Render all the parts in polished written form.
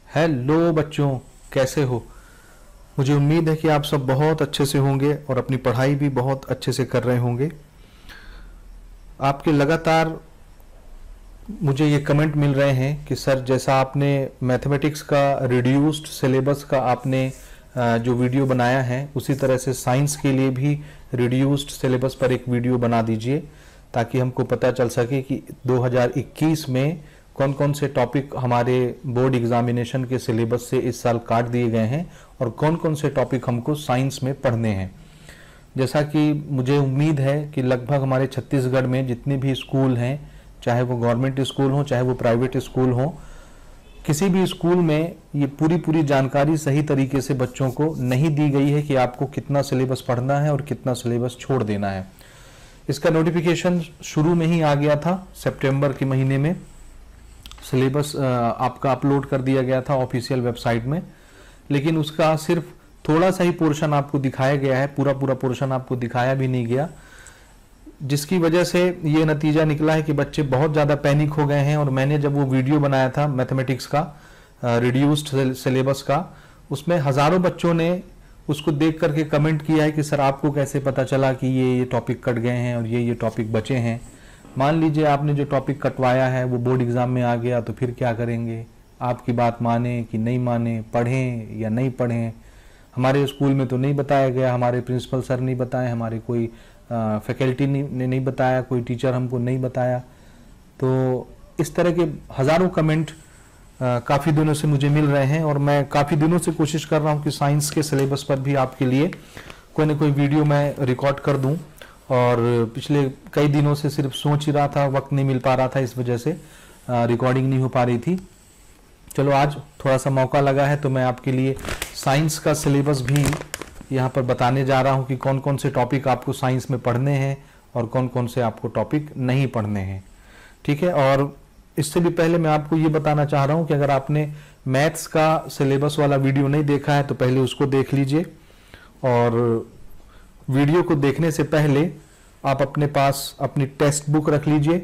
Hello बच्चों, कैसे हो। मुझे उम्मीद है कि आप सब बहुत अच्छे से होंगे और अपनी पढ़ाई भी बहुत अच्छे से कर रहे होंगे। आपके लगातार मुझे ये कमेंट मिल रहे हैं कि सर, जैसा आपने मैथमेटिक्स का रिड्यूस्ड सिलेबस का आपने जो वीडियो बनाया है, उसी तरह से साइंस के लिए भी रिड्यूस्ड सिलेबस पर एक वीडियो बना दीजिए, ताकि हमको पता चल सके कि 2021 में कौन कौन से टॉपिक हमारे बोर्ड एग्जामिनेशन के सिलेबस से इस साल काट दिए गए हैं और कौन कौन से टॉपिक हमको साइंस में पढ़ने हैं। जैसा कि मुझे उम्मीद है कि लगभग हमारे छत्तीसगढ़ में जितने भी स्कूल हैं, चाहे वो गवर्नमेंट स्कूल हो चाहे वो प्राइवेट स्कूल हो, किसी भी स्कूल में ये पूरी जानकारी सही तरीके से बच्चों को नहीं दी गई है कि आपको कितना सिलेबस पढ़ना है और कितना सिलेबस छोड़ देना है। इसका नोटिफिकेशन शुरू में ही आ गया था, सितंबर के महीने में सिलेबस आपका अपलोड कर दिया गया था ऑफिशियल वेबसाइट में, लेकिन उसका सिर्फ थोड़ा सा ही पोर्शन आपको दिखाया गया है, पूरा पोर्शन आपको दिखाया भी नहीं गया, जिसकी वजह से ये नतीजा निकला है कि बच्चे बहुत ज़्यादा पैनिक हो गए हैं। और मैंने जब वो वीडियो बनाया था मैथमेटिक्स का रिड्यूस्ड सिलेबस का, उसमें हज़ारों बच्चों ने उसको देख करके कमेंट किया है कि सर, आपको कैसे पता चला कि ये टॉपिक कट गए हैं और ये टॉपिक बचे हैं। मान लीजिए आपने जो टॉपिक कटवाया है वो बोर्ड एग्ज़ाम में आ गया, तो फिर क्या करेंगे। आपकी बात माने कि नहीं माने, पढ़ें या नहीं पढ़ें। हमारे स्कूल में तो नहीं बताया गया, हमारे प्रिंसिपल सर नहीं बताए, हमारे कोई फैकल्टी ने नहीं बताया, कोई टीचर हमको नहीं बताया। तो इस तरह के हज़ारों कमेंट काफ़ी दिनों से मुझे मिल रहे हैं और मैं काफ़ी दिनों से कोशिश कर रहा हूं कि साइंस के सिलेबस पर भी आपके लिए कोई ना कोई वीडियो मैं रिकॉर्ड कर दूं, और पिछले कई दिनों से सिर्फ सोच ही रहा था, वक्त नहीं मिल पा रहा था, इस वजह से रिकॉर्डिंग नहीं हो पा रही थी। चलो, आज थोड़ा सा मौका लगा है तो मैं आपके लिए साइंस का सिलेबस भी यहाँ पर बताने जा रहा हूँ कि कौन कौन से टॉपिक आपको साइंस में पढ़ने हैं और कौन कौन से आपको टॉपिक नहीं पढ़ने हैं। ठीक है। और इससे भी पहले मैं आपको ये बताना चाह रहा हूँ कि अगर आपने मैथ्स का सिलेबस वाला वीडियो नहीं देखा है तो पहले उसको देख लीजिए, और वीडियो को देखने से पहले आप अपने पास अपनी टेक्स्ट बुक रख लीजिए।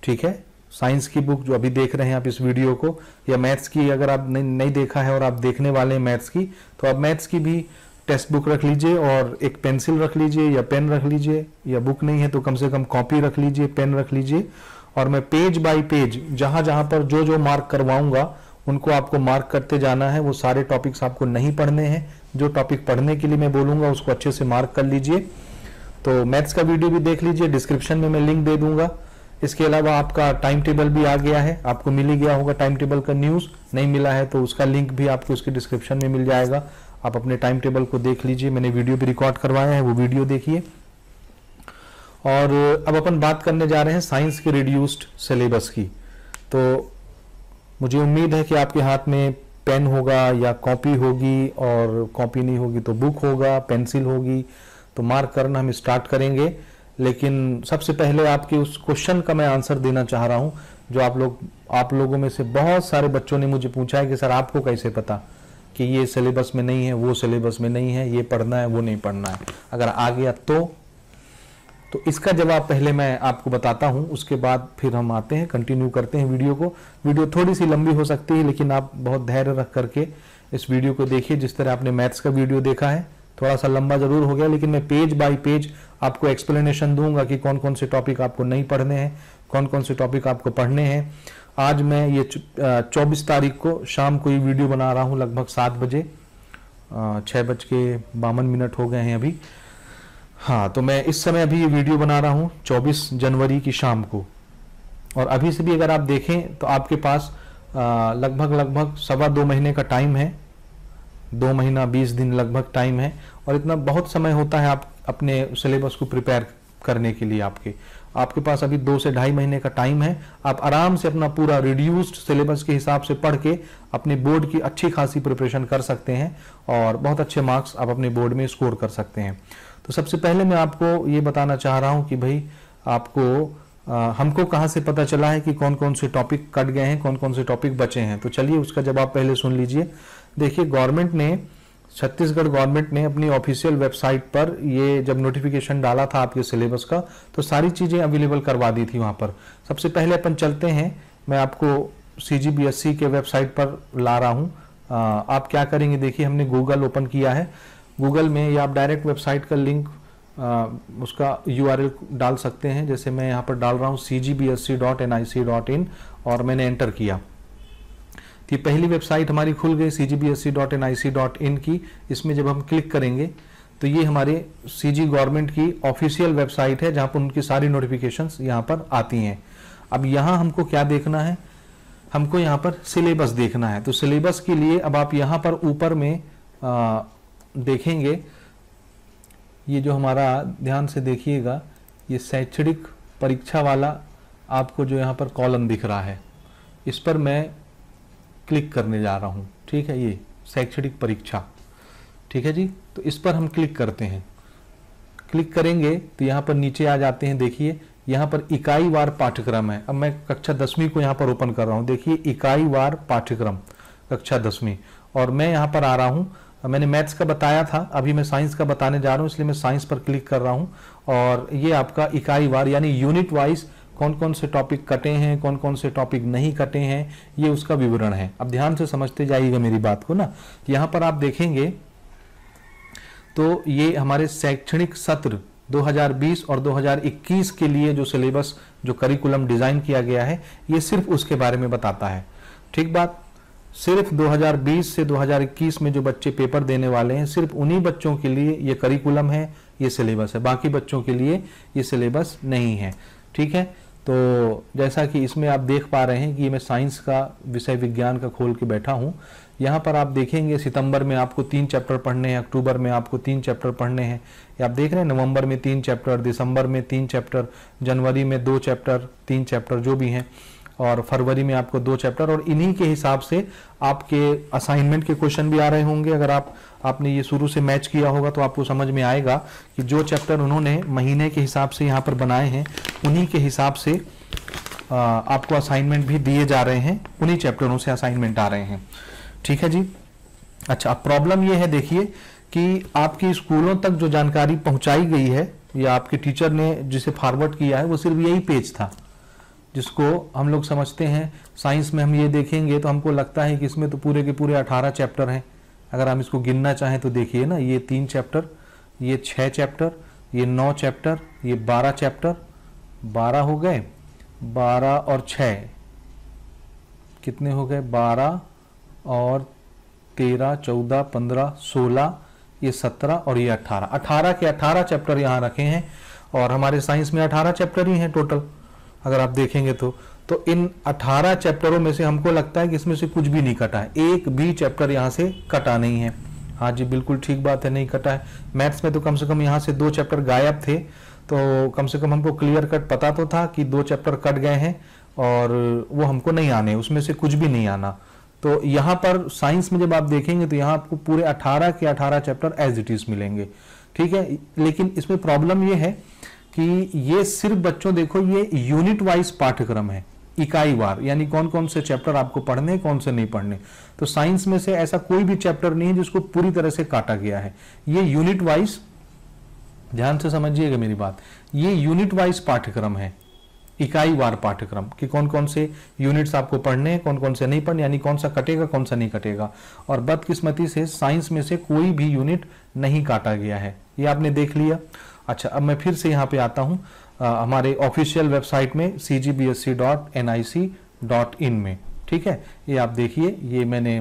ठीक है। साइंस की बुक जो अभी देख रहे हैं आप इस वीडियो को, या मैथ्स की अगर आप नहीं देखा है और आप देखने वाले हैं मैथ्स की, तो आप मैथ्स की भी टेक्स्ट बुक रख लीजिए और एक पेंसिल रख लीजिए या पेन रख लीजिए, या बुक नहीं है तो कम से कम कॉपी रख लीजिए, पेन रख लीजिए। और मैं पेज बाय पेज जहां जहां पर जो मार्क करवाऊंगा उनको आपको मार्क करते जाना है। वो सारे टॉपिक्स आपको नहीं पढ़ने हैं, जो टॉपिक पढ़ने के लिए मैं बोलूंगा उसको अच्छे से मार्क कर लीजिए। तो मैथ्स का वीडियो भी देख लीजिए, डिस्क्रिप्शन में मैं लिंक दे दूंगा। इसके अलावा आपका टाइम टेबल भी आ गया है, आपको मिल ही गया होगा टाइम टेबल का न्यूज़, नहीं मिला है तो उसका लिंक भी आपको उसके डिस्क्रिप्शन में मिल जाएगा। आप अपने टाइम टेबल को देख लीजिए, मैंने वीडियो भी रिकॉर्ड करवाया है, वो वीडियो देखिए। और अब अपन बात करने जा रहे हैं साइंस के रिड्यूस्ड सिलेबस की। तो मुझे उम्मीद है कि आपके हाथ में पेन होगा या कॉपी होगी, और कॉपी नहीं होगी तो बुक होगा, पेंसिल होगी। तो मार्क करना हम स्टार्ट करेंगे, लेकिन सबसे पहले आपके उस क्वेश्चन का मैं आंसर देना चाह रहा हूं जो आप लोगों में से बहुत सारे बच्चों ने मुझे पूछा है कि सर, आपको कैसे पता कि ये सिलेबस में नहीं है, वो सिलेबस में नहीं है, ये पढ़ना है, वो नहीं पढ़ना है, अगर आ गया तो इसका जवाब पहले मैं आपको बताता हूं, उसके बाद फिर हम आते हैं, कंटिन्यू करते हैं वीडियो को। वीडियो थोड़ी सी लंबी हो सकती है, लेकिन आप बहुत धैर्य रख करके इस वीडियो को देखिए। जिस तरह आपने मैथ्स का वीडियो देखा है, थोड़ा सा लंबा जरूर हो गया, लेकिन मैं पेज बाय पेज आपको एक्सप्लेनेशन दूंगा कि कौन कौन से टॉपिक आपको नहीं पढ़ने हैं, कौन कौन से टॉपिक आपको पढ़ने हैं। आज मैं ये 24 तारीख को शाम को ये वीडियो बना रहा हूँ, लगभग 7 बजे, 6:52 हो गए हैं अभी। हाँ, तो मैं इस समय अभी ये वीडियो बना रहा हूँ 24 जनवरी की शाम को, और अभी से भी अगर आप देखें तो आपके पास लगभग 2.25 महीने का टाइम है, 2 महीना 20 दिन लगभग टाइम है, और इतना बहुत समय होता है आप अपने सिलेबस को प्रिपेयर करने के लिए। आपके पास अभी 2 से 2.5 महीने का टाइम है। आप आराम से अपना पूरा रिड्यूस्ड सिलेबस के हिसाब से पढ़ के अपने बोर्ड की अच्छी खासी प्रिपरेशन कर सकते हैं, और बहुत अच्छे मार्क्स आप अपने बोर्ड में स्कोर कर सकते हैं। तो सबसे पहले मैं आपको ये बताना चाह रहा हूँ कि भाई हमको कहाँ से पता चला है कि कौन कौन से टॉपिक कट गए हैं, कौन कौन से टॉपिक बचे हैं। तो चलिए उसका जवाब पहले सुन लीजिए। देखिए, छत्तीसगढ़ गवर्नमेंट ने अपनी ऑफिशियल वेबसाइट पर ये जब नोटिफिकेशन डाला था आपके सिलेबस का, तो सारी चीज़ें अवेलेबल करवा दी थी वहाँ पर। सबसे पहले अपन चलते हैं, मैं आपको CGBSE के वेबसाइट पर ला रहा हूँ। आप क्या करेंगे, देखिए हमने गूगल ओपन किया है। गूगल में या आप डायरेक्ट वेबसाइट का लिंक उसका URL डाल सकते हैं। जैसे मैं यहाँ पर डाल रहा हूँ cgbsc.nic.in और मैंने एंटर किया तो ये पहली वेबसाइट हमारी खुल गई cgbsc.nic.in की। इसमें जब हम क्लिक करेंगे तो ये हमारे CG गवर्नमेंट की ऑफिशियल वेबसाइट है, जहाँ पर उनकी सारी नोटिफिकेशंस यहाँ पर आती हैं। अब यहाँ हमको क्या देखना है, हमको यहाँ पर सिलेबस देखना है। तो सिलेबस के लिए अब आप यहाँ पर ऊपर में देखेंगे, ये जो हमारा, ध्यान से देखिएगा, ये शैक्षणिक परीक्षा वाला आपको जो यहाँ पर कॉलम दिख रहा है, इस पर मैं क्लिक करने जा रहा हूँ। ठीक है, ये शैक्षणिक परीक्षा, ठीक है जी। तो इस पर हम क्लिक करते हैं। क्लिक करेंगे तो यहाँ पर नीचे आ जाते हैं। देखिए यहाँ पर इकाई वार पाठ्यक्रम है। अब मैं कक्षा 10वीं को यहाँ पर ओपन कर रहा हूँ। देखिए इकाई वार पाठ्यक्रम कक्षा 10वीं, और मैं यहाँ पर आ रहा हूँ। मैंने मैथ्स का बताया था, अभी मैं साइंस का बताने जा रहा हूँ, इसलिए मैं साइंस पर क्लिक कर रहा हूँ। और ये आपका इकाई वार यानी यूनिट वाइज कौन कौन से टॉपिक कटे हैं, कौन कौन से टॉपिक नहीं कटे हैं, ये उसका विवरण है। अब ध्यान से समझते जाइएगा मेरी बात को ना। यहाँ पर आप देखेंगे तो ये हमारे शैक्षणिक सत्र 2020 और 2021 के लिए जो सिलेबस, जो करिकुलम डिजाइन किया गया है, ये सिर्फ उसके बारे में बताता है। ठीक बात, सिर्फ 2020 से 2021 में जो बच्चे पेपर देने वाले हैं, सिर्फ उन्हीं बच्चों के लिए ये करिकुलम है, ये सिलेबस है। बाकी बच्चों के लिए ये सिलेबस नहीं है। ठीक है, तो जैसा कि इसमें आप देख पा रहे हैं कि मैं साइंस का विषय विज्ञान का खोल के बैठा हूँ। यहाँ पर आप देखेंगे सितंबर में आपको 3 चैप्टर पढ़ने हैं, अक्टूबर में आपको 3 चैप्टर पढ़ने हैं। ये आप देख रहे हैं, नवंबर में 3 चैप्टर, दिसंबर में 3 चैप्टर, जनवरी में 2 चैप्टर, 3 चैप्टर जो भी हैं, और फरवरी में आपको 2 चैप्टर। और इन्हीं के हिसाब से आपके असाइनमेंट के क्वेश्चन भी आ रहे होंगे। अगर आपने ये शुरू से मैच किया होगा तो आपको समझ में आएगा कि जो चैप्टर उन्होंने महीने के हिसाब से यहाँ पर बनाए हैं, उन्हीं के हिसाब से आपको असाइनमेंट भी दिए जा रहे हैं, उन्हीं चैप्टरों से असाइनमेंट आ रहे हैं। ठीक है जी। अच्छा, अब प्रॉब्लम ये है, देखिए कि आपकी स्कूलों तक जो जानकारी पहुंचाई गई है या आपके टीचर ने जिसे फॉरवर्ड किया है, वो सिर्फ यही पेज था, जिसको हम लोग समझते हैं। साइंस में हम ये देखेंगे तो हमको लगता है कि इसमें तो पूरे के पूरे 18 चैप्टर हैं। अगर हम इसको गिनना चाहें तो देखिए ना, ये 3 चैप्टर, ये 6 चैप्टर, ये 9 चैप्टर, ये 12 चैप्टर, 12 हो गए, 12 और 6 कितने हो गए, 12 और 13, 14, 15, 16, ये 17 और ये 18, 18 के 18 चैप्टर यहाँ रखे हैं। और हमारे साइंस में 18 चैप्टर ही हैं टोटल, अगर आप देखेंगे तो इन 18 चैप्टरों में से हमको लगता है कि इसमें से कुछ भी नहीं कटा है, एक भी चैप्टर यहाँ से कटा नहीं है। हाँ जी, बिल्कुल ठीक बात है, नहीं कटा है। मैथ्स में तो कम से कम यहाँ से 2 चैप्टर गायब थे, तो कम से कम हमको क्लियर कट पता तो था कि 2 चैप्टर कट गए हैं और वो हमको नहीं आने, उसमें से कुछ भी नहीं आना। तो यहाँ पर साइंस में जब आप देखेंगे तो यहाँ आपको पूरे 18 के 18 चैप्टर एज इट इज मिलेंगे। ठीक है, लेकिन इसमें प्रॉब्लम ये है कि ये सिर्फ बच्चों, देखो ये यूनिट वाइज पाठ्यक्रम है, इकाई वार, यानी कौन कौन से चैप्टर आपको पढ़ने, कौन से नहीं पढ़ने। तो साइंस में से ऐसा कोई भी चैप्टर नहीं है जिसको पूरी तरह से काटा गया है। ये यूनिट वाइज, ध्यान से समझिएगा मेरी बात, ये यूनिट वाइज पाठ्यक्रम है, इकाई वार पाठ्यक्रम, कि कौन कौन से यूनिट्स आपको पढ़ने हैं, कौन कौन से नहीं पढ़ने, यानी कौन सा कटेगा, कौन सा नहीं कटेगा। और बदकिस्मती से साइंस में से कोई भी यूनिट नहीं काटा गया है, ये आपने देख लिया। अच्छा, अब मैं फिर से यहाँ पे आता हूँ हमारे ऑफिशियल वेबसाइट में cgbsc.nic.in में। ठीक है, ये आप देखिए, ये मैंने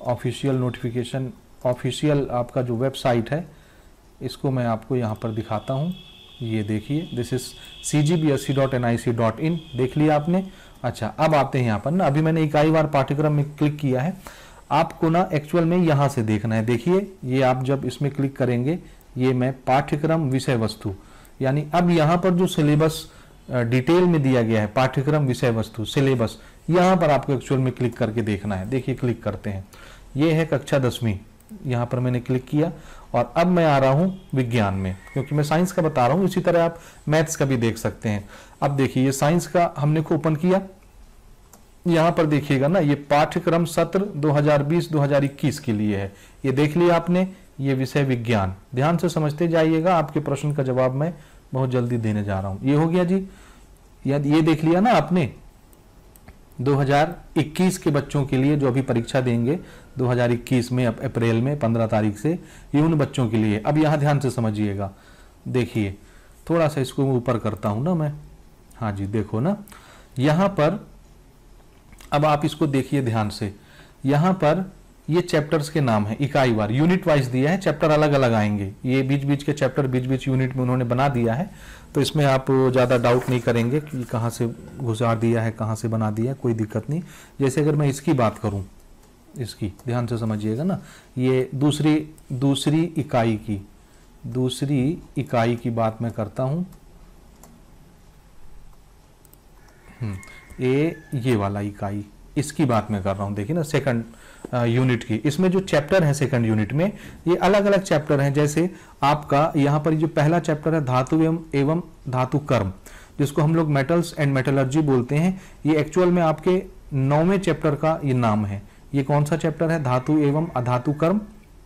ऑफिशियल नोटिफिकेशन, ऑफिशियल आपका जो वेबसाइट है, इसको मैं आपको यहाँ पर दिखाता हूँ। ये देखिए, दिस इज cgbsc.nic.in, देख लिया आपने। अच्छा, अब आते हैं यहाँ पर ना, अभी मैंने इकाई वार पाठ्यक्रम में क्लिक किया है। आपको ना एक्चुअल में यहाँ से देखना है। देखिए, ये आप जब इसमें क्लिक करेंगे, ये मैं पाठ्यक्रम विषय वस्तु, यानी अब यहाँ पर जो सिलेबस डिटेल में दिया गया है, पाठ्यक्रम विषय वस्तु सिलेबस, यहाँ पर आपको एक्चुअल में क्लिक करके देखना है। देखिए, क्लिक करते हैं, ये है कक्षा 10वीं, यहाँ पर मैंने क्लिक किया और अब मैं आ रहा हूँ विज्ञान में, क्योंकि मैं साइंस का बता रहा हूँ। इसी तरह आप मैथ्स का भी देख सकते हैं। अब देखिए, ये साइंस का हमने को ओपन किया, यहाँ पर देखिएगा ना, ये पाठ्यक्रम सत्र 2020-2021 के लिए है। ये देख लिया आपने, ये विषय विज्ञान, ध्यान से समझते जाइएगा, आपके प्रश्न का जवाब मैं बहुत जल्दी देने जा रहा हूं। ये हो गया जी, ये देख लिया ना आपने, 2021 के बच्चों के लिए जो अभी परीक्षा देंगे 2021 में अप्रैल में 15 तारीख से, ये उन बच्चों के लिए। अब यहाँ ध्यान से समझिएगा, देखिए थोड़ा सा इसको ऊपर करता हूँ ना मैं, हाँ जी देखो ना यहाँ पर, अब आप इसको देखिए ध्यान से, यहाँ पर ये चैप्टर्स के नाम है, इकाई वार यूनिट वाइज दिया है, चैप्टर अलग अलग आएंगे, ये बीच बीच के चैप्टर बीच बीच यूनिट में उन्होंने बना दिया है, तो इसमें आप ज़्यादा डाउट नहीं करेंगे कि कहाँ से गुजार दिया है, कहाँ से बना दिया है, कोई दिक्कत नहीं। जैसे अगर मैं इसकी बात करूँ, इसकी ध्यान से समझिएगा ना, ये दूसरी इकाई की बात मैं करता हूँ, ये वाला इकाई, इसकी बात मैं कर रहा हूँ, देखिए ना सेकंड यूनिट की। इसमें जो चैप्टर है सेकंड यूनिट में, ये अलग अलग चैप्टर हैं। जैसे आपका यहाँ पर जो पहला चैप्टर है धातु एवं धातु कर्म, जिसको हम लोग मेटल्स एंड मेटलर्जी बोलते हैं, ये एक्चुअल में आपके 9वें चैप्टर का ये नाम है। ये कौन सा चैप्टर है? धातु एवं अधातु कर्म,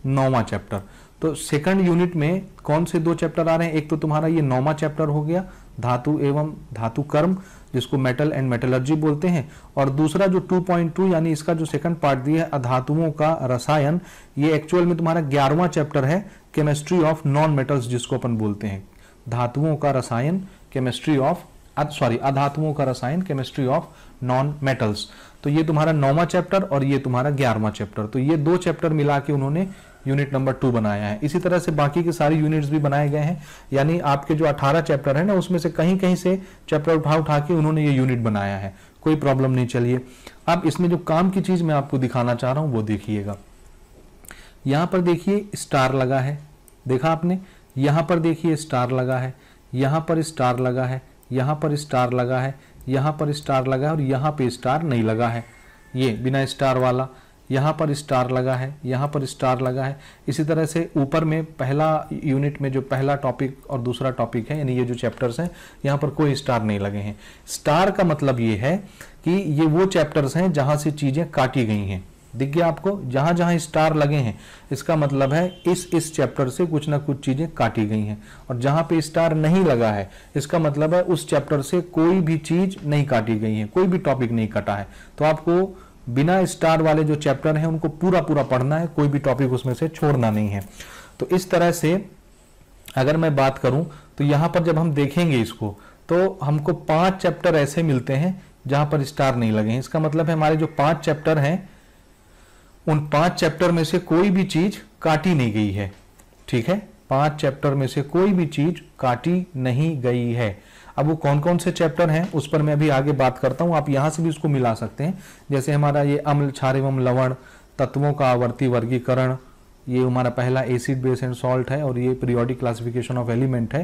9वां चैप्टर। तो सेकंड यूनिट में कौन से 2 चैप्टर आ रहे हैं? एक तो तुम्हारा ये 9वां चैप्टर हो गया धातु एवं धातु कर्म, जिसको मेटल एंड मेटलर्जी बोलते हैं, और दूसरा जो 2.2 यानी इसका जो सेकंड पार्ट दिया है अधातुओं का रसायन, ये एक्चुअल में तुम्हारा 11वां चैप्टर है केमिस्ट्री ऑफ नॉन मेटल्स, जिसको अपन बोलते हैं धातुओं का रसायन केमिस्ट्री ऑफ अधातुओं का रसायन केमिस्ट्री ऑफ नॉन मेटल्स। तो ये तुम्हारा 9वां चैप्टर और ये तुम्हारा 11वां चैप्टर, तो ये 2 चैप्टर मिला के उन्होंने यूनिट नंबर 2 बनाया है। इसी तरह से बाकी के सारे यूनिट्स भी बनाए गए हैं, यानी आपके जो 18 चैप्टर है ना, उसमें से कहीं कहीं से चैप्टर उठा के उन्होंने ये यूनिट बनाया है, कोई प्रॉब्लम नहीं। चलिए अब इसमें जो काम की चीज मैं आपको दिखाना चाह रहा हूं वो देखिएगा। यहां पर देखिए स्टार लगा है, देखा आपने? यहां पर देखिए स्टार लगा है, यहां पर स्टार लगा है, यहां पर स्टार लगा है, यहां पर स्टार लगा है, और यहां पे स्टार नहीं लगा है, ये बिना स्टार वाला। यहाँ पर स्टार लगा है, यहाँ पर स्टार लगा है। इसी तरह से ऊपर में पहला यूनिट में जो पहला टॉपिक और दूसरा टॉपिक है, यानी ये जो चैप्टर्स हैं, यहाँ पर कोई स्टार नहीं लगे हैं। स्टार का मतलब ये है कि ये वो चैप्टर्स हैं जहां से चीजें काटी गई हैं। दिख गया आपको? जहां जहां स्टार लगे हैं इसका मतलब है इस चैप्टर से कुछ ना कुछ चीजें काटी गई हैं, और जहां पे स्टार नहीं लगा है इसका मतलब है उस चैप्टर से कोई भी चीज नहीं काटी गई है, कोई भी टॉपिक नहीं कटा है। तो आपको बिना स्टार वाले जो चैप्टर हैं उनको पूरा पूरा पढ़ना है, कोई भी टॉपिक उसमें से छोड़ना नहीं है। तो इस तरह से अगर मैं बात करूं तो यहां पर जब हम देखेंगे इसको, तो हमको 5 चैप्टर ऐसे मिलते हैं जहां पर स्टार नहीं लगे हैं। इसका मतलब है हमारे जो 5 चैप्टर हैं, उन 5 चैप्टर में से कोई भी चीज काटी नहीं गई है। ठीक है, 5 चैप्टर में से कोई भी चीज काटी नहीं गई है। अब वो कौन कौन से चैप्टर हैं उस पर मैं अभी आगे बात करता हूं, आप यहां से भी उसको मिला सकते हैं। जैसे हमारा ये अम्ल, क्षार एवं लवण, तत्वों का आवर्ती वर्गीकरण, ये हमारा पहला एसिड बेस एंड सॉल्ट है, और ये पीरियोडिक क्लासिफिकेशन ऑफ एलिमेंट है।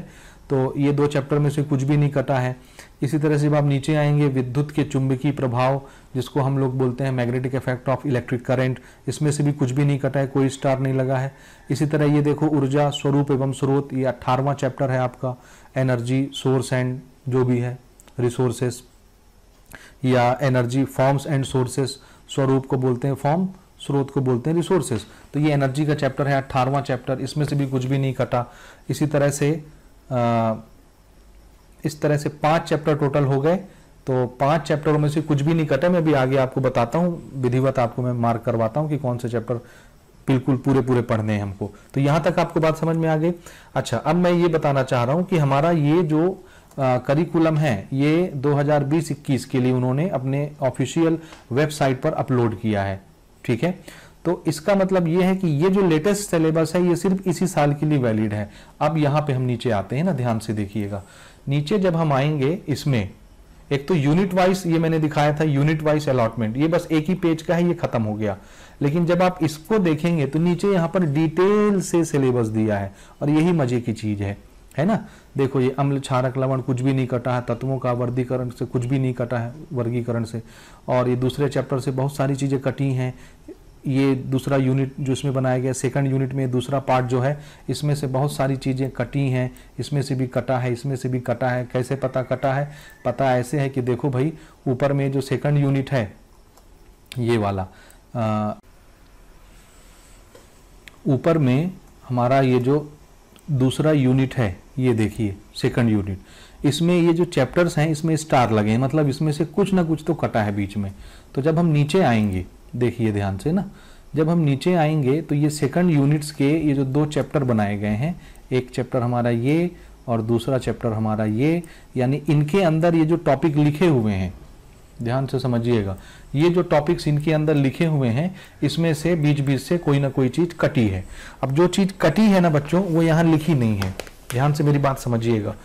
तो ये 2 चैप्टर में से कुछ भी नहीं कटा है। इसी तरह से जब आप नीचे आएंगे, विद्युत के चुंबकीय प्रभाव, जिसको हम लोग बोलते हैं magnetic effect of electric current, इसमें से भी कुछ भी नहीं कटा है, कोई स्टार नहीं लगा है। इसी तरह ये देखो ऊर्जा, स्वरूप एवं स्रोत, ये 18वां चैप्टर है आपका। एनर्जी, सोर्स एंड जो भी है रिसोर्सेस, या एनर्जी फॉर्म्स एंड सोर्सेस, स्वरूप को बोलते हैं फॉर्म, स्रोत को बोलते हैं रिसोर्सेस। तो ये एनर्जी का चैप्टर है 18वां चैप्टर, इसमें से भी कुछ भी नहीं कटा। इसी तरह से इस तरह से 5 चैप्टर टोटल हो गए। तो 5 चैप्टरों में से कुछ भी नहीं कटा। मैं अभी आगे आपको बताता हूँ, विधिवत आपको मैं मार्क करवाता हूँ कि कौन से चैप्टर बिल्कुल पूरे पूरे पढ़ने हैं हमको। तो यहां तक आपको बात समझ में आ गई। अच्छा, अब मैं ये बताना चाह रहा हूं कि हमारा ये जो करिकुलम है ये 2020-21 के लिए उन्होंने अपने ऑफिशियल वेबसाइट पर अपलोड किया है। ठीक है, तो इसका मतलब ये है कि ये जो लेटेस्ट सिलेबस है ये सिर्फ इसी साल के लिए वैलिड है। अब यहाँ पे हम नीचे आते हैं ना, ध्यान से देखिएगा। नीचे जब हम आएंगे, इसमें एक तो यूनिट वाइज ये मैंने दिखाया था, यूनिट वाइज अलॉटमेंट, ये बस एक ही पेज का है, ये खत्म हो गया। लेकिन जब आप इसको देखेंगे तो नीचे यहाँ पर डिटेल से सिलेबस दिया है, और यही मजे की चीज है ना। देखो ये अम्ल, क्षारक, लवण कुछ भी नहीं कटा है, तत्वों का वर्गीकरण से कुछ भी नहीं कटा है, वर्गीकरण से, और ये दूसरे चैप्टर से बहुत सारी चीजें कटी हैं। ये दूसरा यूनिट जो इसमें बनाया गया, सेकंड यूनिट में दूसरा पार्ट जो है, इसमें से बहुत सारी चीजें कटी हैं, इसमें से भी कटा है, इसमें से भी कटा है। कैसे पता कटा है? पता ऐसे है कि देखो भाई, ऊपर में जो सेकंड यूनिट है ये वाला, ऊपर में हमारा ये जो दूसरा यूनिट है, ये देखिए सेकंड यूनिट, इसमें ये जो चैप्टर्स हैं इसमें स्टार लगे हैं, मतलब इसमें से कुछ ना कुछ तो कटा है बीच में। तो जब हम नीचे आएंगे, देखिए ध्यान से ना, जब हम नीचे आएंगे तो ये सेकंड यूनिट्स के ये जो 2 चैप्टर बनाए गए हैं, एक चैप्टर हमारा ये और दूसरा चैप्टर हमारा ये, यानी इनके अंदर ये जो टॉपिक लिखे हुए हैं, ध्यान से समझिएगा, ये जो टॉपिक्स इनके अंदर लिखे हुए हैं इसमें से बीच बीच से कोई ना कोई चीज कटी है। अब जो चीज कटी है ना बच्चों, वो यहाँ लिखी नहीं है, ध्यान से मेरी बात समझिएगा।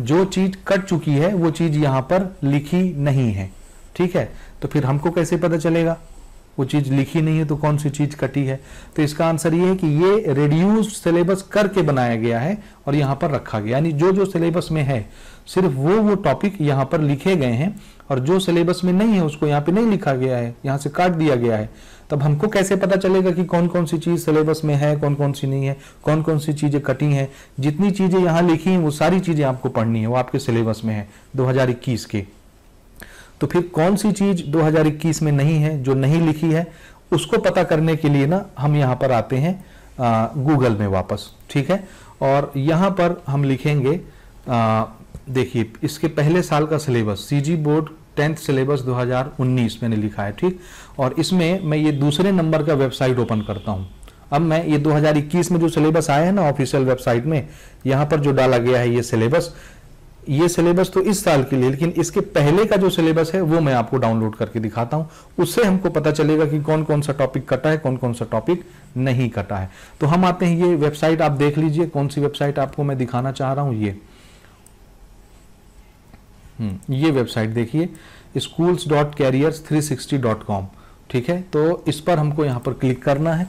जो चीज कट चुकी है वो चीज यहाँ पर लिखी नहीं है, ठीक है। तो फिर हमको कैसे पता चलेगा वो चीज लिखी नहीं है तो कौन सी चीज कटी है? तो इसका आंसर ये है कि ये रिड्यूस्ड सिलेबस करके बनाया गया है और यहाँ पर रखा गया, यानी जो जो सिलेबस में है सिर्फ वो टॉपिक यहाँ पर लिखे गए हैं और जो सिलेबस में नहीं है उसको यहाँ पे नहीं लिखा गया है, यहाँ से काट दिया गया है। तब हमको कैसे पता चलेगा कि कौन कौन सी चीज सिलेबस में है, कौन कौन सी नहीं है, कौन कौन सी चीजें कटी हैं? जितनी चीजें यहाँ लिखी हैं वो सारी चीजें आपको पढ़नी है, वो आपके सिलेबस में है 2021 के। तो फिर कौन सी चीज 2021 में नहीं है, जो नहीं लिखी है, उसको पता करने के लिए ना हम यहाँ पर आते हैं गूगल में वापस, ठीक है। और यहाँ पर हम लिखेंगे, देखिए इसके पहले साल का syllabus, CG board 10th syllabus 2019 मैंने लिखा है, ठीक। और इसमें मैं ये दूसरे नंबर का वेबसाइट ओपन करता हूँ। अब मैं ये 2021 में जो सिलेबस आया है ना ऑफिशियल वेबसाइट में, यहाँ पर जो डाला गया है ये सिलेबस तो इस साल के लिए, लेकिन इसके पहले का जो सिलेबस है वो मैं आपको डाउनलोड करके दिखाता हूं। उससे हमको पता चलेगा कि कौन कौन सा टॉपिक कटा है, कौन कौन सा टॉपिक नहीं कटा है। तो हम आते हैं, ये वेबसाइट आप देख लीजिए, कौन सी वेबसाइट आपको मैं दिखाना चाह रहा हूं। ये वेबसाइट देखिए, schools.careers360.com, ठीक है। तो इस पर हमको यहाँ पर क्लिक करना है।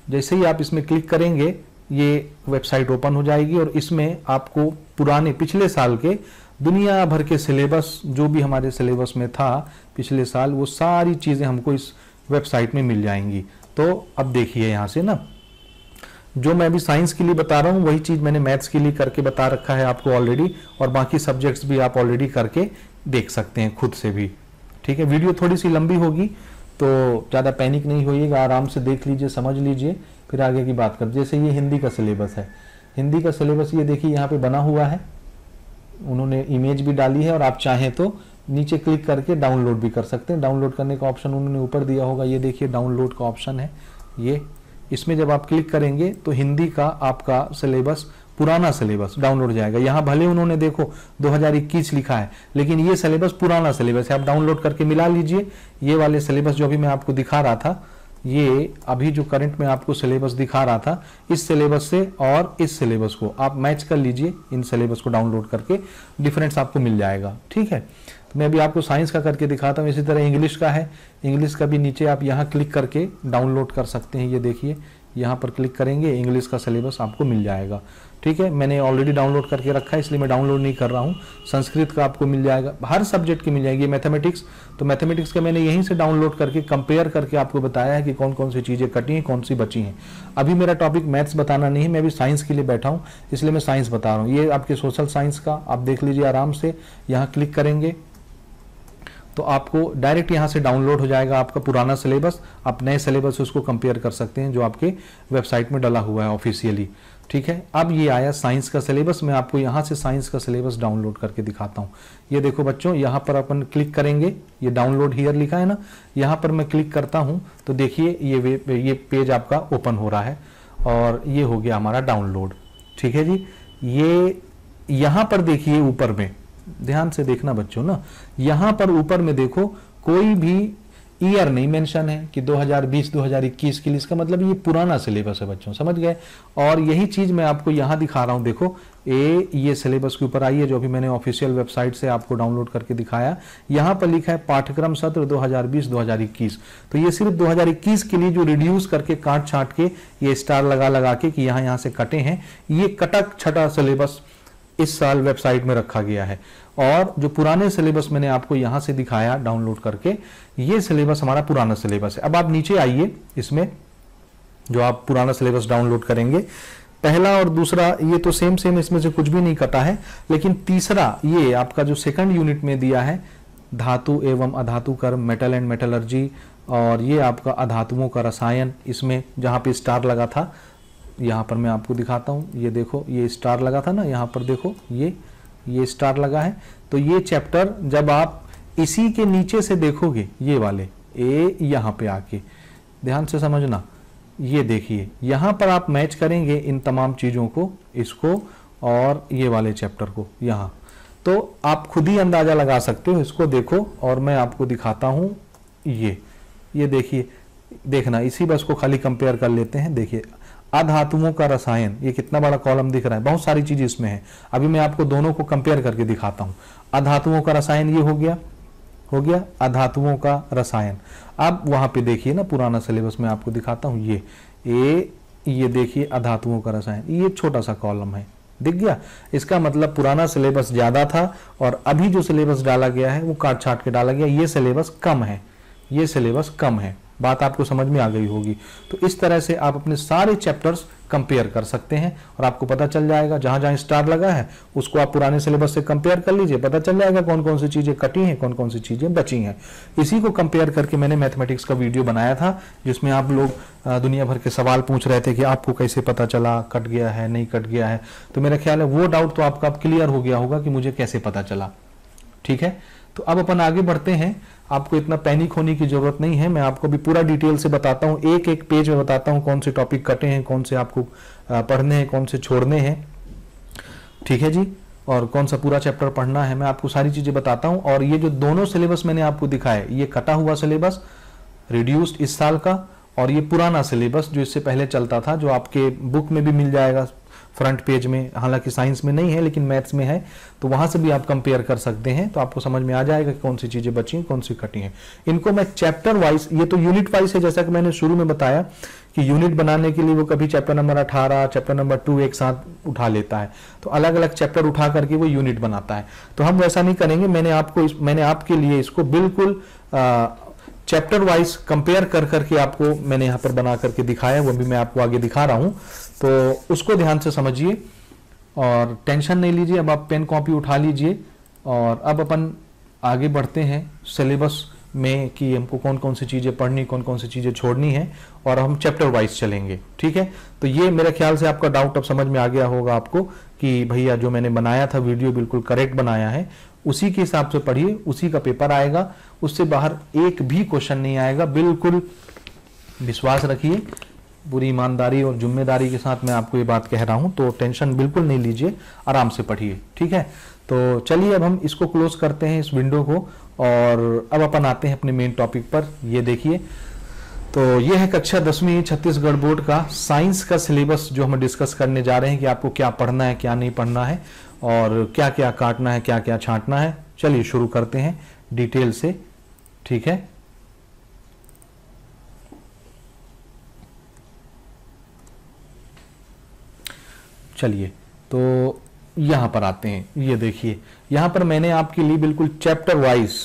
जैसे ही आप इसमें क्लिक करेंगे ये वेबसाइट ओपन हो जाएगी और इसमें आपको पुराने पिछले साल के दुनिया भर के सिलेबस, जो भी हमारे सिलेबस में था पिछले साल, वो सारी चीज़ें हमको इस वेबसाइट में मिल जाएंगी। तो अब देखिए यहाँ से ना, जो मैं अभी साइंस के लिए बता रहा हूँ वही चीज़ मैंने मैथ्स के लिए करके बता रखा है आपको ऑलरेडी, और बाकी सब्जेक्ट्स भी आप ऑलरेडी करके देख सकते हैं खुद से भी, ठीक है। वीडियो थोड़ी सी लंबी होगी तो ज़्यादा पैनिक नहीं होइएगा, आराम से देख लीजिए, समझ लीजिए, फिर आगे की बात कर। जैसे ये हिंदी का सिलेबस है, हिंदी का सिलेबस ये देखिए यहाँ पे बना हुआ है, उन्होंने इमेज भी डाली है और आप चाहें तो नीचे क्लिक करके डाउनलोड भी कर सकते हैं। डाउनलोड करने का ऑप्शन उन्होंने ऊपर दिया होगा, ये देखिए डाउनलोड का ऑप्शन है ये। इसमें जब आप क्लिक करेंगे तो हिंदी का आपका सिलेबस, पुराना सिलेबस डाउनलोड जाएगा। यहाँ भले उन्होंने देखो 2021 लिखा है, लेकिन ये सिलेबस पुराना सिलेबस है। आप डाउनलोड करके मिला लीजिए, ये वाले सिलेबस जो अभी मैं आपको दिखा रहा था, ये अभी जो करंट में आपको सिलेबस दिखा रहा था, इस सिलेबस से और इस सिलेबस को आप मैच कर लीजिए, इन सिलेबस को डाउनलोड करके डिफरेंस आपको मिल जाएगा, ठीक है। तो मैं अभी आपको साइंस का करके दिखाता हूँ। इसी तरह इंग्लिश का है, इंग्लिश का भी नीचे आप यहाँ क्लिक करके डाउनलोड कर सकते हैं। ये देखिए यहाँ पर क्लिक करेंगे, इंग्लिश का सिलेबस आपको मिल जाएगा, ठीक है। मैंने ऑलरेडी डाउनलोड करके रखा है इसलिए मैं डाउनलोड नहीं कर रहा हूँ। संस्कृत का आपको मिल जाएगा, हर सब्जेक्ट की मिल जाएगी। मैथमेटिक्स, तो मैथमेटिक्स का मैंने यहीं से डाउनलोड करके कंपेयर करके आपको बताया है कि कौन कौन सी चीज़ें कटी हैं, कौन सी बची हैं। अभी मेरा टॉपिक मैथ्स बताना नहीं है, मैं अभी साइंस के लिए बैठा हूँ, इसलिए मैं साइंस बता रहा हूँ। ये आपके सोशल साइंस का आप देख लीजिए आराम से, यहाँ क्लिक करेंगे तो आपको डायरेक्ट यहाँ से डाउनलोड हो जाएगा आपका पुराना सिलेबस। आप नए सिलेबस से उसको कंपेयर कर सकते हैं जो आपके वेबसाइट में डला हुआ है ऑफिशियली, ठीक है। अब ये आया साइंस का सिलेबस, मैं आपको यहाँ से साइंस का सिलेबस डाउनलोड करके दिखाता हूँ। ये देखो बच्चों, यहाँ पर अपन क्लिक करेंगे, ये डाउनलोड हियर लिखा है ना, यहाँ पर मैं क्लिक करता हूँ तो देखिए ये पेज आपका ओपन हो रहा है और ये हो गया हमारा डाउनलोड, ठीक है जी। ये यहाँ पर देखिए ऊपर में, ध्यान से देखना बच्चों ना, यहाँ पर ऊपर में देखो कोई भी ईयर नहीं मेंशन है कि 2020 2021 के लिए, इसका मतलब ये पुराना सिलेबस है बच्चों, समझ गए। और यही चीज मैं आपको यहाँ दिखा रहा हूँ, देखो ये सिलेबस के ऊपर आई है जो अभी मैंने ऑफिशियल वेबसाइट से आपको डाउनलोड करके दिखाया। यहाँ पर लिखा है पाठ्यक्रम सत्र 2020-2021, तो ये सिर्फ 2021 के लिए जो रिड्यूस करके काट छाट के ये स्टार लगा के कि यहाँ से कटे हैं, ये कटक छटा सिलेबस इस साल वेबसाइट में रखा गया है। और जो पुराने सिलेबस मैंने आपको यहां से दिखाया डाउनलोड करके, ये सिलेबस हमारा पुराना सिलेबस है। अब आप नीचे आइए, इसमें जो आप पुराना सिलेबस डाउनलोड करेंगे, पहला और दूसरा ये तो सेम, इसमें से कुछ भी नहीं कटा है। लेकिन तीसरा ये आपका जो सेकंड यूनिट में दिया है, धातु एवं अधातु कर्म, मेटल एंड मेटलर्जी, और ये आपका अधातुओं का रसायन, इसमें जहां पे स्टार लगा था यहाँ पर मैं आपको दिखाता हूँ, ये देखो ये स्टार लगा था ना, यहाँ पर देखो ये स्टार लगा है। तो ये चैप्टर जब आप इसी के नीचे से देखोगे, ये वाले ए यहाँ पे आके ध्यान से समझना, ये देखिए यहाँ पर आप मैच करेंगे इन तमाम चीज़ों को, इसको और ये वाले चैप्टर को यहाँ, तो आप खुद ही अंदाज़ा लगा सकते हो। इसको देखो और मैं आपको दिखाता हूँ, ये देखिए, देखना इसी बस को खाली कंपेयर कर लेते हैं। देखिए अधातुओं का रसायन, ये कितना बड़ा कॉलम दिख रहा है, बहुत सारी चीज़ इसमें है। अभी मैं आपको दोनों को कंपेयर करके दिखाता हूँ। अधातुओं का रसायन ये हो गया अधातुओं का रसायन। अब वहां पे देखिए ना पुराना सिलेबस में आपको दिखाता हूं, ये देखिए अधातुओं का रसायन, ये छोटा सा कॉलम है, दिख गया। इसका मतलब पुराना सिलेबस ज्यादा था और अभी जो सिलेबस डाला गया है वो काट छाट के डाला गया, ये सिलेबस कम है। बात आपको समझ में आ गई होगी। तो इस तरह से आप अपने सारे चैप्टर्स कंपेयर कर सकते हैं और आपको पता चल जाएगा, जहां जहां स्टार लगा है उसको आप पुराने सिलेबस से कंपेयर कर लीजिए, पता चल जाएगा कौन कौन सी चीजें कटी हैं, कौन कौन सी चीजें बची हैं। इसी को कंपेयर करके मैंने मैथमेटिक्स का वीडियो बनाया था, जिसमें आप लोग दुनिया भर के सवाल पूछ रहे थे कि आपको कैसे पता चला कट गया है नहीं कट गया है। तो मेरा ख्याल है वो डाउट तो आपका अब क्लियर हो गया होगा कि मुझे कैसे पता चला। ठीक है, तो अब अपन आगे बढ़ते हैं। आपको इतना पैनिक होने की जरूरत नहीं है, मैं आपको भी पूरा डिटेल से बताता हूँ, एक एक पेज में बताता हूँ कौन से टॉपिक कटे हैं, कौन से आपको पढ़ने हैं, कौन से छोड़ने हैं। ठीक है जी, और कौन सा पूरा चैप्टर पढ़ना है, मैं आपको सारी चीजें बताता हूँ। और ये जो दोनों सिलेबस मैंने आपको दिखाया, ये कटा हुआ सिलेबस रिड्यूस्ड इस साल का, और ये पुराना सिलेबस जो इससे पहले चलता था, जो आपके बुक में भी मिल जाएगा फ्रंट पेज में, हालांकि साइंस में नहीं है लेकिन मैथ्स में है, तो वहां से भी आप कंपेयर कर सकते हैं। तो आपको समझ में आ जाएगा कि कौन सी चीजें बची हैं, कौन सी कटी हैं। इनको मैं चैप्टर वाइज, ये तो यूनिट वाइज है, जैसा कि मैंने शुरू में बताया कि यूनिट बनाने के लिए वो कभी चैप्टर नंबर 18 चैप्टर नंबर 2 एक साथ उठा लेता है, तो अलग अलग चैप्टर उठा करके वो यूनिट बनाता है। तो हम वैसा नहीं करेंगे, मैंने आपके लिए इसको बिल्कुल चैप्टर वाइज कंपेयर कर करके आपको मैंने यहाँ पर बना करके दिखाया, वो भी मैं आपको आगे दिखा रहा हूँ, तो उसको ध्यान से समझिए और टेंशन नहीं लीजिए। अब आप पेन कॉपी उठा लीजिए और अब अपन आगे बढ़ते हैं सिलेबस में कि हमको कौन कौन सी चीज़ें पढ़नी, कौन कौन सी चीज़ें छोड़नी है, और हम चैप्टर वाइज चलेंगे। ठीक है, तो ये मेरे ख्याल से आपका डाउट अब समझ में आ गया होगा आपको कि भैया जो मैंने बनाया था वीडियो बिल्कुल करेक्ट बनाया है, उसी के हिसाब से पढ़िए, उसी का पेपर आएगा, उससे बाहर एक भी क्वेश्चन नहीं आएगा। बिल्कुल विश्वास रखिए, पूरी ईमानदारी और जिम्मेदारी के साथ मैं आपको ये बात कह रहा हूं, तो टेंशन बिल्कुल नहीं लीजिए, आराम से पढ़िए। ठीक है, तो चलिए अब हम इसको क्लोज करते हैं इस विंडो को, और अब अपन आते हैं अपने मेन टॉपिक पर। ये देखिए, तो ये है कक्षा 10वीं छत्तीसगढ़ बोर्ड का साइंस का सिलेबस, जो हम डिस्कस करने जा रहे हैं कि आपको क्या पढ़ना है, क्या नहीं पढ़ना है, और क्या क्या काटना है, क्या क्या छांटना है। चलिए शुरू करते हैं डिटेल से। ठीक है, चलिए तो यहां पर आते हैं। ये देखिए, यहां पर मैंने आपके लिए बिल्कुल चैप्टर वाइज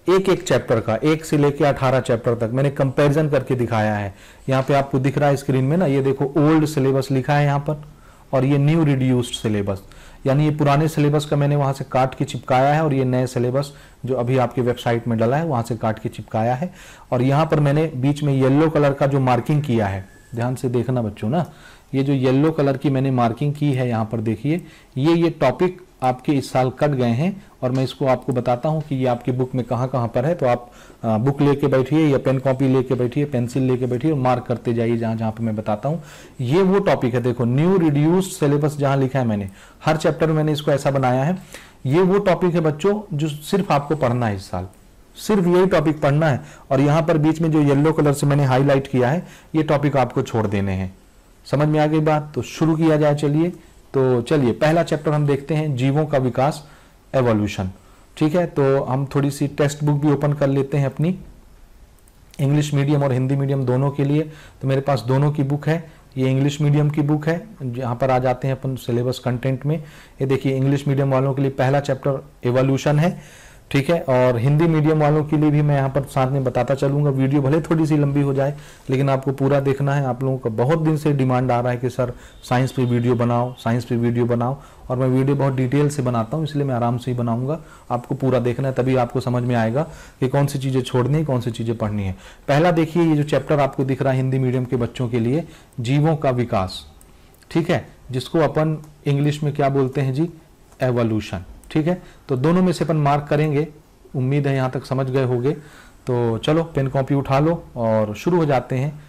एक एक चैप्टर का 1 से लेके 18 चैप्टर तक मैंने कंपैरिजन करके दिखाया है। यहाँ पे आपको दिख रहा है स्क्रीन में ना, ये देखो ओल्ड सिलेबस लिखा है यहाँ पर, और ये न्यू रिड्यूस्ड सिलेबस, यानी ये पुराने सिलेबस का मैंने वहां से काट के चिपकाया है, और ये नए सिलेबस जो अभी आपकी वेबसाइट में डला है वहां से काट के चिपकाया है। और यहाँ पर मैंने बीच में येलो कलर का जो मार्किंग किया है, ध्यान से देखना बच्चों ना, ये जो येलो कलर की मैंने मार्किंग की है यहाँ पर देखिए, ये टॉपिक आपके इस साल कट गए हैं, और मैं इसको आपको बताता हूँ कि ये आपकी बुक में कहाँ कहाँ पर है। तो आप बुक लेके बैठिए या पेन कॉपी लेके बैठिए, पेंसिल लेके बैठिए और मार्क करते जाइए जहाँ जहाँ पे मैं बताता हूँ। ये वो टॉपिक है, देखो न्यू रिड्यूस्ड सिलेबस जहाँ लिखा है मैंने, हर चैप्टर में मैंने इसको ऐसा बनाया है। ये वो टॉपिक है बच्चों जो सिर्फ आपको पढ़ना है इस साल, सिर्फ यही टॉपिक पढ़ना है। और यहाँ पर बीच में जो येलो कलर से मैंने हाईलाइट किया है, ये टॉपिक आपको छोड़ देने हैं। समझ में आ गई बात? तो शुरू किया जाए। चलिए, तो चलिए पहला चैप्टर हम देखते हैं, जीवों का विकास, एवोल्यूशन। ठीक है, तो हम थोड़ी सी टेक्स्ट बुक भी ओपन कर लेते हैं अपनी, इंग्लिश मीडियम और हिंदी मीडियम दोनों के लिए। तो मेरे पास दोनों की बुक है, ये इंग्लिश मीडियम की बुक है। यहाँ पर आ जाते हैं अपन सिलेबस कंटेंट में। ये देखिए इंग्लिश मीडियम वालों के लिए पहला चैप्टर एवोल्यूशन है। ठीक है। और हिंदी मीडियम वालों के लिए भी मैं यहाँ पर साथ में बताता चलूंगा। वीडियो भले थोड़ी सी लंबी हो जाए लेकिन आपको पूरा देखना है। आप लोगों का बहुत दिन से डिमांड आ रहा है कि सर साइंस पे वीडियो बनाओ, साइंस पे वीडियो बनाओ, और मैं वीडियो बहुत डिटेल से बनाता हूँ, इसलिए मैं आराम से ही बनाऊंगा। आपको पूरा देखना है, तभी आपको समझ में आएगा कि कौन सी चीज़ें छोड़नी है, कौन सी चीज़ें पढ़नी है। पहला देखिए, ये जो चैप्टर आपको दिख रहा है हिंदी मीडियम के बच्चों के लिए, जीवों का विकास, ठीक है, जिसको अपन इंग्लिश में क्या बोलते हैं जी, एवोल्यूशन। ठीक है, तो दोनों में से अपन मार्क करेंगे। उम्मीद है यहाँ तक समझ गए होंगे। तो चलो पेन कॉपी उठा लो और शुरू हो जाते हैं।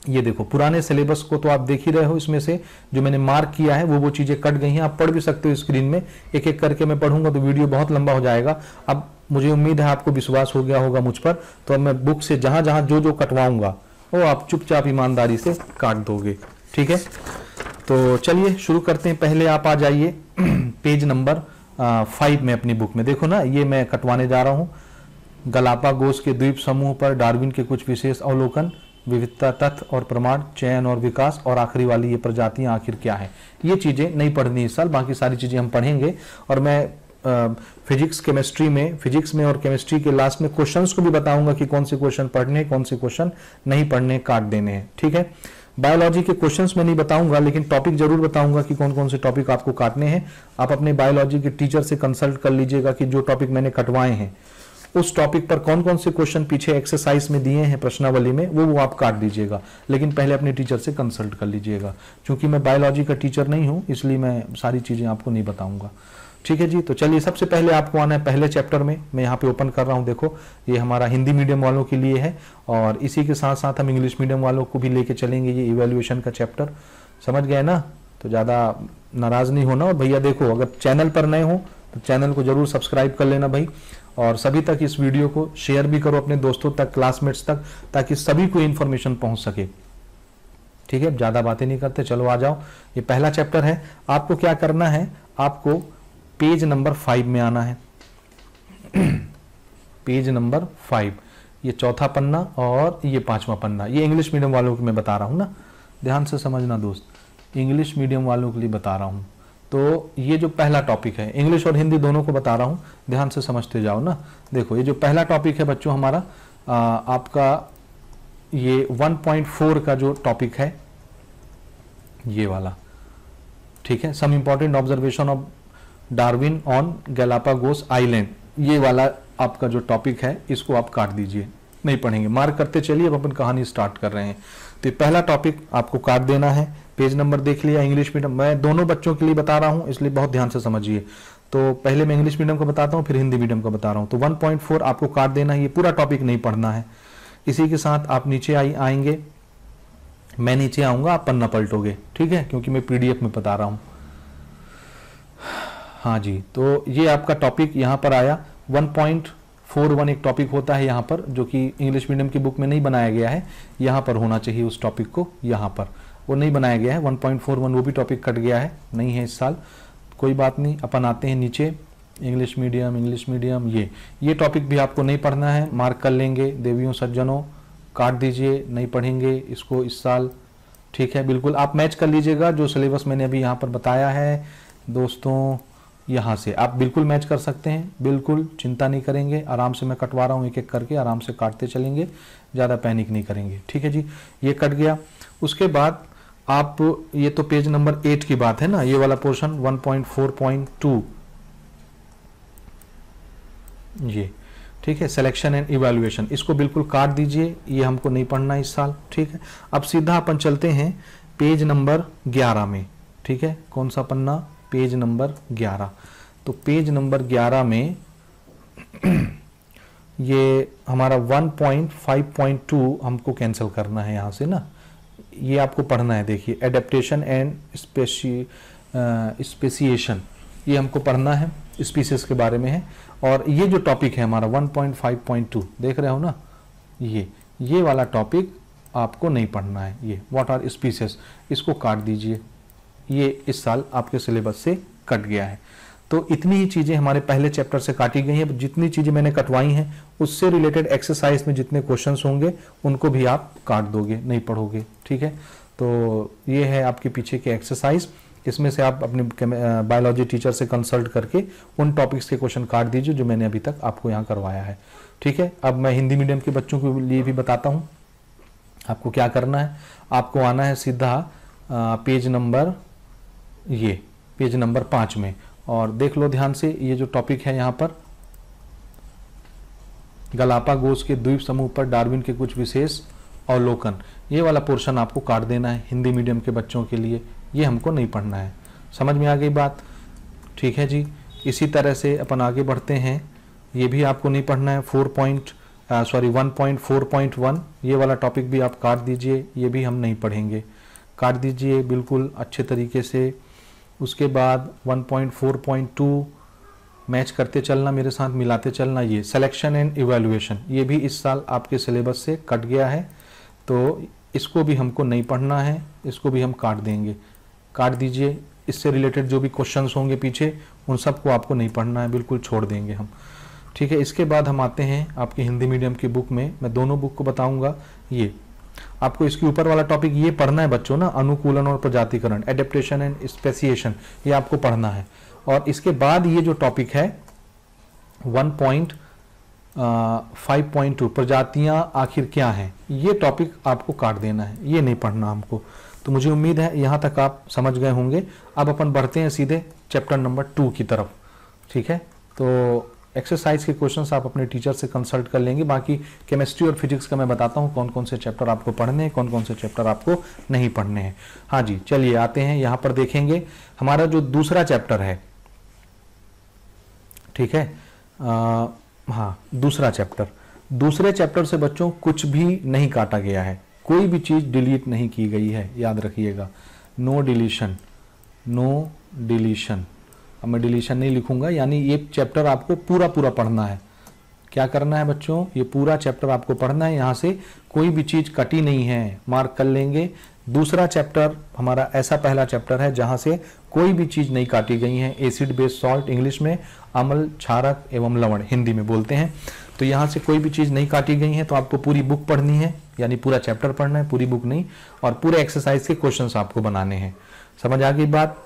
ये देखो, पुराने सिलेबस को तो आप देख ही रहे हो, इसमें से जो मैंने मार्क किया है वो चीजें कट गई हैं। आप पढ़ भी सकते हो स्क्रीन में, एक एक करके मैं पढ़ूंगा तो वीडियो बहुत लंबा हो जाएगा। अब मुझे उम्मीद है आपको विश्वास हो गया होगा मुझ पर, तो अब मैं बुक से जहां जहां जो कटवाऊंगा वो आप चुपचाप ईमानदारी से काट दोगे। ठीक है, तो चलिए शुरू करते हैं। पहले आप आ जाइए पेज नंबर 5 में अपनी बुक में। देखो ना, ये मैं कटवाने जा रहा हूँ। गलापागोस के द्वीप समूह पर डार्विन के कुछ विशेष अवलोकन, विविधता, तथ्य और प्रमाण, चयन और विकास, और आखिरी वाली ये प्रजातियां आखिर क्या है। ये चीजें नहीं पढ़नी इस साल, बाकी सारी चीजें हम पढ़ेंगे। और मैं फिजिक्स केमिस्ट्री में, फिजिक्स में और केमिस्ट्री के लास्ट में क्वेश्चंस को भी बताऊंगा कि कौन से क्वेश्चन पढ़ने, कौन से क्वेश्चन नहीं पढ़ने, काट देने हैं। ठीक है, बायोलॉजी के क्वेश्चंस में नहीं बताऊंगा, लेकिन टॉपिक जरूर बताऊंगा कि कौन कौन से टॉपिक आपको काटने हैं। आप अपने बायोलॉजी के टीचर से कंसल्ट कर लीजिएगा कि जो टॉपिक मैंने कटवाए हैं उस टॉपिक पर कौन कौन से क्वेश्चन पीछे एक्सरसाइज में दिए हैं प्रश्नावली में, वो आप काट दीजिएगा। लेकिन पहले अपने टीचर से कंसल्ट कर लीजिएगा, क्योंकि मैं बायोलॉजी का टीचर नहीं हूं, इसलिए मैं सारी चीजें आपको नहीं बताऊंगा। ठीक है जी, तो चलिए सबसे पहले आपको आना है पहले चैप्टर में। मैं यहाँ पे ओपन कर रहा हूँ, देखो ये हमारा हिंदी मीडियम वालों के लिए है, और इसी के साथ साथ हम इंग्लिश मीडियम वालों को भी लेके चलेंगे। ये इवैल्यूएशन का चैप्टर, समझ गए ना? तो ज़्यादा नाराज नहीं होना। और भैया देखो, अगर चैनल पर नए हो तो चैनल को जरूर सब्सक्राइब कर लेना भाई, और सभी तक इस वीडियो को शेयर भी करो अपने दोस्तों तक, क्लासमेट्स तक, ताकि सभी को इन्फॉर्मेशन पहुंच सके। ठीक है, ज्यादा बातें नहीं करते, चलो आ जाओ। ये पहला चैप्टर है। आपको क्या करना है, आपको पेज नंबर 5 में आना है। पेज नंबर 5, ये चौथा पन्ना और ये 5वां पन्ना। ये इंग्लिश मीडियम वालों को मैं बता रहा हूं ना, ध्यान से समझना दोस्त, इंग्लिश मीडियम वालों के लिए बता रहा हूं। तो ये जो पहला टॉपिक है, इंग्लिश और हिंदी दोनों को बता रहा हूं, ध्यान से समझते जाओ ना। देखो, ये जो पहला टॉपिक है बच्चों हमारा, आपका ये 1.4 का जो टॉपिक है, ये वाला। ठीक है, some important observation of Darwin on Galapagos island, ये वाला आपका जो टॉपिक है, इसको आप काट दीजिए, नहीं पढ़ेंगे, मार्क करते चलिए। अब अपन कहानी स्टार्ट कर रहे हैं। तो पहला टॉपिक आपको काट देना है। पेज नंबर देख लिया। इंग्लिश मीडियम, मैं दोनों बच्चों के लिए बता रहा हूं, इसलिए बहुत ध्यान से समझिए। तो पहले मैं इंग्लिश मीडियम का बताता हूं, फिर हिंदी मीडियम का बता रहा हूं। तो 1.4 आपको काट देना है, ये पूरा टॉपिक नहीं पढ़ना है। इसी के साथ आप नीचे आएंगे, मैं नीचे आऊंगा, आप पन्ना पलटोगे। ठीक है, क्योंकि मैं PDF में बता रहा हूं। हाँ जी, तो ये आपका टॉपिक यहाँ पर आया। 1.41 एक टॉपिक होता है यहाँ पर, जो कि इंग्लिश मीडियम की बुक में नहीं बनाया गया है। यहाँ पर होना चाहिए उस टॉपिक को, यहाँ पर वो नहीं बनाया गया है। 1.41 वो भी टॉपिक कट गया है, नहीं है इस साल, कोई बात नहीं। अपन आते हैं नीचे, इंग्लिश मीडियम, ये टॉपिक भी आपको नहीं पढ़ना है, मार्क कर लेंगे। देवियों सज्जनों, काट दीजिए, नहीं पढ़ेंगे इसको इस साल। ठीक है, बिल्कुल आप मैच कर लीजिएगा जो सिलेबस मैंने अभी यहाँ पर बताया है दोस्तों। यहाँ से आप बिल्कुल मैच कर सकते हैं, बिल्कुल चिंता नहीं करेंगे। आराम से मैं कटवा रहा हूँ, एक एक करके आराम से काटते चलेंगे, ज़्यादा पैनिक नहीं करेंगे। ठीक है जी, ये कट गया। उसके बाद आप, ये तो पेज नंबर 8 की बात है ना, ये वाला पोर्शन 1.4.2, ये ठीक है, सिलेक्शन एंड इवैल्यूएशन, इसको बिल्कुल काट दीजिए, ये हमको नहीं पढ़ना इस साल। ठीक है, अब सीधा अपन चलते हैं पेज नंबर 11 में। ठीक है, कौन सा पन्ना, पेज नंबर 11। तो पेज नंबर 11 में ये हमारा 1.5.2 हमको कैंसिल करना है यहाँ से ना, ये आपको पढ़ना है। देखिए, एडेप्टेशन एंड स्पेसिएशन, ये हमको पढ़ना है, स्पीसीज के बारे में है। और ये जो टॉपिक है हमारा 1.5.2, देख रहे हो ना, ये वाला टॉपिक आपको नहीं पढ़ना है। ये व्हाट आर स्पीसीज, इसको काट दीजिए, ये इस साल आपके सिलेबस से कट गया है। तो इतनी ही चीजें हमारे पहले चैप्टर से काटी गई हैं। जितनी चीजें मैंने कटवाई हैं उससे रिलेटेड एक्सरसाइज में जितने क्वेश्चंस होंगे उनको भी आप काट दोगे, नहीं पढ़ोगे। ठीक है, तो ये है आपके पीछे के एक्सरसाइज। इसमें से आप अपने बायोलॉजी टीचर से कंसल्ट करके उन टॉपिक्स के क्वेश्चन काट दीजिए जो मैंने अभी तक आपको यहाँ करवाया है। ठीक है, अब मैं हिंदी मीडियम के बच्चों के लिए भी बताता हूँ। आपको क्या करना है, आपको आना है सीधा पेज नंबर 5 में, और देख लो ध्यान से, ये जो टॉपिक है यहाँ पर गलापागोस के द्वीप समूह पर डार्विन के कुछ विशेष अवलोकन, ये वाला पोर्शन आपको काट देना है हिंदी मीडियम के बच्चों के लिए। ये हमको नहीं पढ़ना है। समझ में आ गई बात? ठीक है जी। इसी तरह से अपन आगे बढ़ते हैं। ये भी आपको नहीं पढ़ना है। 1.4.1 ये वाला टॉपिक भी आप काट दीजिए, ये भी हम नहीं पढ़ेंगे। काट दीजिए बिल्कुल अच्छे तरीके से। उसके बाद 1.4.2 मैच करते चलना, मेरे साथ मिलाते चलना। ये सिलेक्शन एंड इवैल्यूएशन, ये भी इस साल आपके सिलेबस से कट गया है, तो इसको भी हमको नहीं पढ़ना है, इसको भी हम काट देंगे। काट दीजिए। इससे रिलेटेड जो भी क्वेश्चंस होंगे पीछे, उन सबको आपको नहीं पढ़ना है, बिल्कुल छोड़ देंगे हम। ठीक है, इसके बाद हम आते हैं आपकी हिंदी मीडियम की बुक में। मैं दोनों बुक को बताऊंगा। ये आपको इसके ऊपर वाला टॉपिक ये पढ़ना है बच्चों ना, अनुकूलन और प्रजातिकरण, एडेप्टेशन एंड स्पेसिएशन, ये आपको पढ़ना है। और इसके बाद ये जो टॉपिक है 1.5.2 प्रजातियां आखिर क्या हैं, ये टॉपिक आपको काट देना है, ये नहीं पढ़ना हमको। तो मुझे उम्मीद है यहाँ तक आप समझ गए होंगे। अब अपन बढ़ते हैं सीधे चैप्टर नंबर 2 की तरफ। ठीक है, तो एक्सरसाइज के क्वेश्चंस आप अपने टीचर से कंसल्ट कर लेंगे। बाकी केमिस्ट्री और फिजिक्स का मैं बताता हूँ कौन कौन से चैप्टर आपको पढ़ने हैं, कौन कौन से चैप्टर आपको नहीं पढ़ने हैं। हाँ जी, चलिए आते हैं यहाँ पर। देखेंगे हमारा जो दूसरा चैप्टर है, ठीक है, हाँ दूसरा चैप्टर, दूसरे चैप्टर से बच्चों कुछ भी नहीं काटा गया है, कोई भी चीज डिलीट नहीं की गई है, याद रखिएगा। No deletion, no deletion. अब मैं डिलीशन नहीं लिखूंगा, यानी ये चैप्टर आपको पूरा पूरा पढ़ना है। क्या करना है बच्चों, ये पूरा चैप्टर आपको पढ़ना है, यहाँ से कोई भी चीज कटी नहीं है, मार्क कर लेंगे। दूसरा चैप्टर हमारा ऐसा पहला चैप्टर है जहां से कोई भी चीज नहीं काटी गई है। एसिड बेस सॉल्ट इंग्लिश में, अम्ल क्षारक एवं लवण हिंदी में बोलते हैं। तो यहाँ से कोई भी चीज नहीं काटी गई है, तो आपको पूरी बुक पढ़नी है, यानी पूरा चैप्टर पढ़ना है, पूरी बुक नहीं, और पूरे एक्सरसाइज के क्वेश्चंस आपको बनाने हैं। समझ आ गई बात?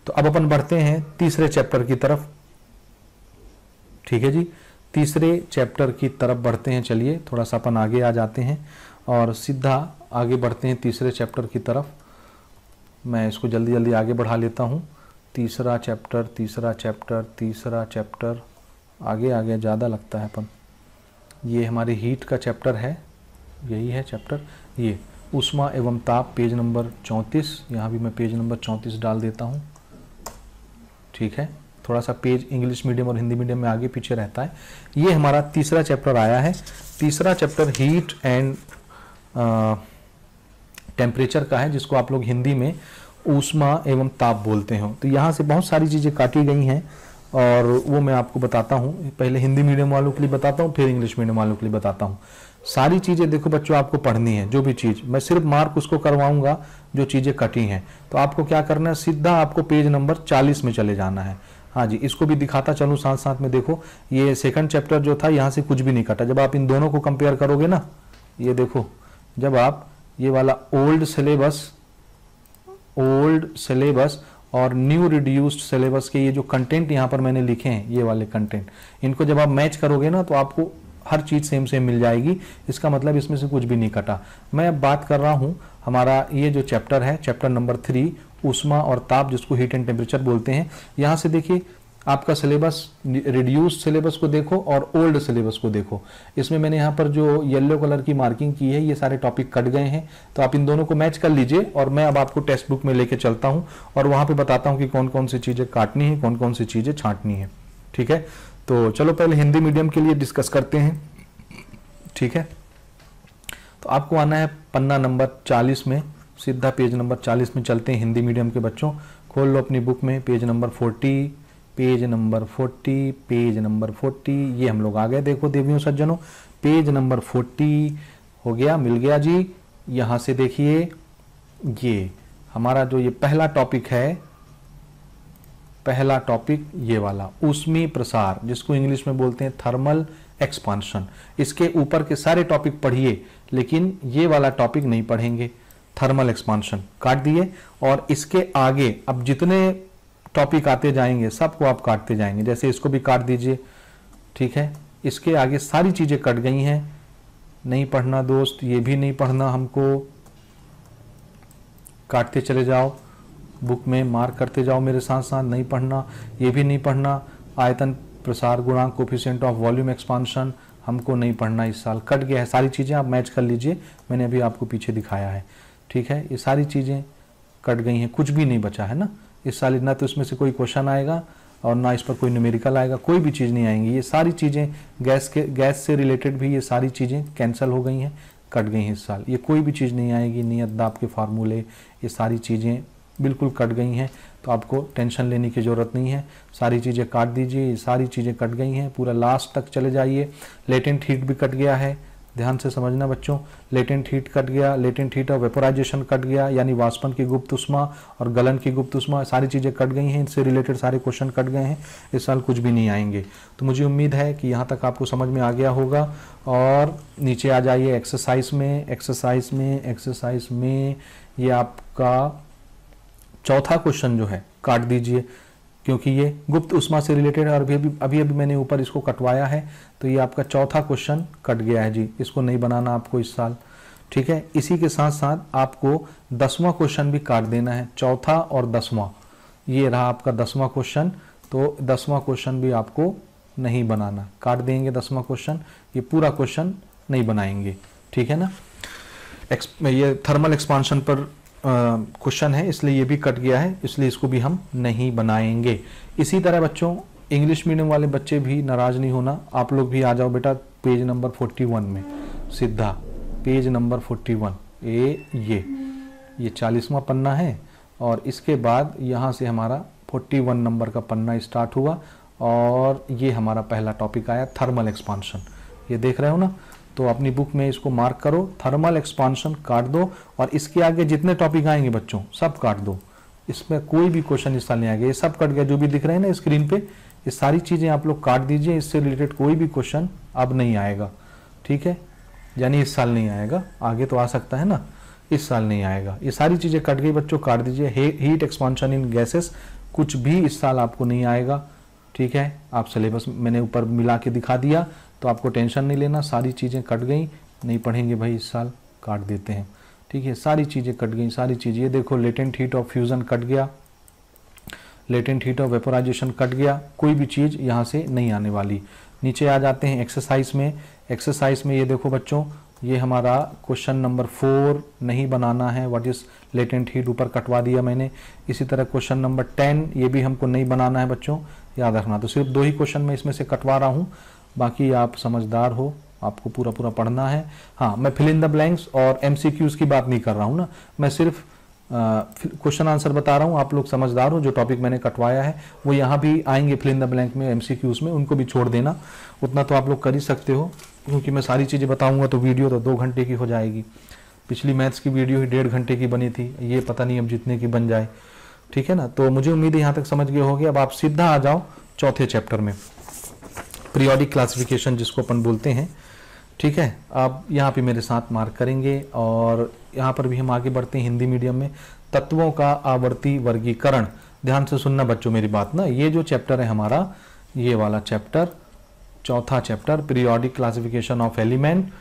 तो अब अपन बढ़ते हैं तीसरे चैप्टर की तरफ। ठीक है जी, तीसरे चैप्टर की तरफ बढ़ते हैं। चलिए थोड़ा सा अपन आगे आ जाते हैं और सीधा आगे बढ़ते हैं तीसरे चैप्टर की तरफ। मैं इसको जल्दी जल्दी आगे बढ़ा लेता हूँ। तीसरा चैप्टर, तीसरा चैप्टर, तीसरा चैप्टर, आगे आगे ज़्यादा लगता है अपन। ये हमारे हीट का चैप्टर है, यही है चैप्टर। ये ऊष्मा एवं ताप, पेज नंबर 34। यहाँ भी मैं पेज नंबर 34 डाल देता हूँ। ठीक है, थोड़ा सा पेज इंग्लिश मीडियम और हिंदी मीडियम में आगे पीछे रहता है। ये हमारा तीसरा चैप्टर आया है। तीसरा चैप्टर हीट एंड टेम्परेचर का है, जिसको आप लोग हिंदी में ऊष्मा एवं ताप बोलते हो। तो यहाँ से बहुत सारी चीज़ें काटी गई हैं और वो मैं आपको बताता हूँ। पहले हिंदी मीडियम वालों के लिए बताता हूँ, फिर इंग्लिश मीडियम वालों के लिए बताता हूँ। सारी चीज़ें देखो बच्चों आपको पढ़नी है, जो भी चीज़, मैं सिर्फ मार्क उसको करवाऊंगा जो चीज़ें कटी हैं। तो आपको क्या करना है, सीधा आपको पेज नंबर 40 में चले जाना है। हाँ जी, इसको भी दिखाता चलूँ साथ साथ में। देखो ये सेकंड चैप्टर जो था, यहाँ से कुछ भी नहीं कटा। जब आप इन दोनों को कंपेयर करोगे ना, ये देखो, जब आप ये वाला ओल्ड सिलेबस और न्यू रिड्यूस्ड सिलेबस के ये जो कंटेंट यहाँ पर मैंने लिखे हैं, ये वाले कंटेंट, इनको जब आप मैच करोगे ना, तो आपको हर चीज़ सेम सेम मिल जाएगी। इसका मतलब इसमें से कुछ भी नहीं कटा। मैं अब बात कर रहा हूँ हमारा ये जो चैप्टर है, चैप्टर नंबर 3, ऊष्मा और ताप, जिसको हीट एंड टेम्परेचर बोलते हैं। यहाँ से देखिए आपका सिलेबस, रिड्यूस्ड सिलेबस को देखो और ओल्ड सिलेबस को देखो। इसमें मैंने यहाँ पर जो येलो कलर की मार्किंग की है, ये सारे टॉपिक कट गए हैं। तो आप इन दोनों को मैच कर लीजिए और मैं अब आपको टेक्स्ट बुक में लेके चलता हूँ और वहाँ पे बताता हूँ कि कौन कौन सी चीज़ें काटनी है, कौन कौन सी चीज़ें छांटनी है। ठीक है, तो चलो पहले हिंदी मीडियम के लिए डिस्कस करते हैं। ठीक है, तो आपको आना है पन्ना नंबर 40 में, सीधा पेज नंबर 40 में चलते हैं हिंदी मीडियम के बच्चों। खोल लो अपनी बुक में page number 40, page number 40, page number 40। ये हम लोग आ गए, देखो देवियों सज्जनों, पेज नंबर 40 हो गया, मिल गया जी। यहाँ से देखिए ये हमारा जो ये पहला टॉपिक है, पहला टॉपिक ये वाला ऊष्मीय प्रसार, जिसको इंग्लिश में बोलते हैं थर्मल एक्सपांशन। इसके ऊपर के सारे टॉपिक पढ़िए, लेकिन ये वाला टॉपिक नहीं पढ़ेंगे। थर्मल एक्सपांशन काट दिए। और इसके आगे अब जितने टॉपिक आते जाएंगे सबको आप काटते जाएंगे, जैसे इसको भी काट दीजिए, ठीक है। इसके आगे सारी चीजें कट गई हैं, नहीं पढ़ना दोस्त, ये भी नहीं पढ़ना हमको, काटते चले जाओ, बुक में मार्क करते जाओ मेरे साथ साथ, नहीं पढ़ना, ये भी नहीं पढ़ना। आयतन प्रसार गुणांक, कोफिशिएंट ऑफ वॉल्यूम एक्सपांशन हमको नहीं पढ़ना, इस साल कट गया है। सारी चीज़ें आप मैच कर लीजिए, मैंने अभी आपको पीछे दिखाया है, ठीक है। ये सारी चीज़ें कट गई हैं, कुछ भी नहीं बचा है ना इस साल। ना तो इसमें से कोई क्वेश्चन आएगा और ना इस पर कोई न्यूमेरिकल आएगा, कोई भी चीज़ नहीं आएंगी। ये सारी चीज़ें गैस से रिलेटेड भी ये सारी चीज़ें कैंसिल हो गई हैं, कट गई हैं इस साल। ये कोई भी चीज़ नहीं आएगी, नियत दाब के फार्मूले, ये सारी चीज़ें बिल्कुल कट गई हैं, तो आपको टेंशन लेने की ज़रूरत नहीं है। सारी चीज़ें काट दीजिए, ये सारी चीज़ें कट गई हैं, पूरा लास्ट तक चले जाइए। लेटेंट हीट भी कट गया है, ध्यान से समझना बच्चों, लेटेंट हीट कट गया, latent heat of vaporization cut गया, यानी वाष्पन की गुप्त उष्मा और गलन की गुप्त उष्मा, सारी चीज़ें कट गई हैं, इनसे रिलेटेड सारे क्वेश्चन कट गए हैं, इस साल कुछ भी नहीं आएंगे। तो मुझे उम्मीद है कि यहाँ तक आपको समझ में आ गया होगा। और नीचे आ जाइए एक्सरसाइज में ये आपका चौथा क्वेश्चन जो है काट दीजिए, क्योंकि ये गुप्त उष्मा से रिलेटेड है और अभी मैंने ऊपर इसको कटवाया है, तो ये आपका चौथा क्वेश्चन कट गया है जी, इसको नहीं बनाना आपको इस साल, ठीक है। इसी के साथ साथ आपको 10वां क्वेश्चन भी काट देना है, चौथा और 10वां, ये रहा आपका 10वां क्वेश्चन, तो 10वां क्वेश्चन भी आपको नहीं बनाना, काट देंगे 10वां क्वेश्चन, ये पूरा क्वेश्चन नहीं बनाएंगे, ठीक है ना। ये थर्मल एक्सपांशन पर क्वेश्चन है, इसलिए ये भी कट गया है, इसलिए इसको भी हम नहीं बनाएंगे। इसी तरह बच्चों इंग्लिश मीडियम वाले बच्चे भी नाराज नहीं होना, आप लोग भी आ जाओ बेटा पेज नंबर 41 में, सीधा पेज नंबर 41, ये 40वां पन्ना है और इसके बाद यहाँ से हमारा 41 नंबर का पन्ना स्टार्ट हुआ और ये हमारा पहला टॉपिक आया थर्मल एक्सपांशन, ये देख रहे हो ना। तो अपनी बुक में इसको मार्क करो, थर्मल एक्सपांशन काट दो और इसके आगे जितने टॉपिक आएंगे बच्चों सब काट दो, इसमें कोई भी क्वेश्चन इस साल नहीं आएगा, ये सब कट गया जो भी दिख रहे हैं ना स्क्रीन पे, ये सारी चीजें आप लोग काट दीजिए, इससे रिलेटेड कोई भी क्वेश्चन अब नहीं आएगा, ठीक है। यानी इस साल नहीं आएगा, आगे तो आ सकता है ना, इस साल नहीं आएगा। ये सारी चीजें कट गई बच्चों, काट दीजिए। हीट एक्सपांशन इन गैसेस कुछ भी इस साल आपको नहीं आएगा, ठीक है। आप सिलेबस मैंने ऊपर मिला के दिखा दिया, तो आपको टेंशन नहीं लेना, सारी चीज़ें कट गई, नहीं पढ़ेंगे भाई इस साल, काट देते हैं, ठीक है। सारी चीज़ें कट गई, सारी चीज़ें, ये देखो latent heat of fusion cut गया, latent heat of vaporization cut गया, कोई भी चीज़ यहाँ से नहीं आने वाली। नीचे आ जाते हैं एक्सरसाइज में ये देखो बच्चों, ये हमारा क्वेश्चन नंबर 4 नहीं बनाना है, व्हाट इज लेटेंट हीट, ऊपर कटवा दिया मैंने। इसी तरह क्वेश्चन नंबर 10 ये भी हमको नहीं बनाना है बच्चों, याद रखना। तो सिर्फ 2 ही क्वेश्चन मैं इसमें से कटवा रहा हूँ, बाकी आप समझदार हो, आपको पूरा पढ़ना है। हाँ, मैं फिल इन द ब्लैंक्स और MCQs की बात नहीं कर रहा हूँ ना, मैं सिर्फ क्वेश्चन आंसर बता रहा हूँ, आप लोग समझदार हो। जो टॉपिक मैंने कटवाया है वो यहाँ भी आएंगे फिल इन द ब्लैंक में, MCQs में, उनको भी छोड़ देना, उतना तो आप लोग कर ही सकते हो, क्योंकि मैं सारी चीज़ें बताऊँगा तो वीडियो तो 2 घंटे की हो जाएगी। पिछली मैथ्स की वीडियो ही 1.5 घंटे की बनी थी, ये पता नहीं अब जितने की बन जाए, ठीक है ना। तो मुझे उम्मीद है यहाँ तक समझ गए होगे। अब आप सीधा आ जाओ चौथे चैप्टर में, पीरियोडिक क्लासिफिकेशन जिसको अपन बोलते हैं, ठीक है। आप यहाँ पे मेरे साथ मार्क करेंगे और यहाँ पर भी हम आगे बढ़ते हैं हिंदी मीडियम में। तत्वों का आवर्ती वर्गीकरण, ध्यान से सुनना बच्चों मेरी बात ना, ये जो चैप्टर है हमारा, ये वाला चैप्टर, चौथा chapter periodic classification of element,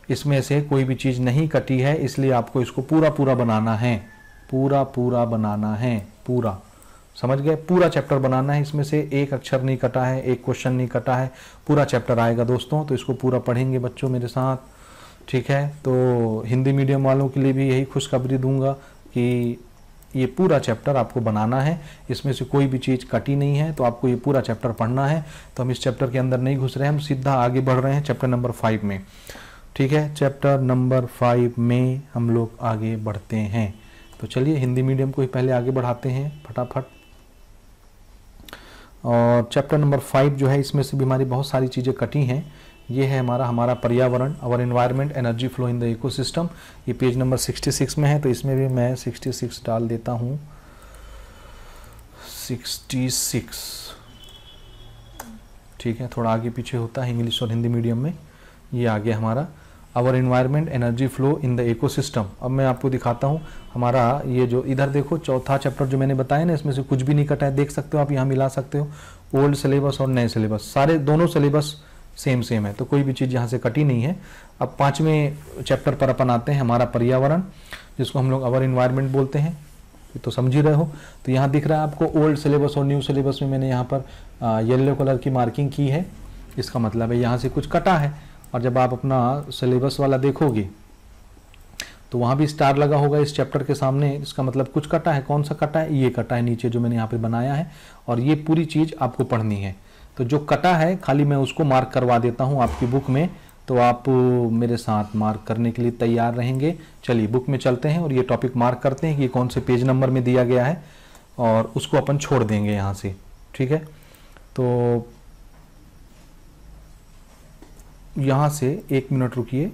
इसमें से कोई भी चीज़ नहीं कटी है, इसलिए आपको इसको पूरा बनाना है, पूरा बनाना है, पूरा, समझ गए, पूरा चैप्टर बनाना है। इसमें से एक अक्षर नहीं कटा है, एक क्वेश्चन नहीं कटा है, पूरा चैप्टर आएगा दोस्तों। तो इसको पूरा पढ़ेंगे बच्चों मेरे साथ, ठीक है। तो हिंदी मीडियम वालों के लिए भी यही खुशखबरी दूंगा कि ये पूरा चैप्टर आपको बनाना है, इसमें से कोई भी चीज़ कटी नहीं है, तो आपको ये पूरा चैप्टर पढ़ना है। तो हम इस चैप्टर के अंदर नहीं घुस रहे हैं, हम सीधा आगे बढ़ रहे हैं चैप्टर नंबर 5 में, ठीक है। चैप्टर नंबर 5 में हम लोग आगे बढ़ते हैं। तो चलिए हिंदी मीडियम को ही पहले आगे बढ़ाते हैं फटाफट। और चैप्टर नंबर 5 जो है, इसमें से भी हमारी बहुत सारी चीज़ें कटी हैं। ये है हमारा पर्यावरण, our environment, energy flow in the ecosystem, ये पेज नंबर 66 में है। तो इसमें भी मैं 66 डाल देता हूँ, 66, ठीक है। थोड़ा आगे पीछे होता है इंग्लिश और हिंदी मीडियम में, ये आ गया हमारा our environment energy flow in the ecosystem. अब मैं आपको दिखाता हूँ हमारा ये जो इधर देखो चौथा चैप्टर जो मैंने बताया ना, इसमें से कुछ भी नहीं कटा है, देख सकते हो आप, यहाँ मिला सकते हो ओल्ड सिलेबस और नए सिलेबस, सारे दोनों सिलेबस सेम है, तो कोई भी चीज़ यहाँ से कटी नहीं है। अब 5वें चैप्टर पर अपन आते हैं, हमारा पर्यावरण, जिसको हम लोग आवर एनवायरनमेंट बोलते हैं, तो समझ ही रहे हो। तो यहाँ दिख रहा है आपको ओल्ड सिलेबस और न्यू सिलेबस में मैंने यहाँ पर येलो कलर की मार्किंग की है, इसका मतलब है यहाँ से कुछ कटा है। और जब आप अपना सिलेबस वाला देखोगे तो वहाँ भी स्टार लगा होगा इस चैप्टर के सामने, इसका मतलब कुछ कटा है। कौन सा कटा है? ये कटा है नीचे जो मैंने यहाँ पे बनाया है, और ये पूरी चीज़ आपको पढ़नी है। तो जो कटा है खाली मैं उसको मार्क करवा देता हूँ आपकी बुक में, तो आप मेरे साथ मार्क करने के लिए तैयार रहेंगे। चलिए बुक में चलते हैं और ये टॉपिक मार्क करते हैं कि ये कौन से पेज नंबर में दिया गया है, और उसको अपन छोड़ देंगे यहाँ से, ठीक है। तो यहाँ से 1 मिनट रुकिए।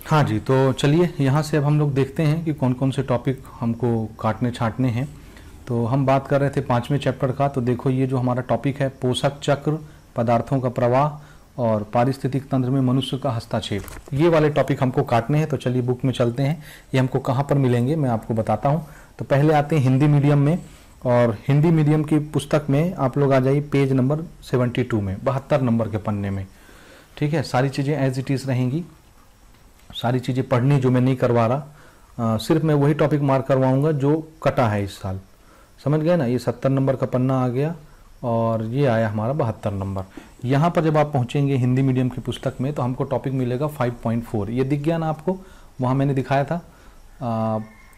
हाँ जी, तो चलिए यहाँ से अब हम लोग देखते हैं कि कौन कौन से टॉपिक हमको काटने छांटने हैं। तो हम बात कर रहे थे 5वें चैप्टर का, तो देखो ये जो हमारा टॉपिक है पोषक चक्र, पदार्थों का प्रवाह और पारिस्थितिक तंत्र में मनुष्य का हस्तक्षेप, ये वाले टॉपिक हमको काटने हैं। तो चलिए बुक में चलते हैं, ये हमको कहाँ पर मिलेंगे मैं आपको बताता हूँ। तो पहले आते हैं हिंदी मीडियम में, और हिंदी मीडियम की पुस्तक में आप लोग आ जाइए पेज नंबर 72 में, 72 नंबर के पन्ने में, ठीक है। सारी चीज़ें एज इट इज़ रहेंगी, सारी चीज़ें पढ़नी जो मैं नहीं करवा रहा, सिर्फ मैं वही टॉपिक मार्क करवाऊँगा जो कटा है इस साल, समझ गए ना। ये 70 नंबर का पन्ना आ गया और ये आया हमारा 72 नंबर। यहाँ पर जब आप पहुँचेंगे हिंदी मीडियम की पुस्तक में तो हमको टॉपिक मिलेगा 5.4, ये दिख गया ना आपको, वहाँ मैंने दिखाया था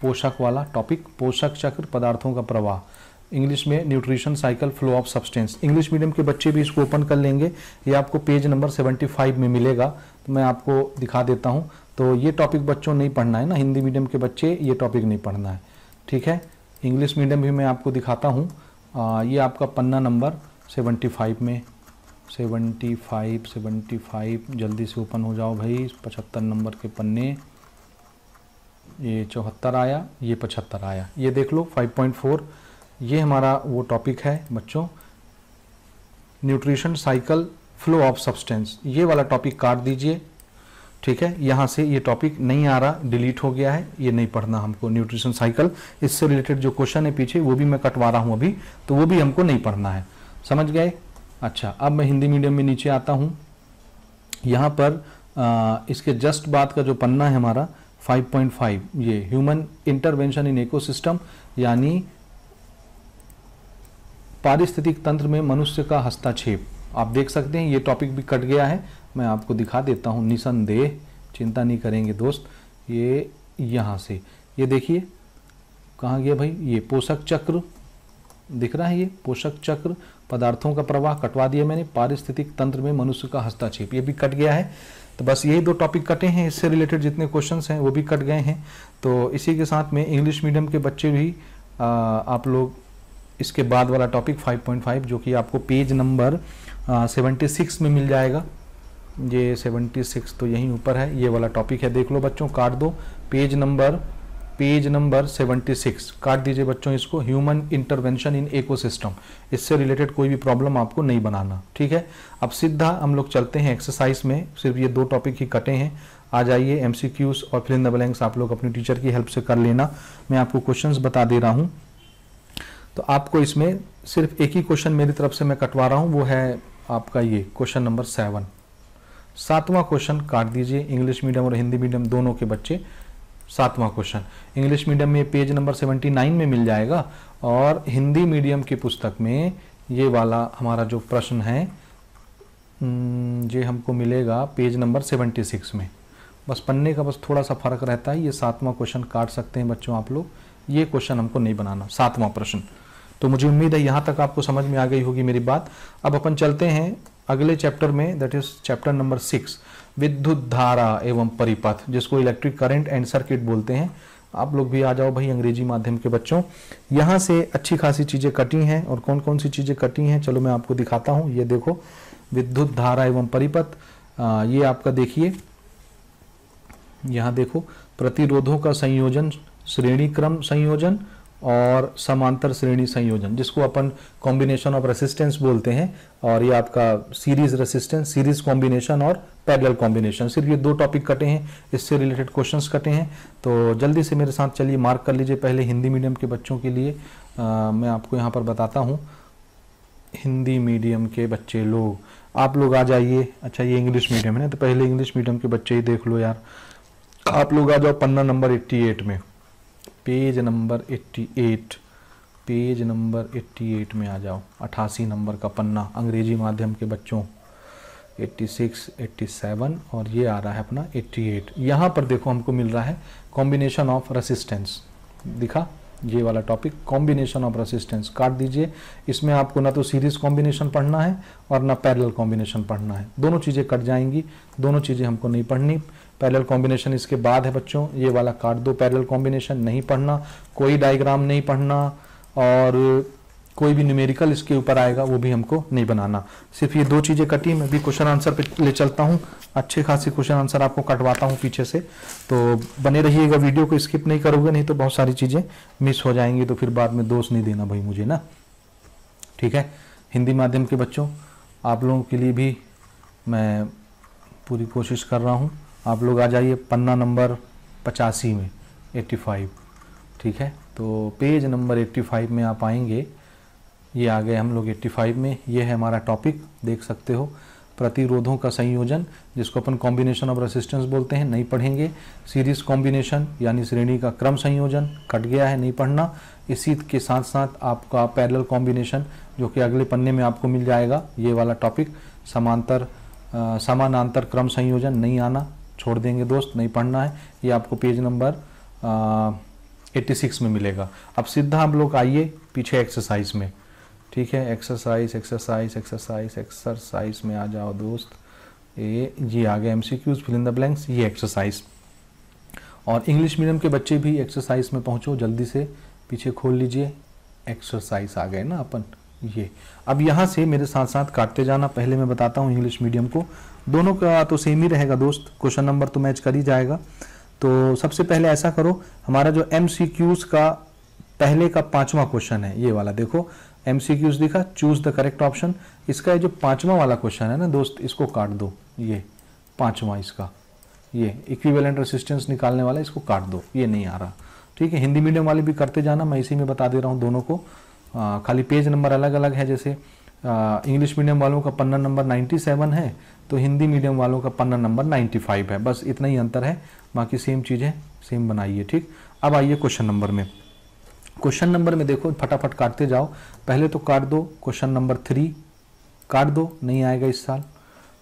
पोषक वाला टॉपिक, पोषक चक्र, पदार्थों का प्रवाह, इंग्लिश में nutrition cycle flow of substance. English medium के बच्चे भी इसको ओपन कर लेंगे, ये आपको पेज नंबर 75 में मिलेगा, तो मैं आपको दिखा देता हूँ। तो ये टॉपिक बच्चों नहीं पढ़ना है ना, हिंदी मीडियम के बच्चे ये टॉपिक नहीं पढ़ना है, ठीक है। इंग्लिश मीडियम भी मैं आपको दिखाता हूँ, ये आपका पन्ना नंबर 75 में, 75 जल्दी से ओपन हो जाओ भाई। 75 नंबर के पन्ने, ये 74 आया, ये 75 आया, ये देख लो 5.4, ये हमारा वो टॉपिक है बच्चों, nutrition cycle flow of substance, ये वाला टॉपिक काट दीजिए, ठीक है। यहाँ से ये टॉपिक नहीं आ रहा, डिलीट हो गया है, ये नहीं पढ़ना हमको। न्यूट्रिशन साइकिल, इससे रिलेटेड जो क्वेश्चन है पीछे वो भी मैं कटवा रहा हूँ अभी, तो वो भी हमको नहीं पढ़ना है, समझ गए। अच्छा, अब मैं हिंदी मीडियम में नीचे आता हूँ, यहाँ पर इसके जस्ट बाद का जो पन्ना है हमारा 5.5, ये ह्यूमन इंटरवेंशन इन इकोसिस्टम, यानी पारिस्थितिक तंत्र में मनुष्य का हस्तक्षेप। आप देख सकते हैं ये टॉपिक भी कट गया है, मैं आपको दिखा देता हूँ निसंदेह, चिंता नहीं करेंगे दोस्त। ये यहाँ से ये देखिए कहाँ गया भाई, ये पोषक चक्र दिख रहा है, ये पोषक चक्र, पदार्थों का प्रवाह कटवा दिया मैंने, पारिस्थितिक तंत्र में मनुष्य का हस्तक्षेप ये भी कट गया है। तो बस यही 2 टॉपिक कटे हैं, इससे रिलेटेड जितने क्वेश्चंस हैं वो भी कट गए हैं। तो इसी के साथ में इंग्लिश मीडियम के बच्चे भी आप लोग इसके बाद वाला टॉपिक 5.5 जो कि आपको पेज नंबर 76 में मिल जाएगा, ये 76 तो यहीं ऊपर है, ये वाला टॉपिक है, देख लो बच्चों, काट दो पेज नंबर 76 काट दीजिए बच्चों इसको, ह्यूमन इंटरवेंशन इन इकोसिस्टम, इससे रिलेटेड कोई भी प्रॉब्लम आपको नहीं बनाना, ठीक है। अब सीधा हम लोग चलते हैं एक्सरसाइज में, सिर्फ ये 2 टॉपिक ही कटे हैं। आ जाइए एमसीक्यूज और फिल इन द ब्लैंक्स आप लोग अपनी टीचर की हेल्प से कर लेना, मैं आपको क्वेश्चंस बता दे रहा हूँ। तो आपको इसमें सिर्फ एक ही क्वेश्चन मेरी तरफ से मैं कटवा रहा हूँ, वो है आपका ये क्वेश्चन नंबर 7, 7वां क्वेश्चन काट दीजिए। इंग्लिश मीडियम और हिंदी मीडियम दोनों के बच्चे 7वां क्वेश्चन इंग्लिश मीडियम में पेज नंबर 79 में मिल जाएगा, और हिंदी मीडियम की पुस्तक में ये वाला हमारा जो प्रश्न है ये हमको मिलेगा पेज नंबर 76 में। बस पन्ने का बस थोड़ा सा फर्क रहता है, ये 7वां क्वेश्चन काट सकते हैं बच्चों आप लोग, ये क्वेश्चन हमको नहीं बनाना, 7वां प्रश्न। तो मुझे उम्मीद है यहाँ तक आपको समझ में आ गई होगी मेरी बात। अब अपन चलते हैं अगले चैप्टर में, दैट इज चैप्टर नंबर 6, विद्युत धारा एवं परिपथ, जिसको इलेक्ट्रिक करंट एंड सर्किट बोलते हैं। आप लोग भी आ जाओ भाई अंग्रेजी माध्यम के बच्चों, यहाँ से अच्छी खासी चीज़ें कटी हैं, और कौन कौन सी चीज़ें कटी हैं चलो मैं आपको दिखाता हूँ। ये देखो विद्युत धारा एवं परिपथ, ये आपका देखिए यहाँ देखो, प्रतिरोधों का संयोजन, श्रेणी क्रम संयोजन और समांतर श्रेणी संयोजन, जिसको अपन कॉम्बिनेशन ऑफ रेसिस्टेंस बोलते हैं, और ये आपका सीरीज रेसिस्टेंस, सीरीज कॉम्बिनेशन और पैरेलल कॉम्बिनेशन। सिर्फ ये 2 टॉपिक कटे हैं, इससे रिलेटेड क्वेश्चंस कटे हैं। तो जल्दी से मेरे साथ चलिए मार्क कर लीजिए। पहले हिंदी मीडियम के बच्चों के लिए मैं आपको यहाँ पर बताता हूँ। हिंदी मीडियम के बच्चे लोग, आप लोग आ जाइए। अच्छा, ये इंग्लिश मीडियम है ना, तो पहले इंग्लिश मीडियम के बच्चे ही देख लो यार। आप लोग आ जाओ पन्ना नंबर 88 में, पेज नंबर 88, पेज नंबर 88 में आ जाओ। 88 नंबर का पन्ना, अंग्रेजी माध्यम के बच्चों। 86, 87 और ये आ रहा है अपना 88। यहाँ पर देखो हमको मिल रहा है कॉम्बिनेशन ऑफ रेसिस्टेंस, दिखा ये वाला टॉपिक, कॉम्बिनेशन ऑफ रेसिस्टेंस। काट दीजिए। इसमें आपको ना तो सीरीज कॉम्बिनेशन पढ़ना है और ना पैरेलल कॉम्बिनेशन पढ़ना है, दोनों चीज़ें कट जाएंगी, दोनों चीज़ें हमको नहीं पढ़नी। पैरेलल कॉम्बिनेशन इसके बाद है बच्चों, ये वाला काट दो। पैरेलल कॉम्बिनेशन नहीं पढ़ना, कोई डायग्राम नहीं पढ़ना, और कोई भी न्यूमेरिकल इसके ऊपर आएगा वो भी हमको नहीं बनाना। सिर्फ ये 2 चीज़ें कटी। मैं भी क्वेश्चन आंसर पे ले चलता हूँ, अच्छे खासे क्वेश्चन आंसर आपको कटवाता हूँ पीछे से, तो बने रहिएगा, वीडियो को स्किप नहीं करोगे, नहीं तो बहुत सारी चीज़ें मिस हो जाएंगी, तो फिर बाद में दोष नहीं देना भाई मुझे ना, ठीक है। हिंदी माध्यम के बच्चों, आप लोगों के लिए भी मैं पूरी कोशिश कर रहा हूँ। आप लोग आ जाइए पन्ना नंबर 85 में, 85, ठीक है। तो पेज नंबर 85 में आप आएंगे, ये आ गए हम लोग 85 में। ये है हमारा टॉपिक, देख सकते हो, प्रतिरोधों का संयोजन, जिसको अपन कॉम्बिनेशन ऑफ रेसिस्टेंस बोलते हैं, नहीं पढ़ेंगे। सीरीज कॉम्बिनेशन यानी श्रेणी का क्रम संयोजन कट गया है, नहीं पढ़ना। इसी के साथ साथ आपका पैरेलल कॉम्बिनेशन, जो कि अगले पन्ने में आपको मिल जाएगा, ये वाला टॉपिक। समानांतर क्रम संयोजन नहीं आना, छोड़ देंगे दोस्त, नहीं पढ़ना है। ये आपको पेज नंबर 86 में मिलेगा। अब सीधा हम लोग आइए पीछे एक्सरसाइज में, ठीक है। एक्सरसाइज एक्सरसाइज एक्सरसाइज एक्सरसाइज में आ जाओ दोस्त। ये आ गया MCQs, fill in the blanks, ये एक्सरसाइज। और इंग्लिश मीडियम के बच्चे भी एक्सरसाइज में पहुंचो, जल्दी से पीछे खोल लीजिए। एक्सरसाइज आ गए ना अपन, ये। अब यहाँ से मेरे साथ साथ काटते जाना। पहले मैं बताता हूँ इंग्लिश मीडियम को, दोनों का तो सेम ही रहेगा दोस्त, क्वेश्चन नंबर तो मैच कर ही जाएगा। तो सबसे पहले ऐसा करो, हमारा जो एमसीक्यूज का पहले का 5वां क्वेश्चन है, ये वाला देखो, एमसीक्यूज दिखा, चूज द करेक्ट ऑप्शन। इसका जो 5वां वाला क्वेश्चन है ना दोस्त, इसको काट दो। ये 5वां इसका, ये इक्विवेलेंट रेसिस्टेंस निकालने वाला, इसको काट दो, ये नहीं आ रहा, ठीक है। हिंदी मीडियम वाले भी करते जाना, मैं इसी में बता दे रहा हूँ दोनों को। खाली पेज नंबर अलग अलग है, जैसे इंग्लिश मीडियम वालों का पन्ना नंबर 97 है, तो हिंदी मीडियम वालों का पन्ना नंबर 95 है, बस इतना ही अंतर है, बाकी सेम चीज़ें सेम बनाइए, ठीक। अब आइए क्वेश्चन नंबर में। क्वेश्चन नंबर में देखो, फटाफट काटते जाओ। पहले तो काट दो क्वेश्चन नंबर 3, काट दो, नहीं आएगा इस साल,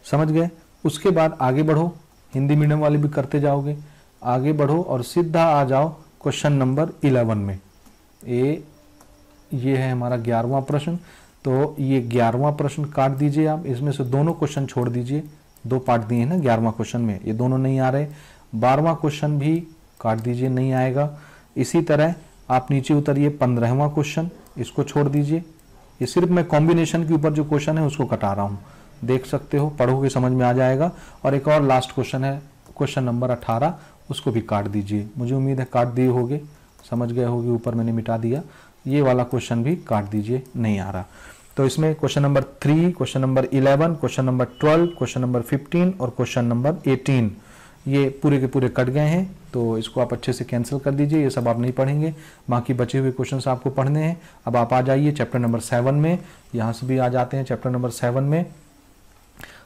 समझ गए। उसके बाद आगे बढ़ो, हिंदी मीडियम वाले भी करते जाओगे, आगे बढ़ो और सीधा आ जाओ क्वेश्चन नंबर 11 में। ये है हमारा 11वां प्रश्न, तो ये 11वां प्रश्न काट दीजिए आप। इसमें से दोनों क्वेश्चन छोड़ दीजिए, 2 पार्ट दिए हैं ना 11वां क्वेश्चन में, ये दोनों नहीं आ रहे। 12वां क्वेश्चन भी काट दीजिए, नहीं आएगा। इसी तरह आप नीचे उतरिए, 15वां क्वेश्चन, इसको छोड़ दीजिए। ये सिर्फ मैं कॉम्बिनेशन के ऊपर जो क्वेश्चन है उसको कटा रहा हूँ, देख सकते हो, पढ़ोगे समझ में आ जाएगा। और एक और लास्ट क्वेश्चन है, क्वेश्चन नंबर 18, उसको भी काट दीजिए। मुझे उम्मीद है काट दिए होगे, समझ गए होगे, ऊपर मैंने मिटा दिया। ये वाला क्वेश्चन भी काट दीजिए, नहीं आ रहा। तो इसमें question number 3, question number 11, question number 12, question number 15 और क्वेश्चन नंबर 18, ये पूरे के पूरे कट गए हैं, तो इसको आप अच्छे से कैंसिल कर दीजिए, ये सब आप नहीं पढ़ेंगे। बाकी बचे हुए क्वेश्चंस आपको पढ़ने हैं। अब आप आ जाइए चैप्टर नंबर 7 में, यहाँ से भी आ जाते हैं चैप्टर नंबर 7 में।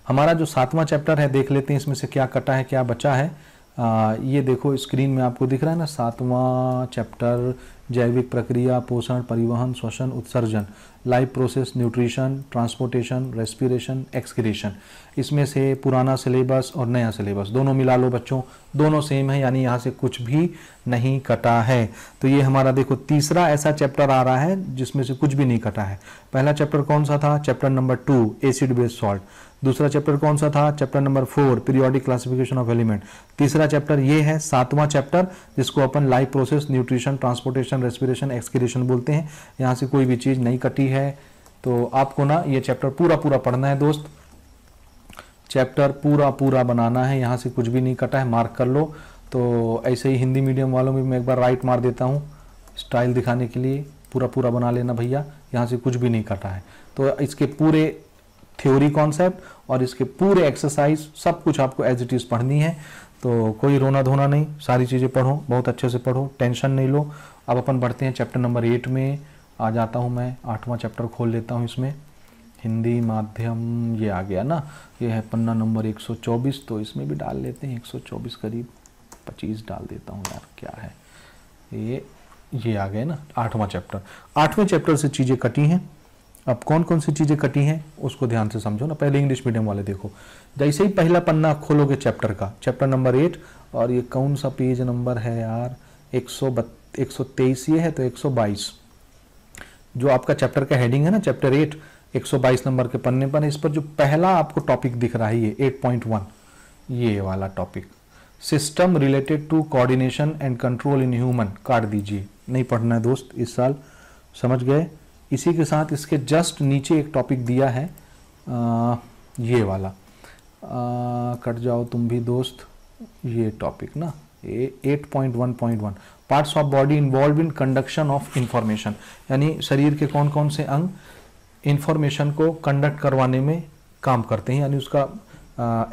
हमारा जो 7वां चैप्टर है, देख लेते हैं इसमें से क्या कटा है क्या बचा है। ये देखो स्क्रीन में आपको दिख रहा है ना, 7वां चैप्टर, जैविक प्रक्रिया, पोषण, परिवहन, श्वसन, उत्सर्जन, life process, nutrition, transportation, respiration, excretion. इसमें से पुराना सिलेबस और नया सिलेबस दोनों मिला लो बच्चों, दोनों सेम है, यानी यहाँ से कुछ भी नहीं कटा है। तो ये हमारा देखो तीसरा ऐसा चैप्टर आ रहा है जिसमें से कुछ भी नहीं कटा है। पहला चैप्टर कौन सा था? Chapter number 2, acid base salt. दूसरा चैप्टर कौन सा था? Chapter number 4, periodic classification of element. तीसरा चैप्टर ये है 7वां चैप्टर, जिसको अपन life process, nutrition, transportation, respiration, excretion बोलते हैं। यहाँ से कोई भी चीज़ नहीं कटी है, तो आपको ना ये चैप्टर पूरा पूरा पढ़ना है दोस्त, चैप्टर पूरा पूरा बनाना है, यहाँ से कुछ भी नहीं कटा है, मार्क कर लो। तो ऐसे ही हिंदी मीडियम वालों में मैं एक बार राइट मार देता हूँ, स्टाइल दिखाने के लिए पूरा पूरा बना लेना भैया, यहाँ से कुछ भी नहीं कटा है। तो इसके पूरे थ्योरी कॉन्सेप्ट और इसके पूरे एक्सरसाइज सब कुछ आपको एज इट इज़ पढ़नी है। तो कोई रोना धोना नहीं, सारी चीज़ें पढ़ो, बहुत अच्छे से पढ़ो, टेंशन नहीं लो। अब अपन बढ़ते हैं चैप्टर नंबर 8 में। आ जाता हूँ मैं, 8वां चैप्टर खोल लेता हूँ इसमें, हिंदी माध्यम। ये आ गया ना, ये है पन्ना नंबर 124, तो इसमें भी डाल लेते हैं 124 करीब 25 डाल देता हूँ यार, क्या है ये आ गए ना 8वां चैप्टर। 8वें चैप्टर से चीज़ें कटी हैं। अब कौन कौन सी चीज़ें कटी हैं उसको ध्यान से समझो ना। पहले इंग्लिश मीडियम वाले देखो, जैसे ही पहला पन्ना खोलोगे चैप्टर का, चैप्टर नंबर 8, और ये कौन सा पेज नंबर है यार, 123 ये है, तो 122 जो आपका चैप्टर का हेडिंग है ना, चैप्टर 8 122 नंबर के पन्ने पर, इस पर जो पहला आपको टॉपिक दिख रहा है ये 8.1, ये वाला topic, system related to coordination and control in human, काट दीजिए, नहीं पढ़ना है दोस्त इस साल, समझ गए। इसी के साथ इसके जस्ट नीचे एक टॉपिक दिया है ये वाला, कट जाओ तुम भी दोस्त, ये टॉपिक ना 8.1.1, parts of body involve in conduction of information, यानी शरीर के कौन कौन से अंग इंफॉर्मेशन को कंडक्ट करवाने में काम करते हैं, यानी उसका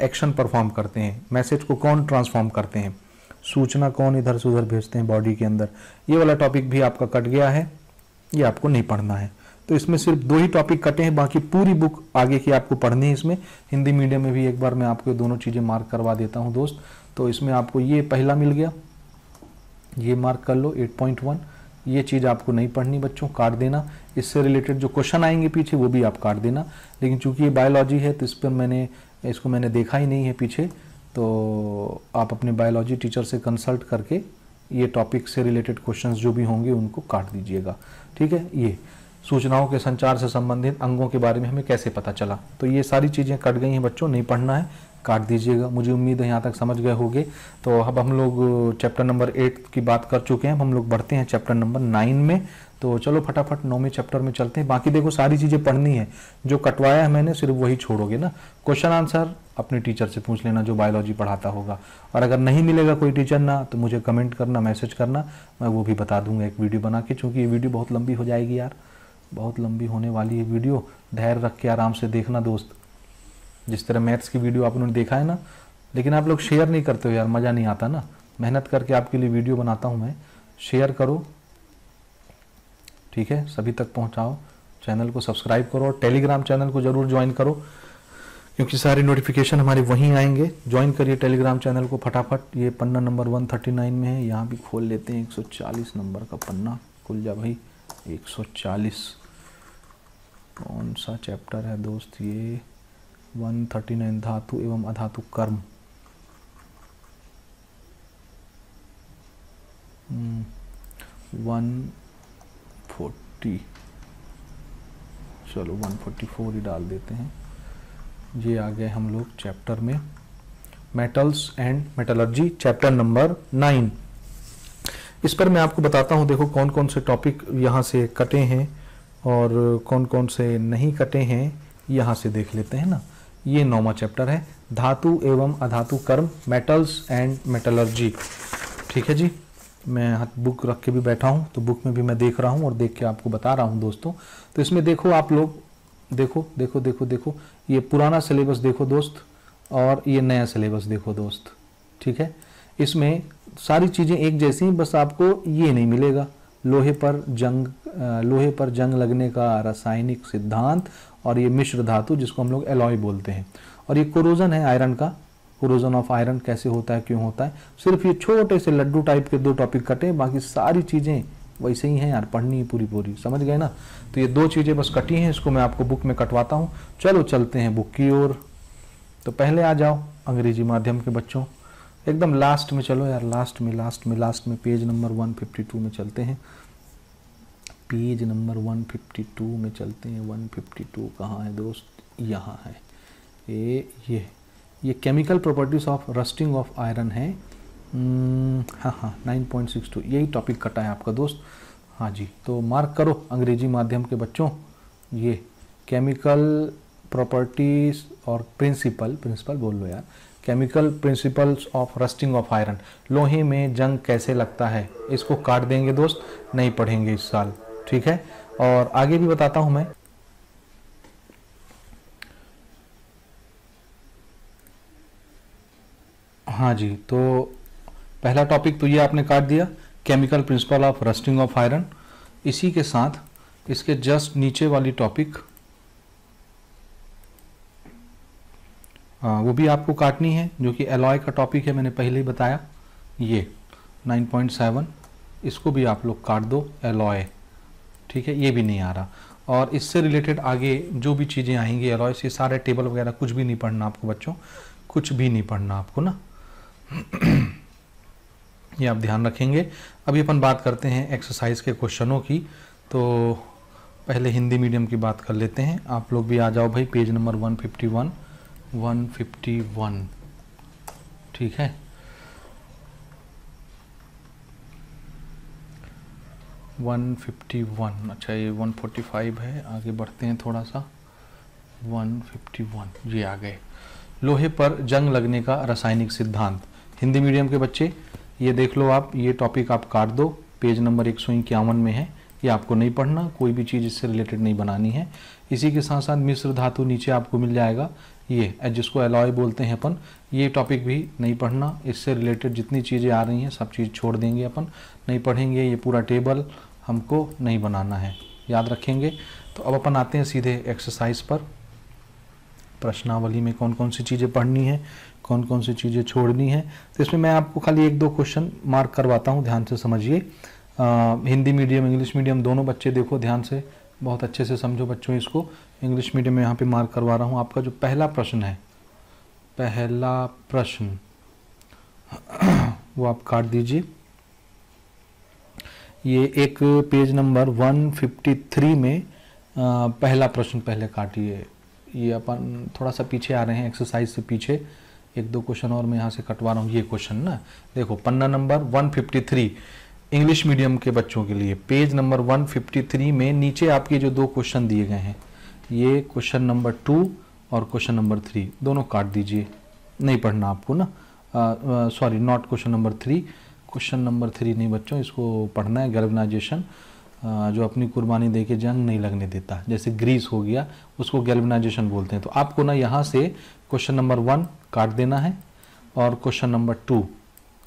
एक्शन परफॉर्म करते हैं, मैसेज को कौन ट्रांसफॉर्म करते हैं, सूचना कौन इधर से उधर भेजते हैं बॉडी के अंदर। ये वाला टॉपिक भी आपका कट गया है, ये आपको नहीं पढ़ना है। तो इसमें सिर्फ 2 ही टॉपिक कटे हैं, बाकी पूरी बुक आगे की आपको पढ़नी है। इसमें हिंदी मीडियम में भी एक बार मैं आपको दोनों चीज़ें मार्क करवा देता हूँ दोस्त। तो इसमें आपको ये पहला मिल गया, ये मार्क कर लो 8.1, ये चीज़ आपको नहीं पढ़नी बच्चों, काट देना। इससे रिलेटेड जो क्वेश्चन आएंगे पीछे वो भी आप काट देना, लेकिन चूंकि ये बायोलॉजी है तो इस पर इसको मैंने देखा ही नहीं है पीछे, तो आप अपने बायोलॉजी टीचर से कंसल्ट करके ये टॉपिक से रिलेटेड क्वेश्चंस जो भी होंगे उनको काट दीजिएगा, ठीक है। ये सूचनाओं के संचार से संबंधित अंगों के बारे में हमें कैसे पता चला, तो ये सारी चीज़ें कट गई हैं बच्चों, नहीं पढ़ना है, काट दीजिएगा। मुझे उम्मीद है यहाँ तक समझ गए होंगे। तो अब हम लोग चैप्टर नंबर 8 की बात कर चुके हैं, हम लोग बढ़ते हैं चैप्टर नंबर 9 में। तो चलो फटाफट 9वें चैप्टर में चलते हैं। बाकी देखो सारी चीज़ें पढ़नी है, जो कटवाया है मैंने सिर्फ वही छोड़ोगे ना। क्वेश्चन आंसर अपने टीचर से पूछ लेना जो बायोलॉजी पढ़ाता होगा, और अगर नहीं मिलेगा कोई टीचर ना तो मुझे कमेंट करना, मैसेज करना, मैं वो भी बता दूंगा एक वीडियो बना के, चूँकि ये वीडियो बहुत लंबी हो जाएगी यार, बहुत लंबी होने वाली है वीडियो। धैर्य रख के आराम से देखना दोस्त, जिस तरह मैथ्स की वीडियो आपने देखा है ना, लेकिन आप लोग शेयर नहीं करते हो यार, मज़ा नहीं आता ना। मेहनत करके आपके लिए वीडियो बनाता हूँ मैं, शेयर करो, ठीक है, सभी तक पहुँचाओ, चैनल को सब्सक्राइब करो और टेलीग्राम चैनल को ज़रूर ज्वाइन करो, क्योंकि सारे नोटिफिकेशन हमारे वहीं आएंगे। ज्वाइन करिए टेलीग्राम चैनल को फटाफट। ये पन्ना नंबर 139 में है, यहाँ भी खोल लेते हैं 140 नंबर का पन्ना, खुल जा भाई 140। कौन सा चैप्टर है दोस्त ये, 139, धातु एवं अधातु कर्म। 140, चलो 144 ही डाल देते हैं। ये आ गए हम लोग चैप्टर में, metals and metallurgy, chapter number 9। इस पर मैं आपको बताता हूँ, देखो कौन कौन से टॉपिक यहाँ से कटे हैं और कौन कौन से नहीं कटे हैं, यहाँ से देख लेते हैं ना। ये 9वां चैप्टर है, धातु एवं अधातु कर्म, मेटल्स एंड मेटलर्जी, ठीक है जी। मैं हाथ बुक रख के भी बैठा हूँ, तो बुक में भी मैं देख रहा हूँ और देख के आपको बता रहा हूँ दोस्तों। तो इसमें देखो आप लोग, देखो देखो देखो देखो, ये पुराना सिलेबस देखो दोस्त, और ये नया सिलेबस देखो दोस्त, ठीक है। इसमें सारी चीज़ें एक जैसी, बस आपको ये नहीं मिलेगा, लोहे पर जंग लगने का रासायनिक सिद्धांत, और ये मिश्र धातु जिसको हम लोग एलॉय बोलते हैं, और ये कोरोजन है आयरन का, कोरोजन ऑफ आयरन कैसे होता है, क्यों होता है। सिर्फ ये छोटे से लड्डू टाइप के 2 टॉपिक कटे, बाकी सारी चीज़ें वैसे ही हैं यार, पढ़नी है पूरी पूरी, समझ गए ना। तो ये 2 चीज़ें बस कटी हैं, इसको मैं आपको बुक में कटवाता हूँ। चलो चलते हैं बुक की ओर। तो पहले आ जाओ अंग्रेजी माध्यम के बच्चों, एकदम लास्ट में चलो यार, लास्ट में पेज नंबर 152 में चलते हैं। पेज नंबर 152 में चलते हैं। 152 कहाँ है दोस्त, यहाँ है। ये chemical properties of rusting of iron है। हाँ 9.62 यही टॉपिक कटा है आपका दोस्त, हाँ जी। तो मार्क करो अंग्रेजी माध्यम के बच्चों, ये केमिकल प्रॉपर्टीज और प्रिंसिपल बोल लो यार, chemical principles of rusting of iron, लोहे में जंग कैसे लगता है, इसको काट देंगे दोस्त, नहीं पढ़ेंगे इस साल, ठीक है। और आगे भी बताता हूं मैं। हाँ जी, तो पहला टॉपिक तो ये आपने काट दिया, chemical principle of rusting of iron. इसी के साथ इसके जस्ट नीचे वाली टॉपिक वो भी आपको काटनी है, जो कि एलॉय का टॉपिक है, मैंने पहले ही बताया। ये 9.7 इसको भी आप लोग काट दो, एलॉय, ठीक है, ये भी नहीं आ रहा। और इससे रिलेटेड आगे जो भी चीज़ें आएंगी एलॉय से, सारे टेबल वगैरह कुछ भी नहीं पढ़ना आपको बच्चों, कुछ भी नहीं पढ़ना आपको ना। ये आप ध्यान रखेंगे। अभी अपन बात करते हैं एक्सरसाइज के क्वेश्चनों की। तो पहले हिंदी मीडियम की बात कर लेते हैं। आप लोग भी आ जाओ भाई, पेज नंबर 151, ठीक है। 151, अच्छा ये 145 है, आगे बढ़ते हैं थोड़ा सा। 151 ये आ गए। लोहे पर जंग लगने का रासायनिक सिद्धांत, हिंदी मीडियम के बच्चे ये देख लो आप, ये टॉपिक आप काट दो, पेज नंबर 151 में है, ये आपको नहीं पढ़ना, कोई भी चीज़ इससे रिलेटेड नहीं बनानी है। इसी के साथ साथ मिश्र धातु नीचे आपको मिल जाएगा, ये जिसको एलॉय बोलते हैं अपन, ये टॉपिक भी नहीं पढ़ना, इससे रिलेटेड जितनी चीज़ें आ रही हैं सब चीज़ छोड़ देंगे अपन, नहीं पढ़ेंगे, ये पूरा टेबल हमको नहीं बनाना है, याद रखेंगे। तो अब अपन आते हैं सीधे एक्सरसाइज पर। प्रश्नावली में कौन कौन सी चीज़ें पढ़नी है, कौन कौन सी चीज़ें छोड़नी है, तो इसमें मैं आपको खाली 1-2 क्वेश्चन मार्क करवाता हूँ, ध्यान से समझिए। हिंदी मीडियम इंग्लिश मीडियम दोनों बच्चे देखो ध्यान से, बहुत अच्छे से समझो बच्चों इसको। इंग्लिश मीडियम में यहाँ पे मार्क करवा रहा हूँ। आपका जो पहला प्रश्न है, पहला प्रश्न वो आप काट दीजिए। ये एक पेज नंबर 153 में पहला प्रश्न पहले काटिए। ये अपन थोड़ा सा पीछे आ रहे हैं एक्सरसाइज से पीछे, 1-2 क्वेश्चन और मैं यहाँ से कटवा रहा हूँ। ये क्वेश्चन ना देखो, पन्ना नंबर 153 इंग्लिश मीडियम के बच्चों के लिए, पेज नंबर 153 में नीचे आपके जो 2 क्वेश्चन दिए गए हैं, ये क्वेश्चन नंबर 2 और क्वेश्चन नंबर 3 दोनों काट दीजिए, नहीं पढ़ना आपको ना। Sorry, not question number 3, question number 3 नहीं बच्चों, इसको पढ़ना है। गैल्वेनाइजेशन, जो अपनी कुर्बानी दे के जंग नहीं लगने देता, जैसे ग्रीस हो गया, उसको गैल्वेनाइजेशन बोलते हैं। तो आपको ना यहाँ से क्वेश्चन नंबर 1 काट देना है और क्वेश्चन नंबर 2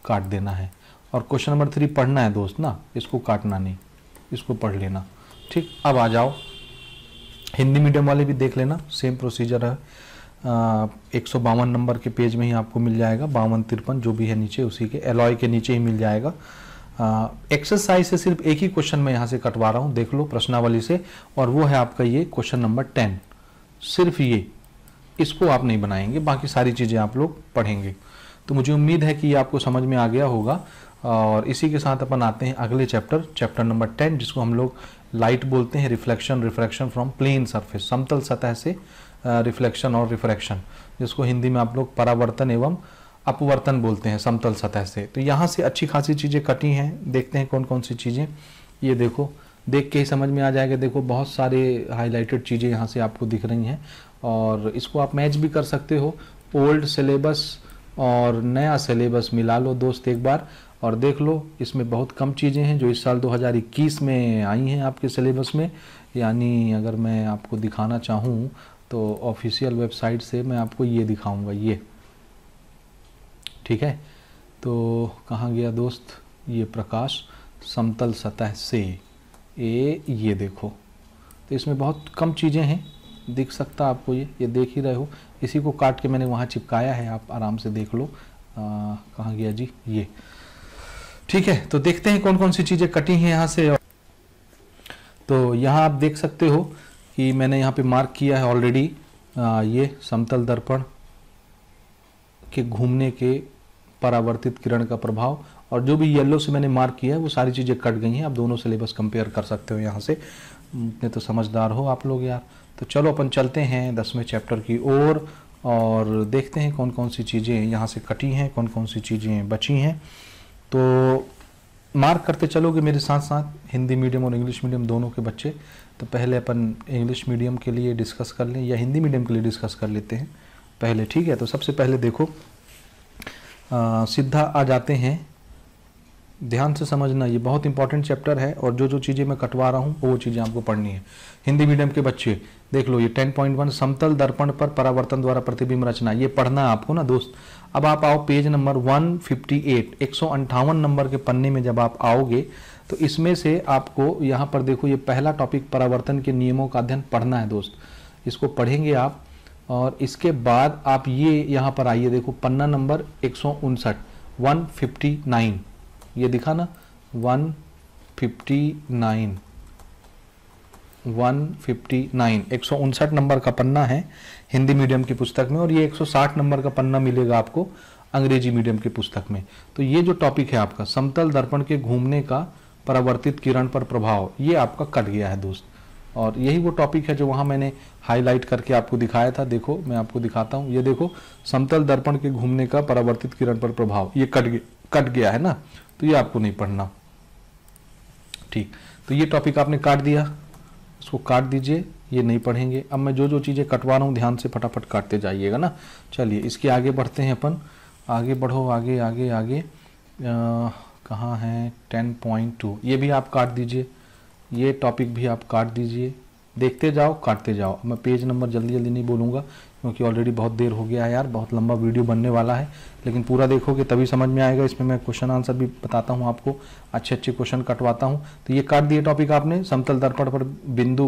काट देना है, और क्वेश्चन नंबर 3 पढ़ना है दोस्त ना, इसको काटना नहीं, इसको पढ़ लेना, ठीक। अब आ जाओ, हिंदी मीडियम वाले भी देख लेना, सेम प्रोसीजर है। 152 नंबर के पेज में ही आपको मिल जाएगा, 52-53 जो भी है नीचे, उसी के एलॉय के नीचे ही मिल जाएगा। एक्सरसाइज से सिर्फ एक ही क्वेश्चन मैं यहाँ से कटवा रहा हूँ, देख लो प्रश्नावली से, और वो है आपका ये क्वेश्चन नंबर 10, सिर्फ ये, इसको आप नहीं बनाएंगे, बाकी सारी चीज़ें आप लोग पढ़ेंगे। तो मुझे उम्मीद है कि ये आपको समझ में आ गया होगा। और इसी के साथ अपन आते हैं अगले चैप्टर नंबर 10, जिसको हम लोग लाइट बोलते हैं, रिफ्लेक्शन फ्रॉम प्लेन सरफेस, समतल सतह से रिफ्लेक्शन और रिफ्रैक्शन, जिसको हिंदी में आप लोग परावर्तन एवं अपवर्तन बोलते हैं, समतल सतह से। तो यहाँ से अच्छी खासी चीज़ें कटी हैं, देखते हैं कौन कौन सी चीज़ें। ये देखो, देख के ही समझ में आ जाएगा, देखो बहुत सारे हाईलाइटेड चीज़ें यहाँ से आपको दिख रही हैं, और इसको आप मैच भी कर सकते हो। ओल्ड सिलेबस और नया सिलेबस मिला लो दोस्त एक बार, और देख लो, इसमें बहुत कम चीज़ें हैं जो इस साल 2021 में आई हैं आपके सिलेबस में। यानी अगर मैं आपको दिखाना चाहूँ तो ऑफिशियल वेबसाइट से मैं आपको ये दिखाऊंगा, ये ठीक है। तो कहाँ गया दोस्त, ये प्रकाश समतल सतह से, ये देखो, तो इसमें बहुत कम चीज़ें हैं, दिख सकता आपको, ये देख ही रहे हो, इसी को काट के मैंने वहाँ चिपकाया है, आप आराम से देख लो। कहाँ गया जी, ये ठीक है। तो देखते हैं कौन कौन सी चीज़ें कटी हैं यहाँ से। तो यहाँ आप देख सकते हो कि मैंने यहाँ पे मार्क किया है ऑलरेडी, ये समतल दर्पण के घूमने के परावर्तित किरण का प्रभाव, और जो भी येलो से मैंने मार्क किया है वो सारी चीज़ें कट गई हैं। आप दोनों सिलेबस कंपेयर कर सकते हो यहाँ से, इतने तो समझदार हो आप लोग यार। तो चलो अपन चलते हैं 10वें चैप्टर की ओर, और देखते हैं कौन कौन सी चीज़ें यहाँ से कटी हैं, कौन कौन सी चीज़ें बची हैं। तो मार्क करते चलोगे मेरे साथ साथ, हिंदी मीडियम और इंग्लिश मीडियम दोनों के बच्चे। तो पहले अपन इंग्लिश मीडियम के लिए डिस्कस कर लें, या हिंदी मीडियम के लिए डिस्कस कर लेते हैं पहले, ठीक है। तो सबसे पहले देखो, सीधा आ जाते हैं। ध्यान से समझना, ये बहुत इंपॉर्टेंट चैप्टर है और जो जो चीज़ें मैं कटवा रहा हूँ वो चीज़ें आपको पढ़नी है। हिंदी मीडियम के बच्चे देख लो, ये 10.1 समतल दर्पण पर परावर्तन द्वारा प्रतिबिंब रचना, ये पढ़ना है आपको ना दोस्त। अब आप आओ पेज नंबर 158, 158 नंबर के पन्ने में जब आप आओगे तो इसमें से आपको यहाँ पर देखो, ये पहला टॉपिक परावर्तन के नियमों का अध्ययन पढ़ना है दोस्त। इसको पढ़ेंगे आप और इसके बाद आप ये यहाँ पर आइए, देखो पन्ना नंबर 159, 159 ये दिखा ना, 159 159 नंबर का पन्ना है हिंदी मीडियम की पुस्तक में और ये 160 नंबर का पन्ना मिलेगा आपको अंग्रेजी मीडियम की पुस्तक में। तो ये जो टॉपिक है आपका समतल दर्पण के घूमने का परावर्तित किरण पर प्रभाव, ये आपका कट गया है दोस्त। और यही वो टॉपिक है जो वहाँ मैंने हाईलाइट करके आपको दिखाया था। देखो मैं आपको दिखाता हूँ, ये देखो समतल दर्पण के घूमने का परावर्तित किरण पर प्रभाव, ये कट गया है ना, तो ये आपको नहीं पढ़ना। ठीक, तो ये टॉपिक आपने काट दिया, इसको काट दीजिए, ये नहीं पढ़ेंगे। अब मैं जो जो चीज़ें कटवा रहा हूँ ध्यान से फटाफट काटते जाइएगा ना। चलिए इसके आगे बढ़ते हैं अपन, आगे बढ़ो, आगे आगे आगे कहाँ है, 10.2 ये भी आप काट दीजिए, ये टॉपिक भी आप काट दीजिए, देखते जाओ काटते जाओ। मैं पेज नंबर जल्दी जल्दी नहीं बोलूँगा क्योंकि ऑलरेडी बहुत देर हो गया है यार, बहुत लंबा वीडियो बनने वाला है, लेकिन पूरा देखोगे तभी समझ में आएगा। इसमें मैं क्वेश्चन आंसर भी बताता हूँ आपको, अच्छे अच्छे क्वेश्चन कटवाता हूँ। तो ये काट दिए टॉपिक आपने, समतल दर्पण पर बिंदु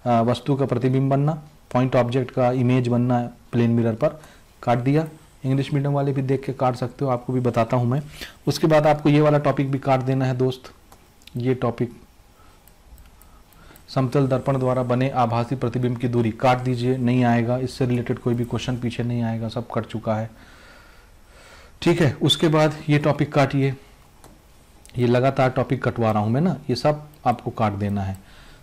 वस्तु का प्रतिबिंब बनना, पॉइंट ऑब्जेक्ट का इमेज बनना प्लेन मिरर पर, काट दिया। इंग्लिश मीडियम वाले भी देख के काट सकते हो, आपको भी बताता हूँ मैं। उसके बाद आपको ये वाला टॉपिक भी काट देना है दोस्त, ये टॉपिक समतल दर्पण द्वारा बने आभासी प्रतिबिंब की दूरी, काट दीजिए, नहीं आएगा, इससे रिलेटेड कोई भी क्वेश्चन पीछे नहीं आएगा, सब कट चुका है। ठीक है, उसके बाद ये टॉपिक काटिए, ये लगातार टॉपिक कटवा रहा हूं मैं ना, ये सब आपको काट देना है।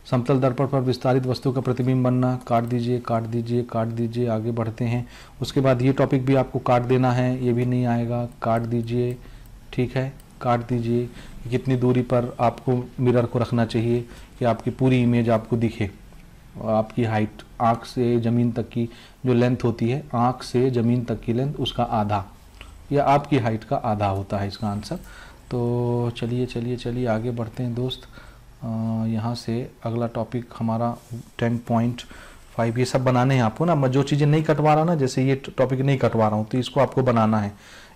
समतल दर्पण पर विस्तारित वस्तु का प्रतिबिंब बनना, काट दीजिए काट दीजिए काट दीजिए, आगे बढ़ते हैं। उसके बाद ये टॉपिक भी आपको काट देना है, ये भी नहीं आएगा, काट दीजिए। ठीक है, काट दीजिए। कितनी दूरी पर आपको मिरर को रखना चाहिए कि आपकी पूरी इमेज आपको दिखे, आपकी हाइट आँख से ज़मीन तक की जो लेंथ होती है, आँख से ज़मीन तक की लेंथ उसका आधा या आपकी हाइट का आधा होता है इसका आंसर। तो चलिए चलिए चलिए आगे बढ़ते हैं दोस्त। यहाँ से अगला टॉपिक हमारा 10.5 ये सब बनाने हैं आपको ना। मैं जो चीज़ें नहीं कटवा रहा ना, जैसे ये टॉपिक नहीं कटवा रहा हूँ तो इसको आपको बनाना है,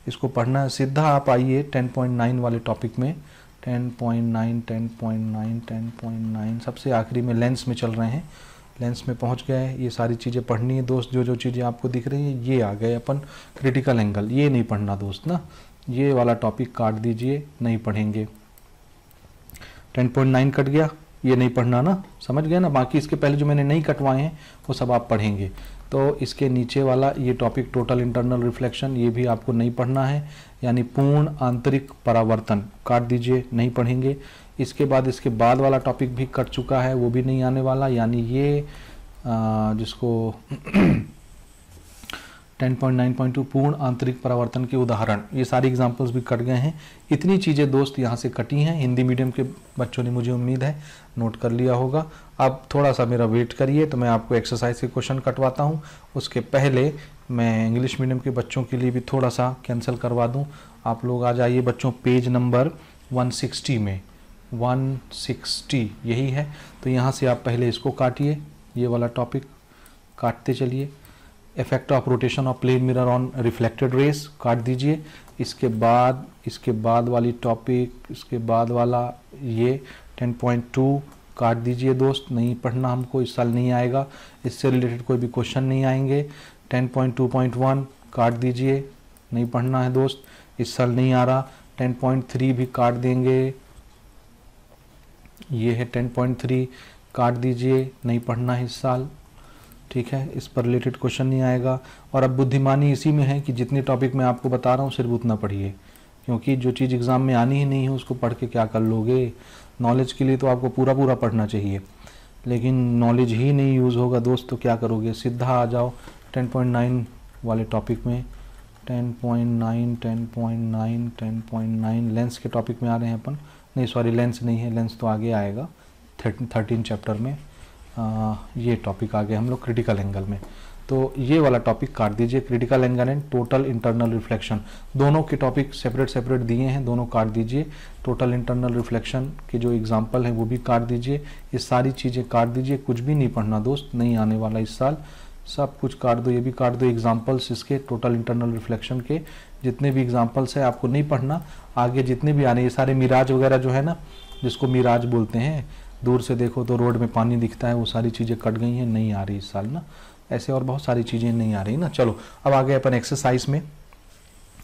इसको पढ़ना है। सीधा आप आइए 10.9 वाले टॉपिक में, 10.9 सबसे आखिरी में लेंस में चल रहे हैं, लेंस में पहुंच गए। ये सारी चीज़ें पढ़नी है दोस्त, जो जो चीज़ें आपको दिख रही हैं। ये आ गए अपन क्रिटिकल एंगल, ये नहीं पढ़ना दोस्त ना, ये वाला टॉपिक काट दीजिए, नहीं पढ़ेंगे। 10.9 कट गया, ये नहीं पढ़ना ना, समझ गए ना। बाकी इसके पहले जो मैंने नहीं कटवाए हैं वो सब आप पढ़ेंगे। तो इसके नीचे वाला ये टॉपिक टोटल इंटरनल रिफ्लेक्शन, ये भी आपको नहीं पढ़ना है, यानी पूर्ण आंतरिक परावर्तन, काट दीजिए, नहीं पढ़ेंगे। इसके बाद वाला टॉपिक भी कट चुका है, वो भी नहीं आने वाला, यानी ये जिसको 10.9.2 पूर्ण आंतरिक परावर्तन के उदाहरण, ये सारी एग्जांपल्स भी कट गए हैं। इतनी चीज़ें दोस्त यहाँ से कटी हैं। हिंदी मीडियम के बच्चों ने, मुझे उम्मीद है, नोट कर लिया होगा। अब थोड़ा सा मेरा वेट करिए तो मैं आपको एक्सरसाइज के क्वेश्चन कटवाता हूँ। उसके पहले मैं इंग्लिश मीडियम के बच्चों के लिए भी थोड़ा सा कैंसिल करवा दूँ। आप लोग आ जाइए बच्चों पेज नंबर 160 में, 160 यही है। तो यहाँ से आप पहले इसको काटिए, ये वाला टॉपिक काटते चलिए। Effect of rotation of plane mirror on reflected rays, काट दीजिए। इसके बाद वाली टॉपिक, इसके बाद वाला ये 10.2 काट दीजिए दोस्त, नहीं पढ़ना हमको, इस साल नहीं आएगा, इससे रिलेटेड कोई भी क्वेश्चन नहीं आएंगे। 10.2.1 काट दीजिए, नहीं पढ़ना है दोस्त, इस साल नहीं आ रहा। 10.3 भी काट देंगे, ये है 10.3 काट दीजिए, नहीं पढ़ना है इस साल। ठीक है, इस पर रिलेटेड क्वेश्चन नहीं आएगा। और अब बुद्धिमानी इसी में है कि जितने टॉपिक मैं आपको बता रहा हूँ सिर्फ उतना पढ़िए, क्योंकि जो चीज़ एग्ज़ाम में आनी ही नहीं है उसको पढ़ के क्या कर लोगे। नॉलेज के लिए तो आपको पूरा पूरा पढ़ना चाहिए, लेकिन नॉलेज ही नहीं यूज़ होगा दोस्त तो क्या करोगे। सीधा आ जाओ 10.9 वाले टॉपिक में, 10.9 लेंस के टॉपिक में आ रहे हैं अपन। नहीं सॉरी, लेंस नहीं है, लेंस तो आगे आएगा 13 चैप्टर में। ये टॉपिक आ गए हम लोग क्रिटिकल एंगल में। तो तो ये वाला टॉपिक काट दीजिए, critical angle and total internal reflection, दोनों के टॉपिक सेपरेट सेपरेट दिए हैं, दोनों काट दीजिए। टोटल इंटरनल रिफ्लेक्शन के जो एग्जांपल है वो भी काट दीजिए, ये सारी चीज़ें काट दीजिए, कुछ भी नहीं पढ़ना दोस्त, नहीं आने वाला इस साल, सब कुछ काट दो, ये भी काट दो। एग्जाम्पल्स इसके टोटल इंटरनल रिफ्लेक्शन के जितने भी एग्जाम्पल्स है आपको नहीं पढ़ना, आगे जितने भी आने, ये सारे मिराज वगैरह जो है ना, जिसको मिराज बोलते हैं, दूर से देखो तो रोड में पानी दिखता है, वो सारी चीज़ें कट गई हैं, नहीं आ रही इस साल ना, ऐसे और बहुत सारी चीज़ें नहीं आ रही ना। चलो अब आ गए अपन एक्सरसाइज में।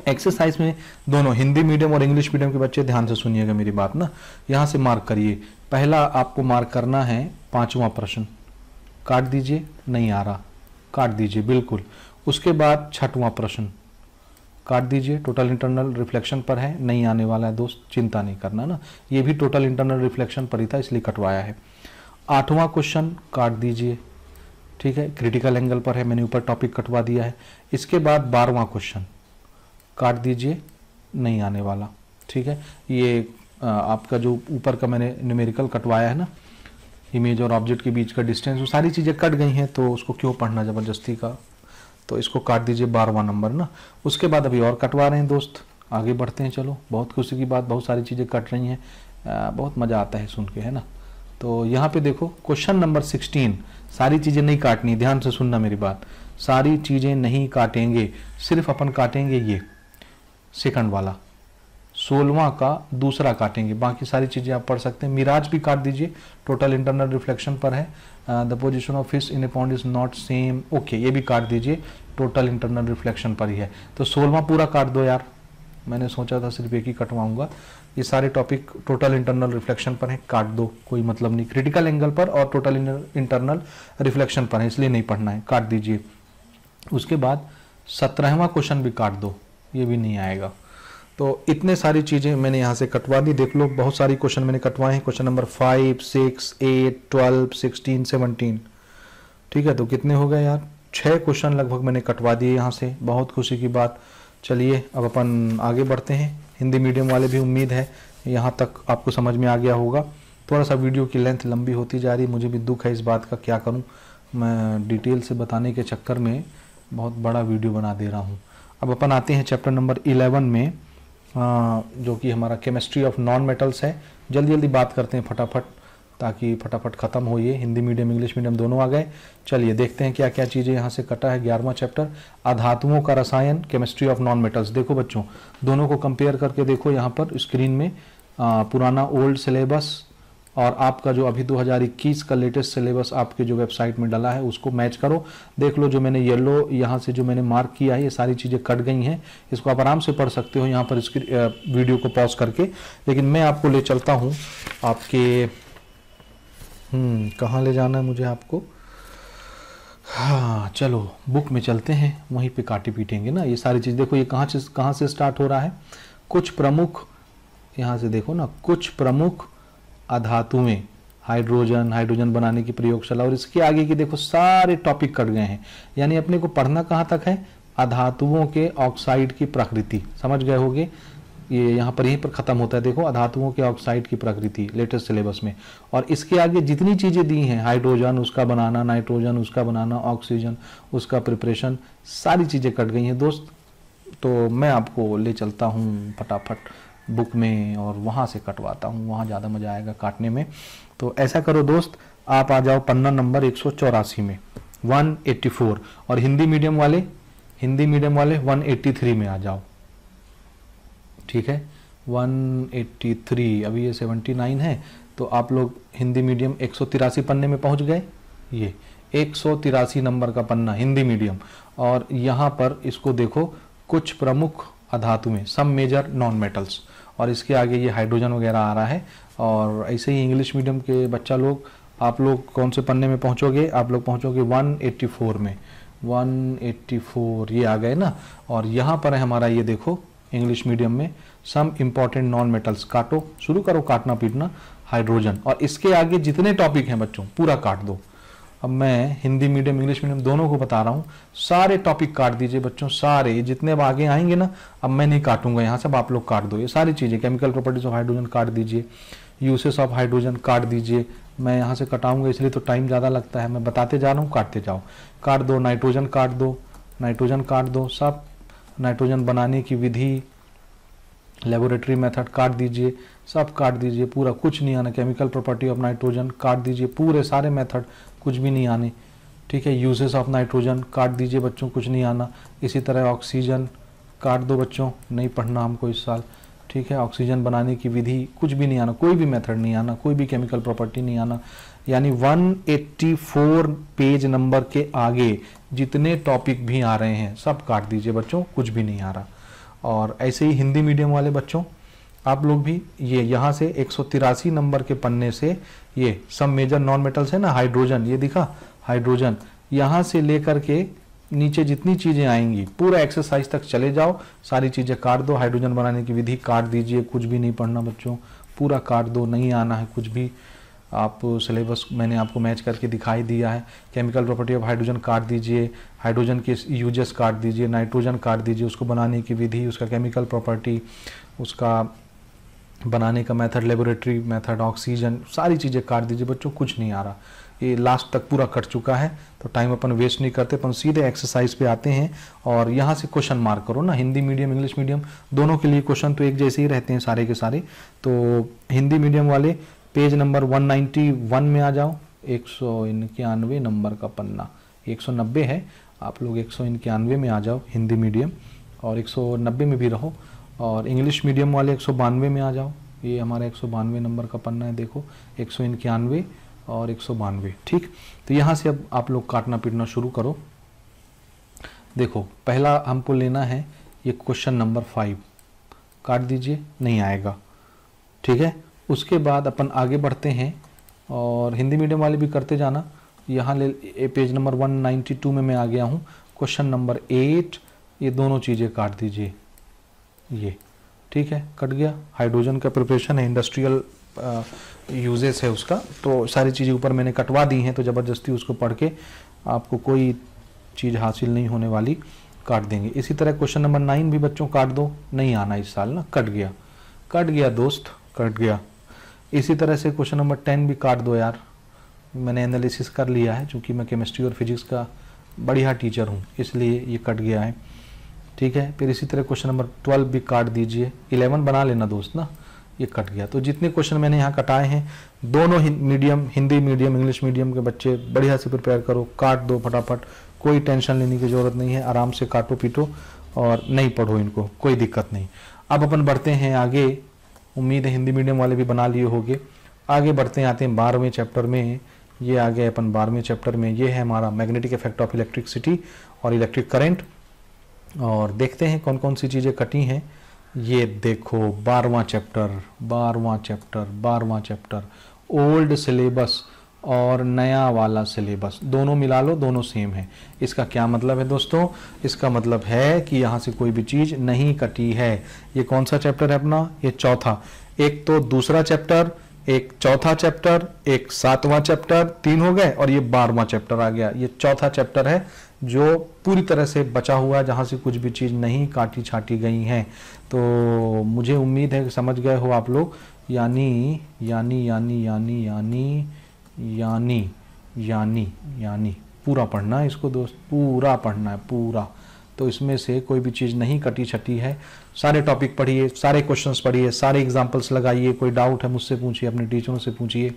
एक्सरसाइज में दोनों हिंदी मीडियम और इंग्लिश मीडियम के बच्चे ध्यान से सुनिएगा मेरी बात ना, यहाँ से मार्क करिए। पहला आपको मार्क करना है 5वां प्रश्न, काट दीजिए, नहीं आ रहा, काट दीजिए बिल्कुल। उसके बाद 6वां प्रश्न काट दीजिए, टोटल इंटरनल रिफ्लेक्शन पर है, नहीं आने वाला है दोस्त, चिंता नहीं करना ना, ये भी टोटल इंटरनल रिफ्लेक्शन पर ही था इसलिए कटवाया है। 8वां क्वेश्चन काट दीजिए, ठीक है, क्रिटिकल एंगल पर है, मैंने ऊपर टॉपिक कटवा दिया है। इसके बाद 12वां क्वेश्चन काट दीजिए, नहीं आने वाला, ठीक है। ये आपका जो ऊपर का मैंने न्यूमेरिकल कटवाया है ना, इमेज और ऑब्जेक्ट के बीच का डिस्टेंस, वो सारी चीज़ें कट गई हैं, तो उसको क्यों पढ़ना ज़बरदस्ती का, तो इसको काट दीजिए 12वां नंबर ना। उसके बाद अभी और कटवा रहे हैं दोस्त, आगे बढ़ते हैं। चलो, बहुत खुशी की बात, बहुत सारी चीज़ें कट रही हैं, बहुत मज़ा आता है सुन के, है ना। तो यहाँ पे देखो क्वेश्चन नंबर 16, सारी चीज़ें नहीं काटनी, ध्यान से सुनना मेरी बात, सारी चीज़ें नहीं काटेंगे, सिर्फ अपन काटेंगे ये सेकंड वाला, 16वां का दूसरा काटेंगे, बाकी सारी चीज़ें आप पढ़ सकते हैं। मिराज भी काट दीजिए, टोटल इंटरनल रिफ्लेक्शन पर है। The position of fish in A pond is not same, okay, ये भी काट दीजिए, टोटल इंटरनल रिफ्लेक्शन पर ही है। तो 16वां पूरा काट दो यार, मैंने सोचा था सिर्फ एक ही कटवाऊंगा, ये सारे टॉपिक टोटल इंटरनल रिफ्लेक्शन पर है, काट दो, कोई मतलब नहीं, क्रिटिकल एंगल पर और टोटल इंटरनल रिफ्लेक्शन पर है, इसलिए नहीं पढ़ना है, काट दीजिए। उसके बाद 17वां क्वेश्चन भी काट दो, ये भी नहीं आएगा। तो इतने सारी चीज़ें मैंने यहाँ से कटवा दी, देख लो, बहुत सारी क्वेश्चन मैंने कटवाए हैं, क्वेश्चन नंबर 5, 6, 8, 12, 16, 17, ठीक है। तो कितने हो गए यार, 6 क्वेश्चन लगभग मैंने कटवा दिए यहाँ से, बहुत खुशी की बात। चलिए अब अपन आगे बढ़ते हैं। हिंदी मीडियम वाले भी उम्मीद है यहाँ तक आपको समझ में आ गया होगा। थोड़ा सा वीडियो की लेंथ लंबी होती जा रही, मुझे भी दुख है इस बात का, क्या करूँ, मैं डिटेल से बताने के चक्कर में बहुत बड़ा वीडियो बना दे रहा हूँ। अब अपन आते हैं चैप्टर नंबर 11 में, जो कि हमारा केमिस्ट्री ऑफ नॉन मेटल्स है। जल्दी जल्दी बात करते हैं फटाफट, ताकि फटाफट ख़त्म हो ये। हिंदी मीडियम इंग्लिश मीडियम दोनों आ गए। चलिए देखते हैं क्या क्या चीज़ें यहाँ से कटा है। 11वां चैप्टर, अधातुओं का रसायन, केमिस्ट्री ऑफ नॉन मेटल्स। देखो बच्चों, दोनों को कंपेयर करके देखो यहाँ पर स्क्रीन में, पुराना ओल्ड सिलेबस और आपका जो अभी 2021 का लेटेस्ट सिलेबस आपके जो वेबसाइट में डला है उसको मैच करो। देख लो, जो मैंने येलो यहाँ से जो मैंने मार्क किया है, ये सारी चीज़ें कट गई हैं, इसको आप आराम से पढ़ सकते हो यहाँ पर इसकी वीडियो को पॉज करके। लेकिन मैं आपको ले चलता हूँ आपके कहाँ ले जाना है मुझे आपको, हाँ चलो बुक में चलते हैं, वहीं पे काटे पीटेंगे ना ये सारी चीज़। देखो ये कहाँ से स्टार्ट हो रहा है, कुछ प्रमुख, यहाँ से देखो ना, कुछ प्रमुख अधातुएं, हाइड्रोजन बनाने की प्रयोगशाला, और इसके आगे की देखो सारे टॉपिक कट गए हैं। यानी अपने को पढ़ना कहाँ तक है, अधातुओं के ऑक्साइड की प्रकृति, समझ गए होगे, ये यहाँ पर यहीं पर खत्म होता है। देखो, अधातुओं के ऑक्साइड की प्रकृति लेटेस्ट सिलेबस में, और इसके आगे जितनी चीज़ें दी हैं, हाइड्रोजन उसका बनाना, नाइट्रोजन उसका बनाना, ऑक्सीजन उसका प्रिपरेशन, सारी चीज़ें कट गई हैं दोस्त। तो मैं आपको ले चलता हूँ फटाफट बुक में और वहाँ से कटवाता हूँ, वहाँ ज़्यादा मज़ा आएगा काटने में। तो ऐसा करो दोस्त, आप आ जाओ पन्ना नंबर 184 में, 184, और हिंदी मीडियम वाले 183 में आ जाओ, ठीक है। 183, अभी ये 79 है, तो आप लोग हिंदी मीडियम 183 पन्ने में पहुंच गए। ये 183 नंबर का पन्ना हिंदी मीडियम, और यहाँ पर इसको देखो, कुछ प्रमुख अधातुएं, सम मेजर नॉन मेटल्स, और इसके आगे ये हाइड्रोजन वगैरह आ रहा है। और ऐसे ही इंग्लिश मीडियम के बच्चा लोग, आप लोग कौन से पन्ने में पहुंचोगे, आप लोग पहुंचोगे 184 में, 184 ये आ गए ना। और यहाँ पर है हमारा, ये देखो इंग्लिश मीडियम में, सम इम्पॉर्टेंट नॉन मेटल्स, काटो, शुरू करो काटना पीटना, हाइड्रोजन, और इसके आगे जितने टॉपिक हैं बच्चों पूरा काट दो। अब मैं हिंदी मीडियम इंग्लिश मीडियम दोनों को बता रहा हूँ। सारे टॉपिक काट दीजिए बच्चों, सारे जितने अब आगे आएंगे ना, अब मैं नहीं काटूंगा यहाँ सब, आप लोग काट दो। ये सारी चीज़ें, केमिकल प्रॉपर्टीज ऑफ हाइड्रोजन काट दीजिए, यूसेस ऑफ हाइड्रोजन काट दीजिए। मैं यहाँ से कटाऊंगा इसलिए तो टाइम ज़्यादा लगता है, मैं बताते जा रहा हूँ, काटते जाओ। काट दो, नाइट्रोजन काट दो, नाइट्रोजन काट दो, सब नाइट्रोजन बनाने की विधि, लेबोरेटरी मेथड काट दीजिए, सब काट दीजिए, पूरा कुछ नहीं आना। केमिकल प्रॉपर्टी ऑफ नाइट्रोजन काट दीजिए, पूरे सारे मेथड, कुछ भी नहीं आने। ठीक है, यूजेस ऑफ नाइट्रोजन काट दीजिए बच्चों, कुछ नहीं आना। इसी तरह ऑक्सीजन काट दो बच्चों, नहीं पढ़ना हमको इस साल। ठीक है, ऑक्सीजन बनाने की विधि कुछ भी नहीं आना, कोई भी मेथड नहीं आना, कोई भी केमिकल प्रॉपर्टी नहीं आना। यानी 184 पेज नंबर के आगे जितने टॉपिक भी आ रहे हैं सब काट दीजिए बच्चों, कुछ भी नहीं आ रहा। और ऐसे ही हिंदी मीडियम वाले बच्चों, आप लोग भी ये यहाँ से 183 नंबर के पन्ने से ये सब मेजर नॉन मेटल्स है ना, हाइड्रोजन, ये दिखा हाइड्रोजन, यहाँ से लेकर के नीचे जितनी चीज़ें आएंगी पूरा एक्सरसाइज तक चले जाओ, सारी चीज़ें काट दो। हाइड्रोजन बनाने की विधि काट दीजिए, कुछ भी नहीं पढ़ना बच्चों, पूरा काट दो, नहीं आना है कुछ भी। आप सिलेबस मैंने आपको मैच करके दिखाई दिया है। केमिकल प्रॉपर्टी ऑफ हाइड्रोजन काट दीजिए, हाइड्रोजन के यूजेस काट दीजिए, नाइट्रोजन काट दीजिए, उसको बनाने की विधि, उसका केमिकल प्रॉपर्टी, उसका बनाने का मेथड, लेबोरेटरी मेथड, ऑक्सीजन, सारी चीज़ें काट दीजिए बच्चों, कुछ नहीं आ रहा। ये लास्ट तक पूरा कट चुका है, तो टाइम अपन वेस्ट नहीं करते, अपन सीधे एक्सरसाइज पे आते हैं। और यहाँ से क्वेश्चन मार्क करो ना, हिंदी मीडियम इंग्लिश मीडियम दोनों के लिए क्वेश्चन तो एक जैसे ही रहते हैं सारे के सारे। तो हिंदी मीडियम वाले पेज नंबर 191 में आ जाओ, 191 नंबर का पन्ना, 190 है, आप लोग 191 में आ जाओ हिंदी मीडियम, और 190 में भी रहो। और इंग्लिश मीडियम वाले 192 में आ जाओ, ये हमारा 192 नंबर का पन्ना है, देखो 191 और 192। ठीक, तो यहाँ से अब आप लोग काटना पीटना शुरू करो। देखो पहला हमको लेना है ये क्वेश्चन नंबर 5, काट दीजिए, नहीं आएगा। ठीक है, उसके बाद अपन आगे बढ़ते हैं, और हिंदी मीडियम वाले भी करते जाना। यहाँ ले पेज नंबर 192 में मैं आ गया हूँ, क्वेश्चन नंबर 8, ये दोनों चीज़ें काट दीजिए, ये ठीक है, कट गया। हाइड्रोजन का प्रिपरेशन है, इंडस्ट्रियल यूजेस है उसका, तो सारी चीज़ें ऊपर मैंने कटवा दी हैं, तो ज़बरदस्ती उसको पढ़ के आपको कोई चीज़ हासिल नहीं होने वाली, काट देंगे। इसी तरह क्वेश्चन नंबर 9 भी बच्चों काट दो, नहीं आना इस साल ना, कट गया, कट गया दोस्त, कट गया। इसी तरह से क्वेश्चन नंबर 10 भी काट दो यार, मैंने एनालिसिस कर लिया है, चूँकि मैं केमिस्ट्री और फिजिक्स का बढ़िया टीचर हूँ, इसलिए ये कट गया है। ठीक है, फिर इसी तरह क्वेश्चन नंबर 12 भी काट दीजिए, 11 बना लेना दोस्त ना, ये कट गया। तो जितने क्वेश्चन मैंने यहाँ कटाए हैं, दोनों medium, Hindi medium English medium के बच्चे बढ़िया से प्रिपेयर करो, काट दो फटाफट, कोई टेंशन लेने की ज़रूरत नहीं है, आराम से काटो पीटो और नहीं पढ़ो इनको, कोई दिक्कत नहीं। अब अपन बढ़ते हैं आगे, उम्मीद है हिंदी मीडियम वाले भी बना लिए होंगे। आगे बढ़ते हैं, आते हैं 12वें चैप्टर में। ये आ गए अपन 12वें चैप्टर में, ये है हमारा मैग्नेटिक इफेक्ट ऑफ इलेक्ट्रिसिटी और इलेक्ट्रिक करंट। और देखते हैं कौन कौन सी चीज़ें कटी हैं। ये देखो 12वां चैप्टर, ओल्ड सिलेबस और नया वाला सिलेबस दोनों मिला लो, दोनों सेम है। इसका क्या मतलब है दोस्तों? इसका मतलब है कि यहाँ से कोई भी चीज़ नहीं कटी है। ये कौन सा चैप्टर है अपना? ये चौथा। एक तो दूसरा चैप्टर, एक चौथा चैप्टर, एक 7वां चैप्टर, 3 हो गए, और ये 12वां चैप्टर आ गया। ये चौथा चैप्टर है जो पूरी तरह से बचा हुआ है, जहाँ से कुछ भी चीज़ नहीं काटी छाटी गई हैं। तो मुझे उम्मीद है कि समझ गए हो आप लोग। यानी यानी यानी यानी यानी यानी यानी यानी पूरा पढ़ना है इसको दोस्त, पूरा पढ़ना है पूरा। तो इसमें से कोई भी चीज़ नहीं कटी छटी है। सारे टॉपिक पढ़िए, सारे क्वेश्चंस पढ़िए, सारे एग्जाम्पल्स लगाइए। कोई डाउट है मुझसे पूछिए, अपने टीचरों से पूछिए,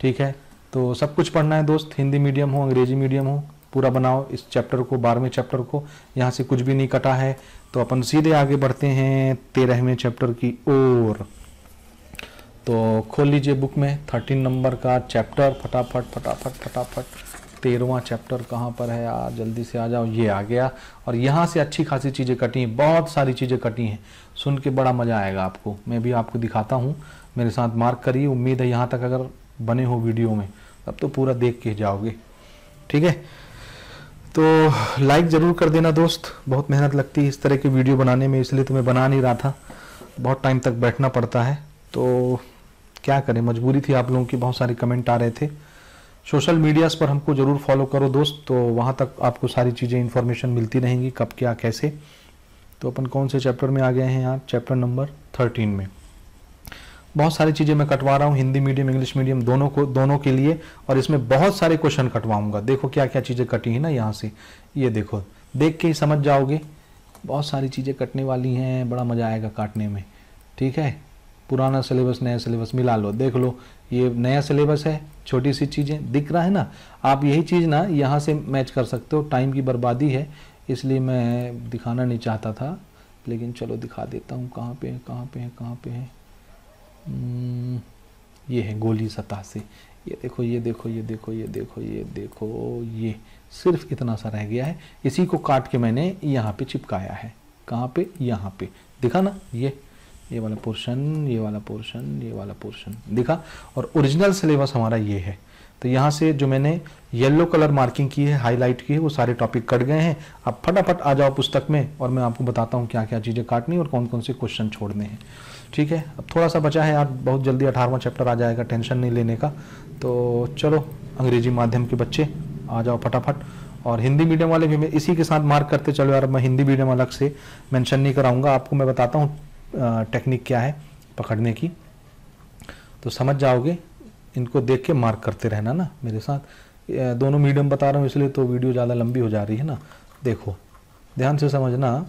ठीक है। तो सब कुछ पढ़ना है दोस्त, हिंदी मीडियम हो अंग्रेजी मीडियम हो, पूरा बनाओ इस चैप्टर को, 12वें चैप्टर को। यहाँ से कुछ भी नहीं कटा है। तो अपन सीधे आगे बढ़ते हैं 13वें चैप्टर की ओर। तो खोल लीजिए बुक में 13 नंबर का चैप्टर, फटाफट फटाफट फटाफट। 13वां चैप्टर कहाँ पर है यार, जल्दी से आ जाओ। ये आ गया। और यहाँ से अच्छी खासी चीज़ें कटी हैं, बहुत सारी चीज़ें कटी हैं, सुन के बड़ा मज़ा आएगा आपको। मैं भी आपको दिखाता हूँ, मेरे साथ मार्क करिए। उम्मीद है यहाँ तक अगर बने हो वीडियो में तब तो पूरा देख के जाओगे, ठीक है। तो लाइक ज़रूर कर देना दोस्त, बहुत मेहनत लगती है इस तरह की वीडियो बनाने में, इसलिए तो मैं बना नहीं रहा था। बहुत टाइम तक बैठना पड़ता है, तो क्या करें, मजबूरी थी आप लोगों की। बहुत सारे कमेंट आ रहे थे सोशल मीडियाज़ पर हमको ज़रूर फॉलो करो दोस्त, तो वहाँ तक आपको सारी चीज़ें इन्फॉर्मेशन मिलती रहेंगी, कब क्या कैसे। तो अपन कौन से चैप्टर में आ गए हैं यार, चैप्टर नंबर 13 में। बहुत सारी चीज़ें मैं कटवा रहा हूँ, हिंदी मीडियम इंग्लिश मीडियम दोनों के लिए, और इसमें बहुत सारे क्वेश्चन कटवाऊंगा। देखो क्या क्या चीज़ें कटी हैं ना यहाँ से, ये देखो, देख के ही समझ जाओगे, बहुत सारी चीज़ें कटने वाली हैं, बड़ा मज़ा आएगा काटने में। ठीक है, पुराना सिलेबस नया सिलेबस मिला लो, देख लो, ये नया सिलेबस है, छोटी सी चीज़ें दिख रहा है ना। आप यही चीज़ ना यहाँ से मैच कर सकते हो, टाइम की बर्बादी है इसलिए मैं दिखाना नहीं चाहता था, लेकिन चलो दिखा देता हूँ। कहाँ पे है, कहाँ पे है, कहाँ पे है, ये है गोली सतह से, ये देखो, ये देखो, ये देखो, ये देखो, ये देखो, ये सिर्फ इतना सा रह गया है, इसी को काट के मैंने यहाँ पे चिपकाया है। कहाँ पे, यहाँ पे दिखा ना, ये वाला पोर्शन, ये वाला पोर्शन, ये वाला पोर्शन दिखा, और ओरिजिनल सिलेबस हमारा ये है। तो यहाँ से जो मैंने येलो कलर मार्किंग की है, हाईलाइट की है, वो सारे टॉपिक कट गए हैं। अब फटाफट आ जाओ पुस्तक में और मैं आपको बताता हूँ क्या क्या चीज़ें काटनी और कौन कौन से क्वेश्चन छोड़ने हैं। ठीक है, अब थोड़ा सा बचा है यार, बहुत जल्दी 18वां चैप्टर आ जाएगा, टेंशन नहीं लेने का। तो चलो अंग्रेजी माध्यम के बच्चे आ जाओ फटाफट, और हिंदी मीडियम वाले भी मैं इसी के साथ मार्क करते चलो यार। मैं हिंदी मीडियम अलग से मेंशन नहीं कराऊंगा आपको, मैं बताता हूँ टेक्निक क्या है पकड़ने की, तो समझ जाओगे। इनको देख के मार्क करते रहना ना मेरे साथ, दोनों मीडियम बता रहा हूँ इसलिए तो वीडियो ज़्यादा लंबी हो जा रही है ना। देखो ध्यान से समझना,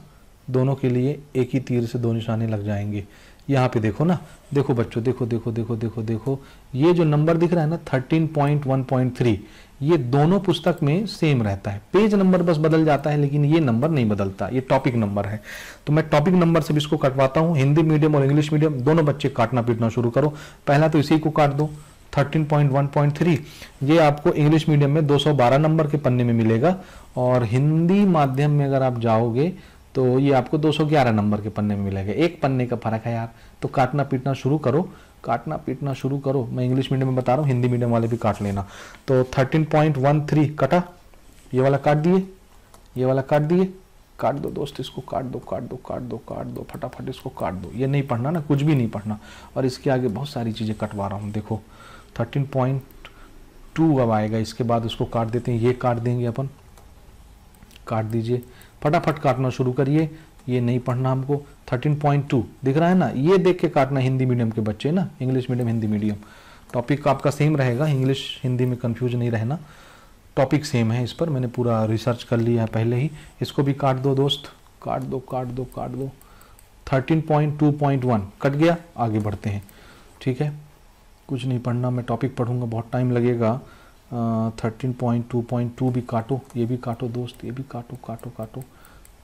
दोनों के लिए एक ही तीर से दो निशाने लग जाएंगे। यहाँ पे देखो ना, देखो बच्चों, देखो देखो देखो देखो देखो, ये जो नंबर दिख रहा है ना 13.1.3, ये दोनों पुस्तक में सेम रहता है, पेज नंबर बस बदल जाता है, लेकिन ये नंबर नहीं बदलता, ये टॉपिक नंबर है। तो मैं टॉपिक नंबर से भी इसको कटवाता हूँ। हिंदी मीडियम और इंग्लिश मीडियम दोनों बच्चे काटना पीटना शुरू करो। पहला तो इसी को काट दो, 13.1.3, ये आपको इंग्लिश मीडियम में 212 नंबर के पन्ने में मिलेगा, और हिंदी माध्यम में अगर आप जाओगे तो ये आपको 211 नंबर के पन्ने में मिलेगा। एक पन्ने का फर्क है यार। तो काटना पीटना शुरू करो, काटना पीटना शुरू करो। मैं इंग्लिश मीडियम में बता रहा हूँ, हिंदी मीडियम वाले भी काट लेना। तो 13.13 कटा, ये वाला काट दिए, ये वाला काट दिए, काट दो दोस्त, इसको काट दो, काट दो, काट दो, काट दो, फटाफट इसको काट दो। ये नहीं पढ़ना ना, कुछ भी नहीं पढ़ना। और इसके आगे बहुत सारी चीज़ें कटवा रहा हूँ। देखो 13.2 अब आएगा, इसके बाद उसको काट देते हैं, ये काट देंगे अपन, काट दीजिए, फटाफट काटना शुरू करिए। ये नहीं पढ़ना हमको। 13.2 दिख रहा है ना, ये देख के काटना हिंदी मीडियम के बच्चे ना, English medium Hindi medium topic आपका सेम रहेगा, इंग्लिश हिंदी में कंफ्यूज नहीं रहना, टॉपिक सेम है। इस पर मैंने पूरा रिसर्च कर लिया है पहले ही। इसको भी काट दो दोस्त, काट दो, काट दो, काट दो। 13.2.1 कट गया, आगे बढ़ते हैं। ठीक है, कुछ नहीं पढ़ना, मैं टॉपिक पढ़ूंगा, बहुत टाइम लगेगा। 13.2.2 भी काटो, ये भी काटो दोस्त, ये भी काटो, काटो काटो।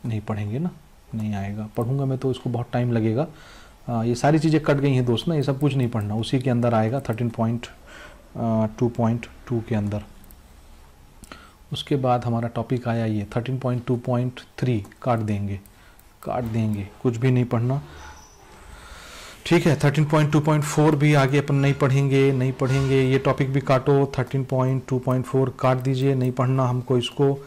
नहीं पढ़ेंगे ना, नहीं आएगा, पढ़ूंगा मैं तो इसको बहुत टाइम लगेगा। ये सारी चीज़ें कट गई हैं दोस्त ना, ये सब कुछ नहीं पढ़ना, उसी के अंदर आएगा 13.2.2 के अंदर। उसके बाद हमारा टॉपिक आया ये 13.2.3, काट देंगे, काट देंगे, कुछ भी नहीं पढ़ना। ठीक है, 13.2.4 भी आगे अपन नहीं पढ़ेंगे, नहीं पढ़ेंगे। ये टॉपिक भी काटो, 13.2.4 काट दीजिए, नहीं पढ़ना हमको इसको।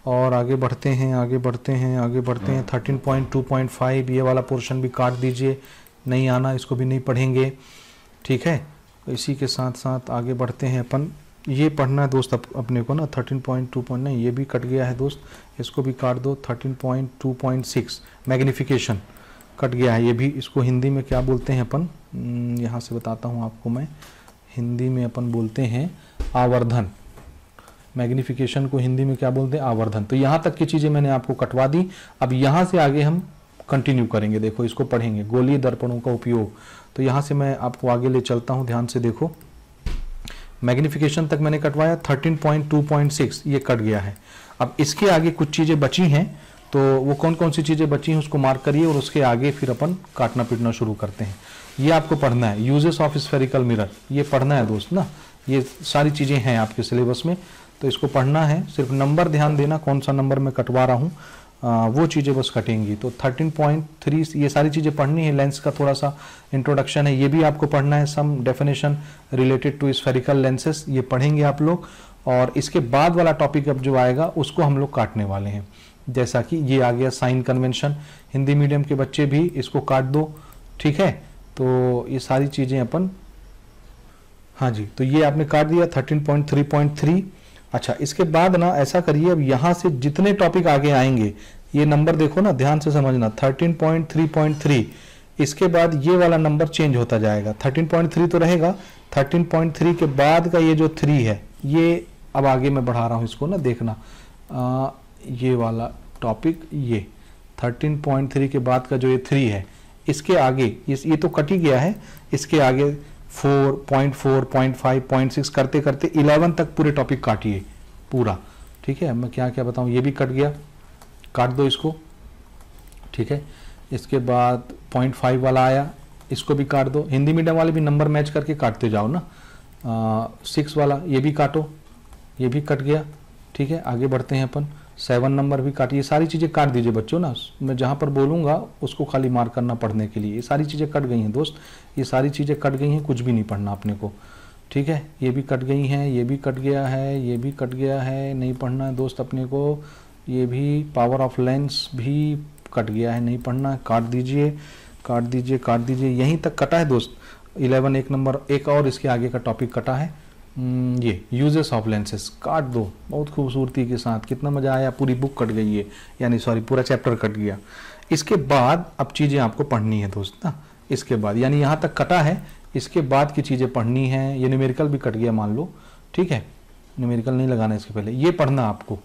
और आगे बढ़ते हैं, आगे बढ़ते हैं, आगे बढ़ते हैं। 13.2.5 ये वाला पोर्शन भी काट दीजिए, नहीं आना, इसको भी नहीं पढ़ेंगे। ठीक है, इसी के साथ साथ आगे बढ़ते हैं अपन। ये पढ़ना है दोस्त अपने को ना, 13.2. ये भी कट गया है दोस्त, इसको भी काट दो। 13.2.6 मैग्निफिकेशन कट गया है, ये भी। इसको हिंदी में क्या बोलते हैं अपन, यहाँ से बताता हूँ आपको मैं। हिंदी में अपन बोलते हैं आवर्धन। मैग्निफिकेशन को हिंदी में क्या बोलते हैं, आवर्धन। तो यहाँ तक की चीज़ें मैंने आपको कटवा दी। अब यहाँ से आगे हम कंटिन्यू करेंगे। देखो इसको पढ़ेंगे, गोलीय दर्पणों का उपयोग। तो यहाँ से मैं आपको आगे ले चलता हूँ, ध्यान से देखो। मैग्निफिकेशन तक मैंने कटवाया, 13.2.6 ये कट गया है। अब इसके आगे कुछ चीज़ें बची हैं, तो वो कौन कौन सी चीज़ें बची हैं उसको मार्क करिए, और उसके आगे फिर अपन काटना पीटना शुरू करते हैं। ये आपको पढ़ना है, यूजेस ऑफ स्फेरिकल मिरर, ये पढ़ना है दोस्त ना। ये सारी चीज़ें हैं आपके सिलेबस में, तो इसको पढ़ना है। सिर्फ नंबर ध्यान देना, कौन सा नंबर मैं कटवा रहा हूँ, वो चीज़ें बस कटेंगी। तो 13.3 ये सारी चीज़ें पढ़नी है। लेंस का थोड़ा सा इंट्रोडक्शन है, ये भी आपको पढ़ना है। Some definition related to spherical lenses, ये पढ़ेंगे आप लोग। और इसके बाद वाला टॉपिक अब जो आएगा उसको हम लोग काटने वाले हैं। जैसा कि ये आ गया साइन कन्वेंशन, हिंदी मीडियम के बच्चे भी इसको काट दो। ठीक है, तो ये सारी चीज़ें अपन हाँ जी, तो ये आपने काट दिया 13.3.3। अच्छा, इसके बाद ना ऐसा करिए, अब यहाँ से जितने टॉपिक आगे आएंगे, ये नंबर देखो ना, ध्यान से समझना, 13.3.3, इसके बाद ये वाला नंबर चेंज होता जाएगा। 13.3 तो रहेगा, 13.3 के बाद का ये जो 3 है, ये अब आगे मैं बढ़ा रहा हूँ इसको ना, देखना ये वाला टॉपिक, ये 13.3 के बाद का जो ये 3 है, इसके आगे ये तो कट ही गया है, इसके आगे 4, 0.4, 0.5, 0.6 करते करते 11 तक पूरे टॉपिक काटिए पूरा। ठीक है, मैं क्या क्या बताऊँ, ये भी कट गया, काट दो इसको। ठीक है, इसके बाद 0.5 वाला आया, इसको भी काट दो। हिंदी मीडियम वाले भी नंबर मैच करके काटते जाओ ना। 6 वाला ये भी काटो, ये भी कट गया। ठीक है, आगे बढ़ते हैं अपन। 7 नंबर भी काटिए, सारी चीज़ें काट दीजिए बच्चों ना, मैं जहाँ पर बोलूँगा उसको खाली मार्क करना पढ़ने के लिए। ये सारी चीज़ें कट गई हैं दोस्त, ये सारी चीज़ें कट गई हैं, कुछ भी नहीं पढ़ना अपने को। ठीक है, ये भी कट गई हैं, ये भी कट गया है, ये भी कट गया है, नहीं पढ़ना है दोस्त अपने को। ये भी पावर ऑफ लेंस भी कट गया है, नहीं पढ़ना, काट दीजिए, काट दीजिए, काट दीजिए। यहीं तक कटा है दोस्त। 11 एक नंबर, एक और इसके आगे का टॉपिक कटा है, ये यूजेस ऑफ लेंसेस, काट दो बहुत खूबसूरती के साथ। कितना मज़ा आया, पूरी बुक कट गई है, यानी सॉरी पूरा चैप्टर कट गया। इसके बाद अब चीज़ें आपको पढ़नी है दोस्त ना, इसके बाद यानी यहाँ तक कटा है, इसके बाद की चीज़ें पढ़नी है। ये न्यूमेरिकल भी कट गया मान लो, ठीक है, न्यूमेरिकल नहीं लगाना इसके पहले, ये पढ़ना आपको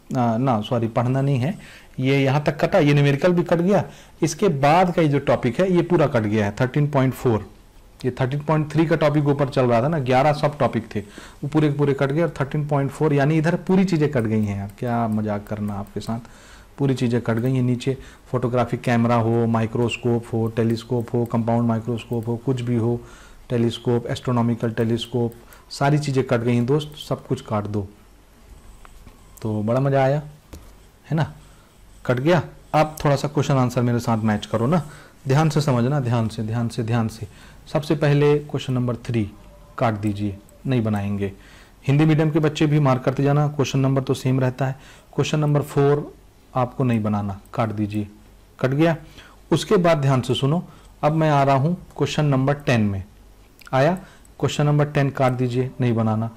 ना सॉरी पढ़ना नहीं है, ये यहाँ तक कटा, ये न्यूमेरिकल भी कट गया। इसके बाद का ये जो टॉपिक है ये पूरा कट गया है, 13.4। ये 13.3 का टॉपिक ऊपर चल रहा था ना, 11 सब टॉपिक थे, वो पूरे के पूरे कट गए। और 13.4 यानी इधर पूरी चीज़ें कट गई हैं यार, क्या मजाक करना आपके साथ, पूरी चीज़ें कट गई हैं। नीचे फोटोग्राफिक कैमरा हो, माइक्रोस्कोप हो, टेलीस्कोप हो, कंपाउंड माइक्रोस्कोप हो, कुछ भी हो, टेलीस्कोप, एस्ट्रोनॉमिकल टेलीस्कोप, सारी चीज़ें कट गई हैं दोस्त, सब कुछ काट दो। तो बड़ा मज़ा आया है ना, कट गया। आप थोड़ा सा क्वेश्चन आंसर मेरे साथ मैच करो ना, ध्यान से समझना, ध्यान से ध्यान से ध्यान से। सबसे पहले क्वेश्चन नंबर 3 काट दीजिए, नहीं बनाएंगे। हिंदी मीडियम के बच्चे भी मार्क करते जाना, क्वेश्चन नंबर तो सेम रहता है। क्वेश्चन नंबर 4 आपको नहीं बनाना, काट दीजिए, कट गया। उसके बाद ध्यान से सुनो, अब मैं आ रहा हूँ क्वेश्चन नंबर 10 में। आया क्वेश्चन नंबर 10, काट दीजिए, नहीं बनाना।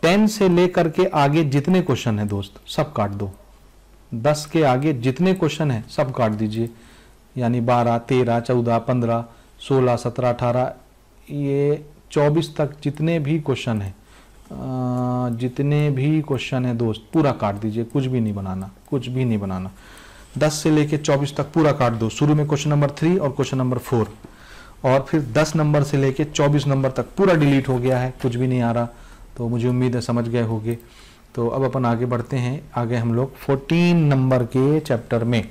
10 से लेकर के आगे जितने क्वेश्चन है दोस्त सब काट दो। 10 के आगे जितने क्वेश्चन है सब काट दीजिए, यानी 12, 13, 14, 15, 16, 17, 18, ये 24 तक जितने भी क्वेश्चन है, जितने भी क्वेश्चन है दोस्त पूरा काट दीजिए, कुछ भी नहीं बनाना, कुछ भी नहीं बनाना। 10 से लेके 24 तक पूरा काट दो। शुरू में क्वेश्चन नंबर 3 और क्वेश्चन नंबर 4, और फिर 10 नंबर से लेके 24 नंबर तक पूरा डिलीट हो गया है, कुछ भी नहीं आ रहा। तो मुझे उम्मीद है समझ गए होंगे। तो अब अपन आगे बढ़ते हैं, आगे हम लोग 14 नंबर के चैप्टर में,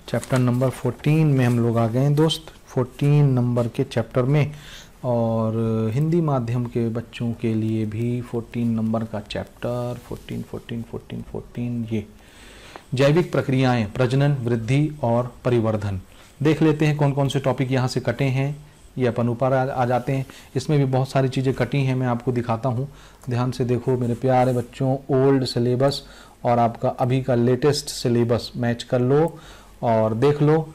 चैप्टर नंबर 14 में हम लोग आ गए हैं दोस्त, 14 नंबर के चैप्टर में। और हिंदी माध्यम के बच्चों के लिए भी 14 नंबर का चैप्टर, 14, ये जैविक प्रक्रियाएं, प्रजनन, वृद्धि और परिवर्धन। देख लेते हैं कौन कौन से टॉपिक यहाँ से कटे हैं। ये अपन ऊपर आ जाते हैं, इसमें भी बहुत सारी चीज़ें कटी हैं, मैं आपको दिखाता हूँ, ध्यान से देखो मेरे प्यारे बच्चों। ओल्ड सिलेबस और आपका अभी का लेटेस्ट सिलेबस मैच कर लो और देख लो।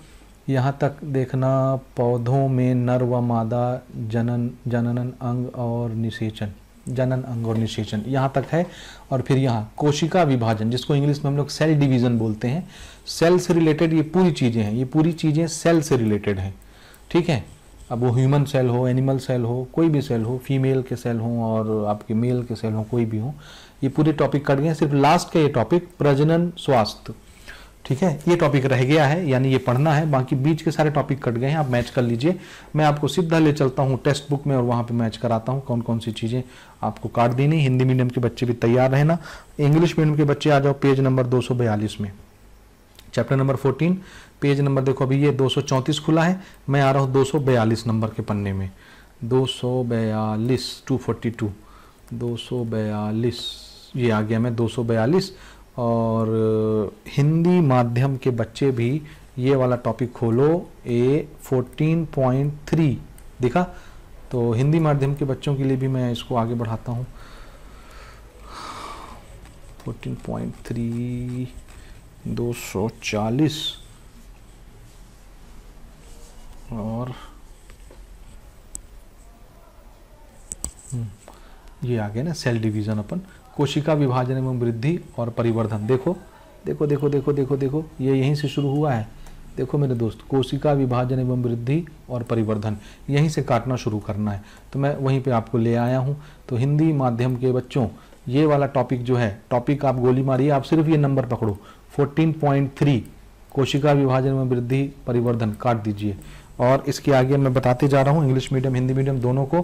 यहाँ तक देखना, पौधों में नर व मादा, जनन अंग और निषेचन, जनन अंग और निषेचन यहाँ तक है। और फिर यहाँ कोशिका विभाजन, जिसको इंग्लिश में हम लोग सेल डिवीज़न बोलते हैं, सेल से रिलेटेड ये पूरी चीज़ें हैं, ये पूरी चीज़ें सेल से रिलेटेड हैं, ठीक है। अब वो ह्यूमन सेल हो, एनिमल सेल हो, कोई भी सेल हो, फीमेल के सेल हों और आपके मेल के सेल हों, कोई भी हो, ये पूरे टॉपिक कट गए हैं। सिर्फ लास्ट का ये टॉपिक प्रजनन स्वास्थ्य, ठीक है, ये टॉपिक रह गया है, यानी ये पढ़ना है, बाकी बीच के सारे टॉपिक कट गए हैं, आप मैच कर लीजिए। मैं आपको सीधा ले चलता हूँ टेक्स्ट बुक में और वहाँ पे मैच कराता हूँ कौन कौन सी चीज़ें आपको काट देनी। हिंदी मीडियम के बच्चे भी तैयार रहना, इंग्लिश मीडियम के बच्चे आ जाओ पेज नंबर 242 में, चैप्टर नंबर 14, पेज नंबर देखो अभी ये 234 खुला है, मैं आ रहा हूँ 242 नंबर के पन्ने में, 242, 242, 242, ये आ गया मैं 242। और हिंदी माध्यम के बच्चे भी ये वाला टॉपिक खोलो, ए 14.3 दिखा, तो हिंदी माध्यम के बच्चों के लिए भी मैं इसको आगे बढ़ाता हूँ। 14.3, 240 और ये आ गया ना सेल डिवीजन अपन, कोशिका विभाजन एवं वृद्धि और परिवर्धन। देखो देखो देखो देखो देखो देखो, ये यहीं से शुरू हुआ है। देखो मेरे दोस्त, कोशिका विभाजन एवं वृद्धि और परिवर्धन, यहीं से काटना शुरू करना है, तो मैं वहीं पे आपको ले आया हूँ। तो हिंदी माध्यम के बच्चों, ये वाला टॉपिक जो है, टॉपिक आप गोली मारिए, आप सिर्फ ये नंबर पकड़ो 14.3 कोशिका विभाजन एवं वृद्धि परिवर्धन काट दीजिए। और इसके आगे मैं बताते जा रहा हूँ इंग्लिश मीडियम हिंदी मीडियम दोनों को,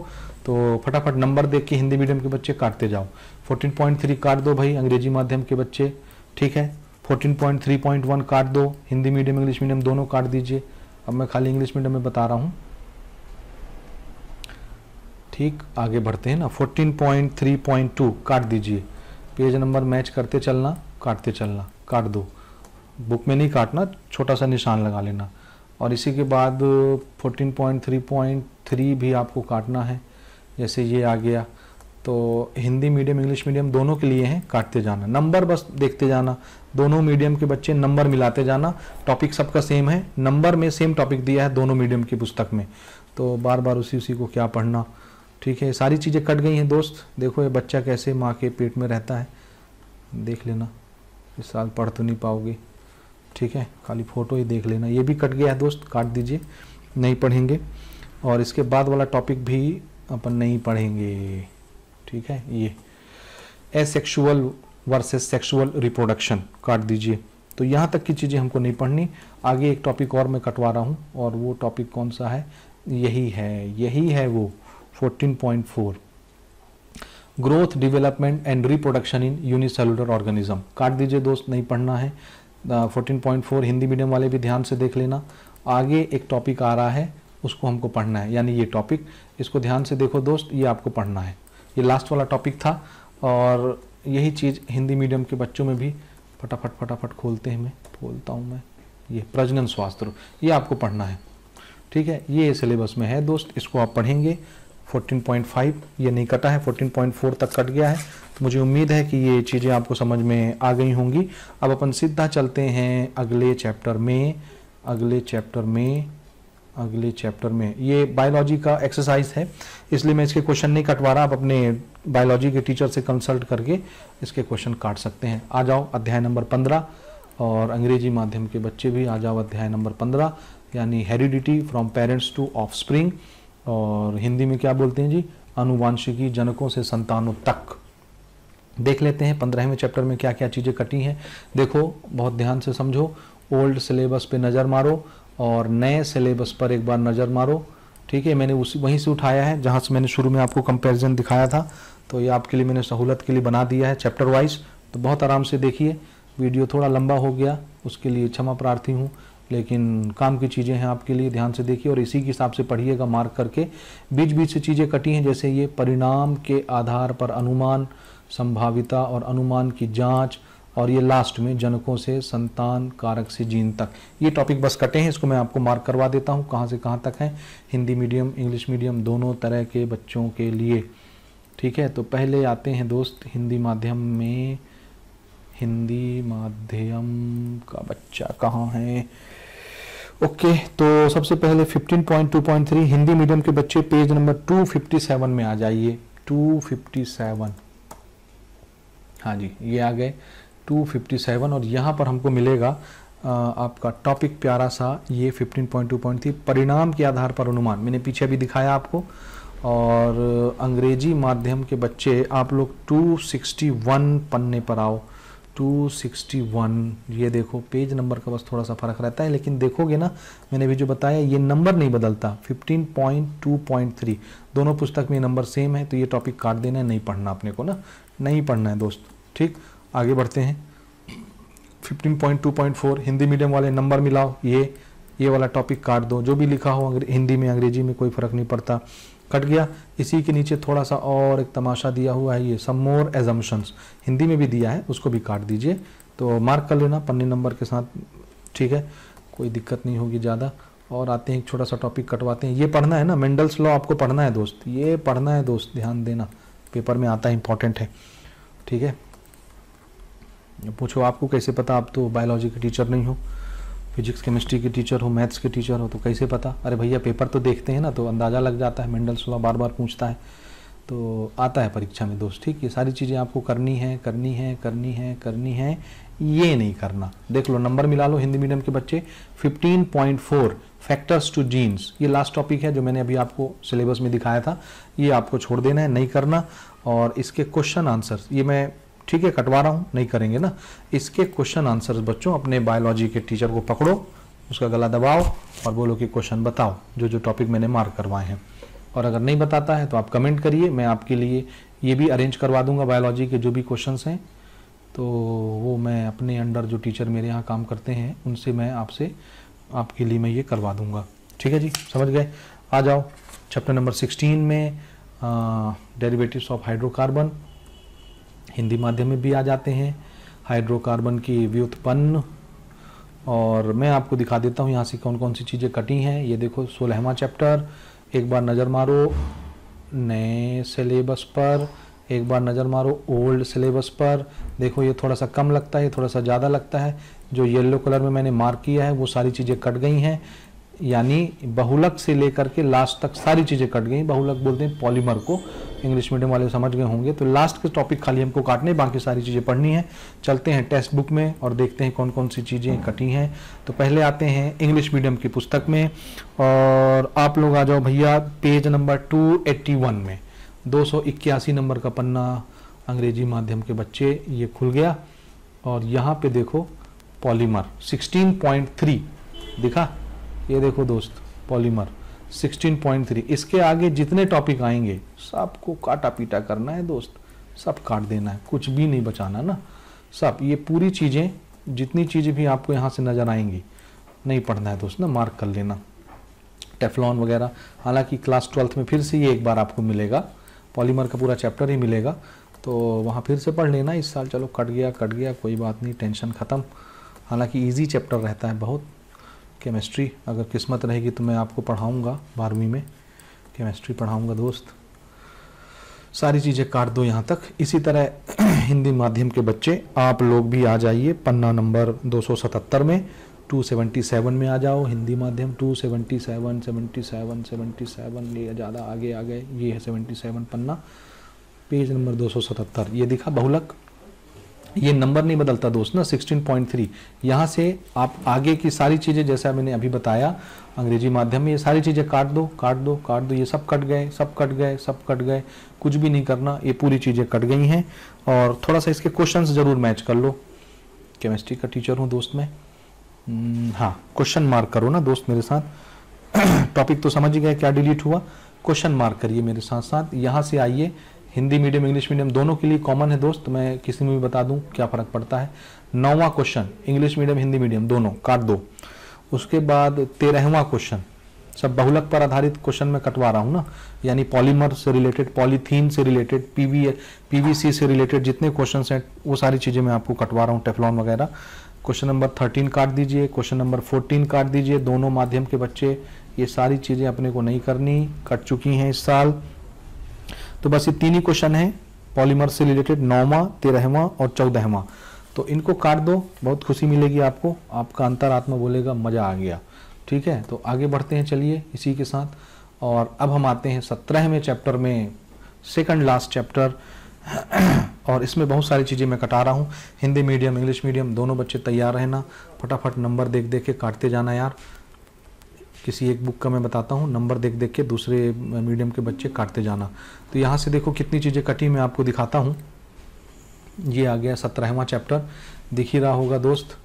तो फटाफट नंबर देख के हिंदी मीडियम के बच्चे काटते जाओ। 14.3 काट दो भाई अंग्रेजी माध्यम के बच्चे, ठीक है। 14.3.1 काट दो हिंदी मीडियम इंग्लिश मीडियम दोनों काट दीजिए। अब मैं खाली इंग्लिश मीडियम में बता रहा हूँ, ठीक। आगे बढ़ते हैं ना, 14.3.2 काट दीजिए, पेज नंबर मैच करते चलना, काटते चलना, काट दो, बुक में नहीं काटना, छोटा सा निशान लगा लेना। और इसी के बाद 14.3.3 भी आपको काटना है, जैसे ये आ गया। तो हिंदी मीडियम इंग्लिश मीडियम दोनों के लिए हैं, काटते जाना, नंबर बस देखते जाना, दोनों मीडियम के बच्चे नंबर मिलाते जाना। टॉपिक सबका सेम है, नंबर में सेम टॉपिक दिया है दोनों मीडियम की पुस्तक में, तो बार बार उसी को क्या पढ़ना, ठीक है। सारी चीज़ें कट गई हैं दोस्त। देखो ये बच्चा कैसे माँ के पेट में रहता है, देख लेना, इस साल पढ़ तो नहीं पाओगे, ठीक है, खाली फ़ोटो ही देख लेना। ये भी कट गया है दोस्त, काट दीजिए, नहीं पढ़ेंगे। और इसके बाद वाला टॉपिक भी अपन नहीं पढ़ेंगे, ठीक है। ये एसेक्सुअल वर्सेस सेक्सुअल रिप्रोडक्शन काट दीजिए। तो यहाँ तक की चीज़ें हमको नहीं पढ़नी। आगे एक टॉपिक और मैं कटवा रहा हूँ, और वो टॉपिक कौन सा है, यही है वो 14.4 growth development and reproduction in unicellular organism काट दीजिए दोस्त, नहीं पढ़ना है। 14.4 हिंदी मीडियम वाले भी ध्यान से देख लेना। आगे एक टॉपिक आ रहा है, उसको हमको पढ़ना है, यानी ये टॉपिक, इसको ध्यान से देखो दोस्त, ये आपको पढ़ना है। ये लास्ट वाला टॉपिक था, और यही चीज़ हिंदी मीडियम के बच्चों में भी फटाफट खोलते हैं, मैं खोलता हूँ मैं, ये प्रजनन स्वास्थ्य, ये आपको पढ़ना है, ठीक है। ये सिलेबस में है दोस्त, इसको आप पढ़ेंगे। 14.5 ये नहीं कटा है, 14.4 तक कट गया है, तो मुझे उम्मीद है कि ये चीज़ें आपको समझ में आ गई होंगी। अब अपन सीधा चलते हैं अगले चैप्टर में। ये बायोलॉजी का एक्सरसाइज है, इसलिए मैं इसके क्वेश्चन नहीं कटवा रहा। आप अपने बायोलॉजी के टीचर से कंसल्ट करके इसके क्वेश्चन काट सकते हैं। आ जाओ अध्याय नंबर 15, और अंग्रेजी माध्यम के बच्चे भी आ जाओ अध्याय नंबर 15, यानी heredity from parents to offspring, और हिंदी में क्या बोलते हैं जी, आनुवांशिकी जनकों से संतानों तक। देख लेते हैं 15वें चैप्टर में क्या क्या चीज़ें कटी हैं। देखो बहुत ध्यान से समझो, ओल्ड सिलेबस पे नज़र मारो और नए सिलेबस पर एक बार नज़र मारो, ठीक है। मैंने वहीं से उठाया है जहाँ से मैंने शुरू में आपको कंपैरिजन दिखाया था, तो ये आपके लिए मैंने सहूलत के लिए बना दिया है चैप्टर वाइज, तो बहुत आराम से देखिए। वीडियो थोड़ा लंबा हो गया, उसके लिए क्षमा प्रार्थी हूँ, लेकिन काम की चीज़ें हैं आपके लिए, ध्यान से देखिए और इसी के हिसाब से पढ़िएगा मार्क करके। बीच बीच से चीज़ें कटी हैं, जैसे ये परिणाम के आधार पर अनुमान, संभाविता और अनुमान की जांच, और ये लास्ट में जनकों से संतान कारक से जीन तक, ये टॉपिक बस कटे हैं। इसको मैं आपको मार्क करवा देता हूँ कहाँ से कहाँ तक है, हिंदी मीडियम इंग्लिश मीडियम दोनों तरह के बच्चों के लिए, ठीक है। तो पहले आते हैं दोस्त हिंदी माध्यम में। हिंदी माध्यम का बच्चा कहाँ है, ओके। तो सबसे पहले 15.2.3 हिंदी मीडियम के बच्चे पेज नंबर 257 में आ जाइए। 257, हाँ जी, ये आ गए 257, और यहाँ पर हमको मिलेगा आपका टॉपिक प्यारा सा, ये 15.2.3 परिणाम के आधार पर अनुमान, मैंने पीछे भी दिखाया आपको। और अंग्रेजी माध्यम के बच्चे आप लोग 261 पन्ने पर आओ। 261, ये देखो पेज नंबर का बस थोड़ा सा फर्क रहता है, लेकिन देखोगे ना मैंने भी जो बताया ये नंबर नहीं बदलता। 15.2.3 दोनों पुस्तक में नंबर सेम है, तो ये टॉपिक काट देना है, नहीं पढ़ना अपने को ना, नहीं पढ़ना है दोस्त, ठीक। आगे बढ़ते हैं 15.2.4 हिंदी मीडियम वाले नंबर मिलाओ, ये वाला टॉपिक काट दो, जो भी लिखा हो हिंदी में अंग्रेजी में कोई फ़र्क नहीं पड़ता, कट गया। इसी के नीचे थोड़ा सा और एक तमाशा दिया हुआ है, ये सम मोर एजम्पशंस हिंदी में भी दिया है, उसको भी काट दीजिए। तो मार्क कर लेना पन्ने नंबर के साथ, ठीक है, कोई दिक्कत नहीं होगी ज़्यादा। और आते हैं एक छोटा सा टॉपिक कटवाते हैं, ये पढ़ना है ना, मेंडल्स लॉ आपको पढ़ना है दोस्त, ये पढ़ना है दोस्त, ध्यान देना, पेपर में आता है, इंपॉर्टेंट है, ठीक है। पूछो आपको कैसे पता, आप तो बायोलॉजी के टीचर नहीं हो, फिजिक्स केमिस्ट्री के टीचर हो, मैथ्स के टीचर हो, तो कैसे पता। अरे भैया पेपर तो देखते हैं ना, तो अंदाज़ा लग जाता है, मेंडल्स लॉ बार बार पूछता है। तो आता है परीक्षा में दोस्त, ठीक। ये सारी चीज़ें आपको करनी है, करनी है, करनी है, करनी है, ये नहीं करना। देख लो, नंबर मिला लो हिंदी मीडियम के बच्चे। 15.4 फैक्टर्स टू जीन्स, ये लास्ट टॉपिक है जो मैंने अभी आपको सिलेबस में दिखाया था, ये आपको छोड़ देना है, नहीं करना। और इसके क्वेश्चन आंसर्स ये मैं, ठीक है, कटवा रहा हूँ, नहीं करेंगे ना। इसके क्वेश्चन आंसर्स बच्चों अपने बायोलॉजी के टीचर को पकड़ो, उसका गला दबाओ और बोलो कि क्वेश्चन बताओ जो जो टॉपिक मैंने मार्क करवाए हैं। और अगर नहीं बताता है तो आप कमेंट करिए, मैं आपके लिए ये भी अरेंज करवा दूंगा बायोलॉजी के जो भी क्वेश्चंस हैं, तो वो मैं अपने अंडर जो टीचर मेरे यहाँ काम करते हैं उनसे मैं आपके लिए मैं ये करवा दूंगा। ठीक है जी, समझ गए। आ जाओ चैप्टर नंबर 16 में डेरिवेटिव्स ऑफ हाइड्रोकार्बन, हिंदी माध्यम में भी आ जाते हैं। हाइड्रोकार्बन की व्युत्पन्न, और मैं आपको दिखा देता हूँ यहाँ से कौन कौन सी चीज़ें कटी हैं। ये देखो 16वां चैप्टर, एक बार नज़र मारो नए सिलेबस पर, एक बार नज़र मारो ओल्ड सिलेबस पर। देखो ये थोड़ा सा कम लगता है, ये थोड़ा सा ज़्यादा लगता है। जो येलो कलर में मैंने मार्क किया है वो सारी चीज़ें कट गई हैं, यानी बहुलक से लेकर के लास्ट तक सारी चीज़ें कट गई। बहुलक बोलते हैं पॉलीमर को, इंग्लिश मीडियम वाले समझ गए होंगे। तो लास्ट के टॉपिक खाली हमको काटने, बाकी सारी चीज़ें पढ़नी है। चलते हैं टेक्स्ट बुक में और देखते हैं कौन कौन सी चीज़ें कटी हैं। तो पहले आते हैं इंग्लिश मीडियम की पुस्तक में, और आप लोग आ जाओ भैया पेज नंबर 281 में, 281 नंबर का पन्ना अंग्रेजी माध्यम के बच्चे, ये खुल गया। और यहाँ पे देखो पॉलीमर 16.3 दिखा, ये देखो दोस्त पॉलीमर 16.3। इसके आगे जितने टॉपिक आएंगे सबको काटा पीटा करना है दोस्त, सब काट देना है, कुछ भी नहीं बचाना ना। सब ये पूरी चीज़ें, जितनी चीज़ें भी आपको यहाँ से नज़र आएंगी नहीं पढ़ना है दोस्त ना, मार्क कर लेना। टेफ्लॉन वगैरह, हालांकि क्लास 12th में फिर से ये एक बार आपको मिलेगा, पॉलीमर का पूरा चैप्टर ही मिलेगा, तो वहाँ फिर से पढ़ लेना इस साल। चलो कट गया कोई बात नहीं, टेंशन ख़त्म। हालांकि इजी चैप्टर रहता है बहुत। केमिस्ट्री अगर किस्मत रहेगी तो मैं आपको पढ़ाऊँगा, 12वीं में केमिस्ट्री पढ़ाऊँगा दोस्त। सारी चीज़ें काट दो यहाँ तक। इसी तरह हिंदी माध्यम के बच्चे आप लोग भी आ जाइए पन्ना नंबर 277 में, 277 में आ जाओ। हिंदी माध्यम 277, 77, ये ज़्यादा आगे आ गए, ये है 77 पन्ना, पेज नंबर 277। ये दिखा बहुलक, ये नंबर नहीं बदलता दोस्त ना, 16.3। यहाँ से आप आगे की सारी चीज़ें जैसा मैंने अभी बताया अंग्रेजी माध्यम में, ये सारी चीज़ें काट दो। ये सब कट गए, कुछ भी नहीं करना, ये पूरी चीज़ें कट गई हैं। और थोड़ा सा इसके क्वेश्चंस ज़रूर मैच कर लो, केमिस्ट्री का टीचर हूँ दोस्त मैं। हाँ, क्वेश्चन मार्क करो ना दोस्त मेरे साथ। टॉपिक तो समझ ही गए क्या डिलीट हुआ, क्वेश्चन मार्क करिए मेरे साथ साथ। यहाँ से आइए, हिंदी मीडियम इंग्लिश मीडियम दोनों के लिए कॉमन है दोस्त, मैं किसी में भी बता दूं क्या फ़र्क पड़ता है। 9वां question English medium Hindi medium दोनों काट दो। उसके बाद 13वां क्वेश्चन, सब बहुलक पर आधारित क्वेश्चन मैं कटवा रहा हूँ ना, यानी पॉलीमर से रिलेटेड, पॉलीथीन से रिलेटेड, पीवीसी से रिलेटेड जितने क्वेश्चन हैं वो सारी चीज़ें मैं आपको कटवा रहा हूँ, टेफ्लॉन वगैरह। क्वेश्चन नंबर 13 काट दीजिए, क्वेश्चन नंबर 14 काट दीजिए। दोनों माध्यम के बच्चे, ये सारी चीज़ें अपने को नहीं करनी, कट चुकी हैं इस साल। तो बस ये 3 ही क्वेश्चन हैं पॉलीमर से रिलेटेड, 9वां, 13वां और 14वां। तो इनको काट दो, बहुत खुशी मिलेगी आपको, आपका अंतरात्मा बोलेगा मज़ा आ गया। ठीक है, तो आगे बढ़ते हैं चलिए इसी के साथ। और अब हम आते हैं 17वें चैप्टर में, सेकंड लास्ट चैप्टर। और इसमें बहुत सारी चीज़ें मैं कटा रहा हूँ। हिंदी मीडियम इंग्लिश मीडियम दोनों बच्चे तैयार रहना, फटाफट नंबर देख देख के काटते जाना यार। किसी एक बुक का मैं बताता हूँ, नंबर देख देख के दूसरे मीडियम के बच्चे काटते जाना। तो यहाँ से देखो कितनी चीज़ें कटी, मैं आपको दिखाता हूँ। ये आ गया 17वां चैप्टर, दिख ही रहा होगा दोस्त।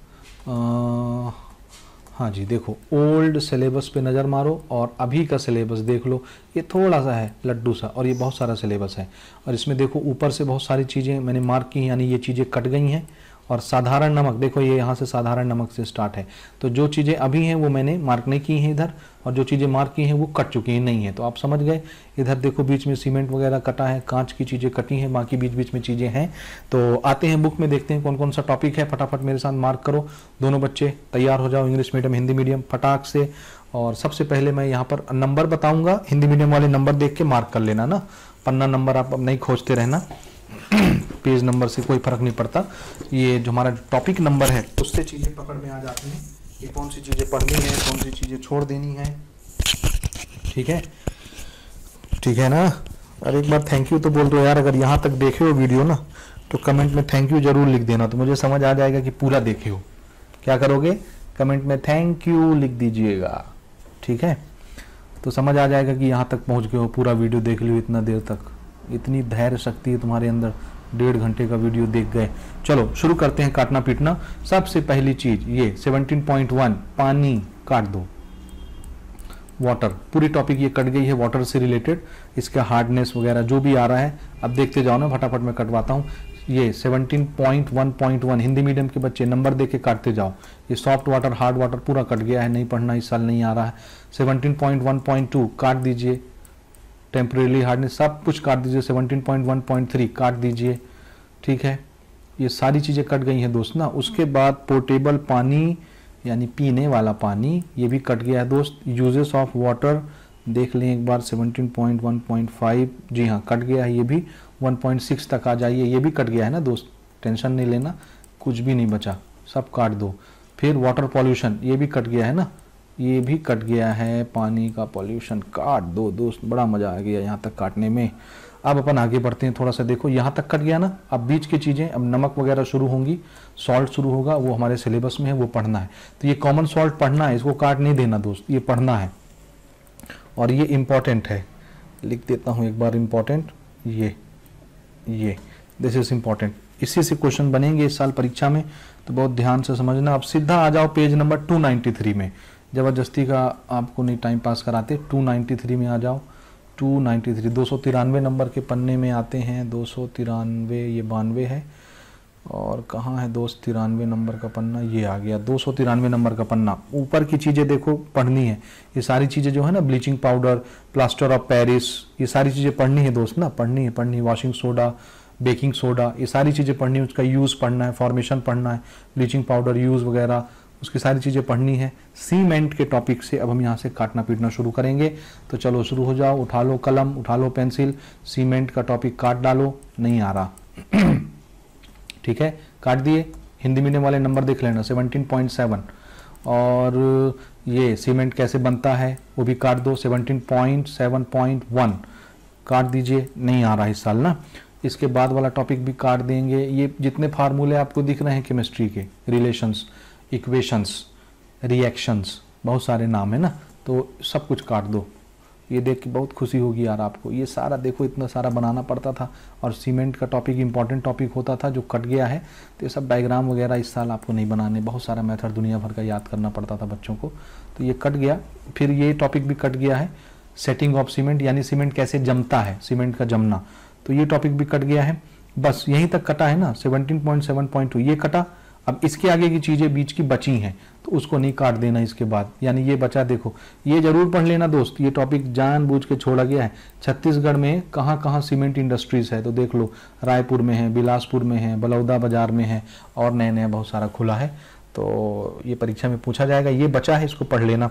हाँ जी, देखो ओल्ड सिलेबस पे नज़र मारो और अभी का सिलेबस देख लो। ये थोड़ा सा है लड्डू सा, और ये बहुत सारा सिलेबस है। और इसमें देखो ऊपर से बहुत सारी चीज़ें मैंने मार्क की, यानी ये चीज़ें कट गई हैं। और साधारण नमक देखो, ये यहाँ से साधारण नमक से स्टार्ट है। तो जो चीज़ें अभी हैं वो मैंने मार्क नहीं की हैं इधर, और जो चीज़ें मार्क की हैं वो कट चुकी हैं, नहीं है। तो आप समझ गए। इधर देखो बीच में सीमेंट वगैरह कटा है, कांच की चीज़ें कटी हैं, बाकी बीच बीच में चीज़ें हैं। तो आते हैं बुक में, देखते हैं कौन कौन सा टॉपिक है। फटाफट मेरे साथ मार्क करो, दोनों बच्चे तैयार हो जाओ, इंग्लिश मीडियम हिंदी मीडियम फटाक से। और सबसे पहले मैं यहाँ पर नंबर बताऊँगा, हिंदी मीडियम वाले नंबर देख के मार्क कर लेना ना, पन्ना नंबर आप अब नहीं खोजते रहना, पेज नंबर से कोई फर्क नहीं पड़ता। ये जो हमारा टॉपिक नंबर है उससे चीज़ें पकड़ में आ जाती हैं, ये कौन सी चीज़ें पढ़नी है, कौन सी चीज़ें छोड़ देनी है। ठीक है, ठीक है ना। और एक बार थैंक यू तो बोल दो यार, अगर यहाँ तक देखे हो वीडियो ना तो कमेंट में थैंक यू जरूर लिख देना, तो मुझे समझ आ जाएगा कि पूरा देखे हो। क्या करोगे, कमेंट में थैंक यू लिख दीजिएगा, ठीक है, तो समझ आ जाएगा कि यहाँ तक पहुँच गए हो, पूरा वीडियो देख लियो इतना देर तक। इतनी धैर्य शक्ति है तुम्हारे अंदर, 1.5 घंटे का वीडियो देख गए। चलो शुरू करते हैं काटना पीटना। सबसे पहली चीज ये 17.1 पानी काट दो, वाटर, पूरी टॉपिक ये कट गई है वाटर से रिलेटेड, इसका हार्डनेस वगैरह जो भी आ रहा है अब देखते जाओ ना, फटाफट मैं कटवाता हूँ। ये 17.1.1 हिंदी मीडियम के बच्चे नंबर दे के काटते जाओ। ये सॉफ्ट वाटर हार्ड वाटर पूरा कट गया है, नहीं पढ़ना इस साल नहीं आ रहा है। 17.1.2 काट दीजिए, टेम्परेरी हार्डनेस सब कुछ काट दीजिए। 17.1.3 काट दीजिए, ठीक है, ये सारी चीज़ें कट गई हैं दोस्त ना। उसके बाद पोर्टेबल पानी यानी पीने वाला पानी, ये भी कट गया है दोस्त। यूजेस ऑफ वाटर देख लें एक बार, 17.1.5 जी हाँ कट गया है, ये भी 1.6 तक आ जाइए, ये भी कट गया है ना दोस्त, टेंशन नहीं लेना, कुछ भी नहीं बचा, सब काट दो। फिर वाटर पॉल्यूशन ये भी कट गया है ना, ये भी कट गया है, पानी का पॉल्यूशन काट दो दोस्त, बड़ा मज़ा आ गया यहाँ तक काटने में। अब अपन आगे बढ़ते हैं थोड़ा सा, देखो यहाँ तक कट गया ना, अब बीच की चीज़ें, अब नमक वगैरह शुरू होंगी, सॉल्ट शुरू होगा, वो हमारे सिलेबस में है, वो पढ़ना है। तो ये कॉमन सॉल्ट पढ़ना है, इसको काट नहीं देना दोस्त, ये पढ़ना है और ये इम्पॉर्टेंट है, लिख देता हूँ एक बार इम्पॉर्टेंट, ये दिस इज इम्पॉर्टेंट, इसी से क्वेश्चन बनेंगे इस साल परीक्षा में, तो बहुत ध्यान से समझना। अब सीधा आ जाओ पेज नंबर 293 में, जबरदस्ती का आपको नहीं टाइम पास कराते, 293 में आ जाओ। 293 293 नंबर के पन्ने में आते हैं, 293 ये 92 है, और कहाँ है दोस्त 93 नंबर का पन्ना, ये आ गया 293 नंबर का पन्ना। ऊपर की चीज़ें देखो पढ़नी है, ये सारी चीज़ें जो है ना, bleaching powder, plaster of Paris, ये सारी चीज़ें पढ़नी है दोस्त ना, पढ़नी है, वॉशिंग सोडा, बेकिंग सोडा, ये सारी चीज़ें पढ़नी है, उसका यूज़ पढ़ना है, फॉर्मेशन पढ़ना है, ब्लीचिंग पाउडर यूज़ वगैरह, उसकी सारी चीज़ें पढ़नी है। सीमेंट के टॉपिक से अब हम यहाँ से काटना पीटना शुरू करेंगे, तो चलो शुरू हो जाओ, उठा लो कलम, उठा लो पेंसिल, सीमेंट का टॉपिक काट डालो, नहीं आ रहा ठीक है, काट दिए। हिंदी मीडियम वाले नंबर देख लेना 17.7, और ये सीमेंट कैसे बनता है वो भी काट दो, 17.7.1 काट दीजिए, नहीं आ रहा इस साल ना। इसके बाद वाला टॉपिक भी काट देंगे, ये जितने फार्मूले आपको दिख रहे हैं केमिस्ट्री के, रिलेशंस, इक्वेशंस, रिएक्शंस, बहुत सारे नाम है ना, तो सब कुछ काट दो। ये देख के बहुत खुशी होगी यार आपको, ये सारा देखो इतना सारा बनाना पड़ता था, और सीमेंट का टॉपिक इंपॉर्टेंट टॉपिक होता था जो कट गया है, तो ये सब डायग्राम वगैरह इस साल आपको नहीं बनाने, बहुत सारा मेथड दुनिया भर का याद करना पड़ता था बच्चों को, तो ये कट गया। फिर ये टॉपिक भी कट गया है, सेटिंग ऑफ सीमेंट यानी सीमेंट कैसे जमता है, सीमेंट का जमना, तो ये टॉपिक भी कट गया है। बस यहीं तक कटा है ना, 17.7.2 ये कटा। अब इसके आगे की चीज़ें बीच की बची हैं तो उसको नहीं काट देना इसके बाद, यानी ये बचा, देखो ये जरूर पढ़ लेना दोस्त, ये टॉपिक जानबूझ के छोड़ा गया है। छत्तीसगढ़ में कहाँ कहाँ सीमेंट इंडस्ट्रीज है तो देख लो, रायपुर में है, बिलासपुर में है, बलौदा बाजार में है, और नया नया बहुत सारा खुला है, तो ये परीक्षा में पूछा जाएगा, ये बचा है, इसको पढ़ लेना।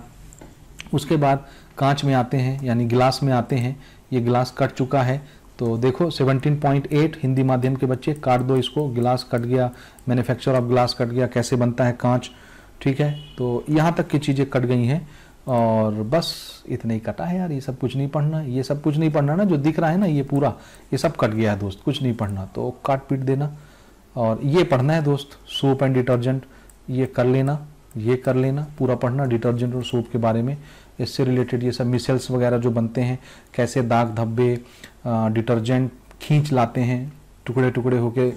उसके बाद कांच में आते हैं यानी गिलास में आते हैं, ये गिलास कट चुका है, तो देखो 17.8 हिंदी माध्यम के बच्चे काट दो इसको, गिलास कट गया, मैन्युफैक्चर ऑफ ग्लास कट गया, कैसे बनता है कांच, ठीक है, तो यहाँ तक की चीज़ें कट गई हैं, और बस इतना ही कटा है यार, ये सब कुछ नहीं पढ़ना, ये सब कुछ नहीं पढ़ना ना, जो दिख रहा है ना ये पूरा, ये सब कट गया है दोस्त, कुछ नहीं पढ़ना, तो काट पीट देना। और ये पढ़ना है दोस्त, सोप एंड डिटर्जेंट, ये कर लेना, ये कर लेना, पूरा पढ़ना डिटर्जेंट और सोप के बारे में, इससे रिलेटेड ये सब मिसेल्स वगैरह जो बनते हैं, कैसे दाग धब्बे डिटर्जेंट खींच लाते हैं टुकड़े टुकड़े होके,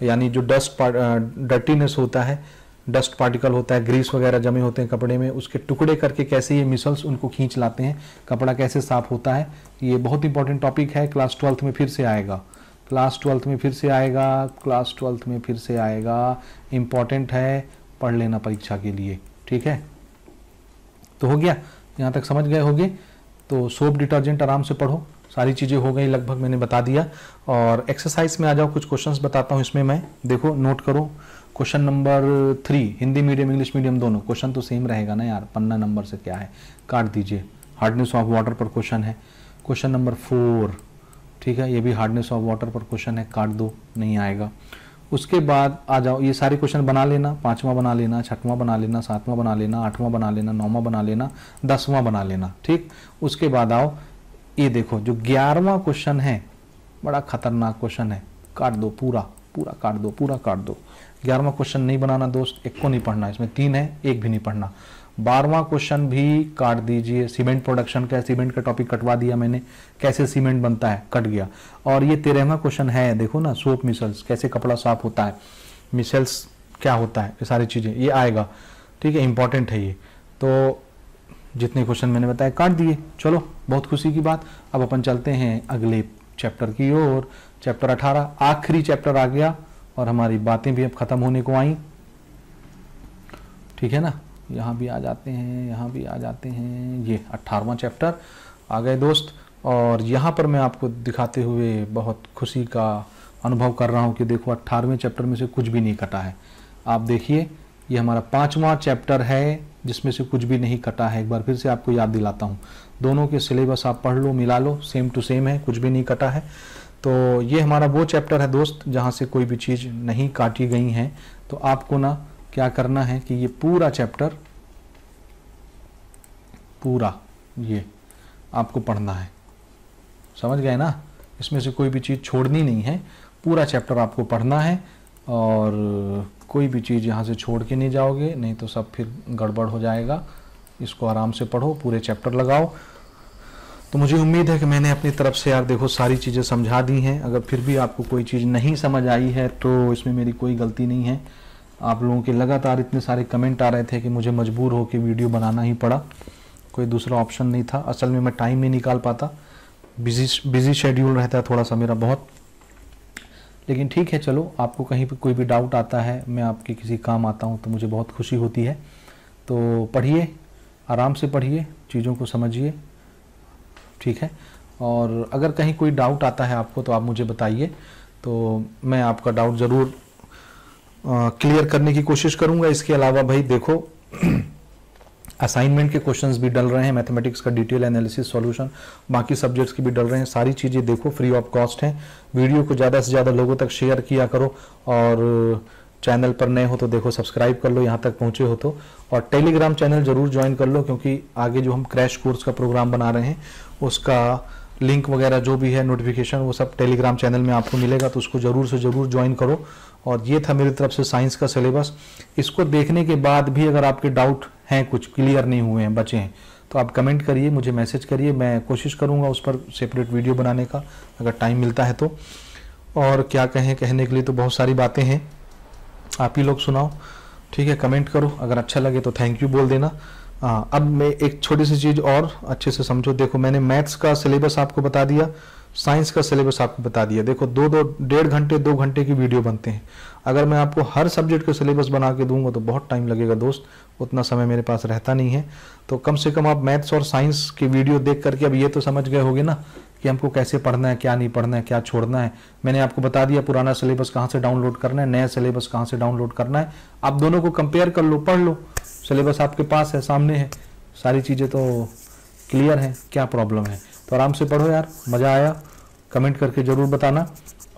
यानी जो डर्टीनेस होता है, डस्ट पार्टिकल होता है, ग्रीस वगैरह जमे होते हैं कपड़े में, उसके टुकड़े करके कैसे ये मिसल्स उनको खींच लाते हैं, कपड़ा कैसे साफ होता है, ये बहुत इंपॉर्टेंट टॉपिक है, क्लास 12th में फिर से आएगा, क्लास 12th में फिर से आएगा, क्लास 12th में फिर से आएगा, इम्पॉर्टेंट है, पढ़ लेना परीक्षा के लिए, ठीक है। तो हो गया, यहाँ तक समझ गए होगे, तो सोप डिटर्जेंट आराम से पढ़ो, सारी चीज़ें हो गई लगभग, मैंने बता दिया। और एक्सरसाइज में आ जाओ, कुछ क्वेश्चंस बताता हूँ इसमें मैं, देखो नोट करो। Question number 3 Hindi medium English medium दोनों, क्वेश्चन तो सेम रहेगा ना यार, पन्ना नंबर से क्या है, काट दीजिए। हार्डनेस ऑफ वाटर पर क्वेश्चन है। क्वेश्चन नंबर 4, ठीक है, ये भी हार्डनेस ऑफ वाटर पर क्वेश्चन है, काट दो, नहीं आएगा। उसके बाद आ जाओ, ये सारे क्वेश्चन बना लेना, 5वां बना लेना, 6वां बना लेना, 7वां बना लेना, 8वां बना लेना, 9वां बना लेना, 10वां बना लेना, ठीक। उसके बाद आओ ये देखो जो 11वां क्वेश्चन है, बड़ा खतरनाक क्वेश्चन है, काट दो पूरा, पूरा काट दो, पूरा काट दो। 11वां क्वेश्चन नहीं बनाना दोस्त, एक को नहीं पढ़ना, इसमें 3 है, एक भी नहीं पढ़ना। 12वां क्वेश्चन भी काट दीजिए। सीमेंट प्रोडक्शन का, सीमेंट का टॉपिक कटवा दिया मैंने, कैसे सीमेंट बनता है, कट गया। और ये 13वां क्वेश्चन है, देखो ना, सोप मिसल्स, कैसे कपड़ा साफ होता है, मिसल्स क्या होता है, ये सारी चीजें ये आएगा, ठीक है, इंपॉर्टेंट है ये। तो जितने क्वेश्चन मैंने बताए काट दिए। चलो बहुत खुशी की बात। अब अपन चलते हैं अगले चैप्टर की ओर। चैप्टर 18 आखिरी चैप्टर आ गया और हमारी बातें भी अब खत्म होने को आई, ठीक है ना। यहाँ भी आ जाते हैं, यहाँ भी आ जाते हैं, ये 18वां चैप्टर आ गए दोस्त। और यहाँ पर मैं आपको दिखाते हुए बहुत खुशी का अनुभव कर रहा हूँ कि देखो 18वें चैप्टर में से कुछ भी नहीं कटा है। आप देखिए ये हमारा 5वां चैप्टर है जिसमें से कुछ भी नहीं कटा है। एक बार फिर से आपको याद दिलाता हूँ, दोनों के सिलेबस आप पढ़ लो, मिला लो, सेम टू सेम है, कुछ भी नहीं कटा है। तो ये हमारा वो चैप्टर है दोस्त जहाँ से कोई भी चीज़ नहीं काटी गई है। तो आपको ना क्या करना है कि ये पूरा चैप्टर, पूरा ये आपको पढ़ना है, समझ गए ना। इसमें से कोई भी चीज़ छोड़नी नहीं है, पूरा चैप्टर आपको पढ़ना है और कोई भी चीज़ यहाँ से छोड़ के नहीं जाओगे, नहीं तो सब फिर गड़बड़ हो जाएगा। इसको आराम से पढ़ो, पूरे चैप्टर लगाओ। तो मुझे उम्मीद है कि मैंने अपनी तरफ से यार देखो सारी चीज़ें समझा दी हैं। अगर फिर भी आपको कोई चीज़ नहीं समझ आई है तो इसमें मेरी कोई गलती नहीं है। आप लोगों के लगातार इतने सारे कमेंट आ रहे थे कि मुझे मजबूर हो के वीडियो बनाना ही पड़ा, कोई दूसरा ऑप्शन नहीं था। असल में मैं टाइम नहीं निकाल पाता, बिजी शेड्यूल रहता है थोड़ा सा मेरा बहुत। लेकिन ठीक है, चलो, आपको कहीं पे कोई भी डाउट आता है, मैं आपके किसी काम आता हूँ तो मुझे बहुत खुशी होती है। तो पढ़िए, आराम से पढ़िए, चीज़ों को समझिए, ठीक है। और अगर कहीं कोई डाउट आता है आपको तो आप मुझे बताइए, तो मैं आपका डाउट ज़रूर क्लियर करने की कोशिश करूँगा। इसके अलावा भाई देखो असाइनमेंट के क्वेश्चंस भी डल रहे हैं, मैथमेटिक्स का डिटेल एनालिसिस सॉल्यूशन, बाकी सब्जेक्ट्स के भी डल रहे हैं। सारी चीज़ें देखो फ्री ऑफ कॉस्ट हैं। वीडियो को ज़्यादा से ज़्यादा लोगों तक शेयर किया करो और चैनल पर नए हो तो देखो सब्सक्राइब कर लो, यहाँ तक पहुँचे हो तो। और टेलीग्राम चैनल ज़रूर ज्वाइन कर लो, क्योंकि आगे जो हम क्रैश कोर्स का प्रोग्राम बना रहे हैं उसका लिंक वगैरह जो भी है, नोटिफिकेशन, वो सब टेलीग्राम चैनल में आपको मिलेगा, तो उसको ज़रूर से ज़रूर ज्वाइन करो। और ये था मेरी तरफ से साइंस का सिलेबस। इसको देखने के बाद भी अगर आपके डाउट हैं, कुछ क्लियर नहीं हुए हैं, बचे हैं, तो आप कमेंट करिए, मुझे मैसेज करिए, मैं कोशिश करूँगा उस पर सेपरेट वीडियो बनाने का अगर टाइम मिलता है तो। और क्या कहें, कहने के लिए तो बहुत सारी बातें हैं, आप ही लोग सुनाओ, ठीक है। कमेंट करो, अगर अच्छा लगे तो थैंक यू बोल देना। अब मैं एक छोटी सी चीज़ और अच्छे से समझो। देखो मैंने मैथ्स का सिलेबस आपको बता दिया, साइंस का सिलेबस आपको बता दिया। देखो 1.5 घंटे 2 घंटे की वीडियो बनते हैं। अगर मैं आपको हर सब्जेक्ट का सिलेबस बना के दूंगा तो बहुत टाइम लगेगा दोस्त, उतना समय मेरे पास रहता नहीं है। तो कम से कम आप मैथ्स और साइंस की वीडियो देख करके अब ये तो समझ गए होगे ना कि हमको कैसे पढ़ना है, क्या नहीं पढ़ना है, क्या छोड़ना है। मैंने आपको बता दिया पुराना सिलेबस कहाँ से डाउनलोड करना है, नया सिलेबस कहाँ से डाउनलोड करना है। आप दोनों को कंपेयर कर लो, पढ़ लो, सिलेबस आपके पास है, सामने है, सारी चीज़ें तो क्लियर हैं, क्या प्रॉब्लम है। तो आराम से पढ़ो यार, मज़ा आया, कमेंट करके ज़रूर बताना।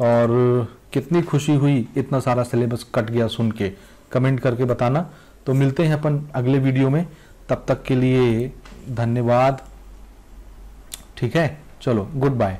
और कितनी खुशी हुई इतना सारा सिलेबस कट गया सुन के, कमेंट करके बताना। तो मिलते हैं अपन अगले वीडियो में, तब तक के लिए धन्यवाद, ठीक है। चलो, गुड बाय।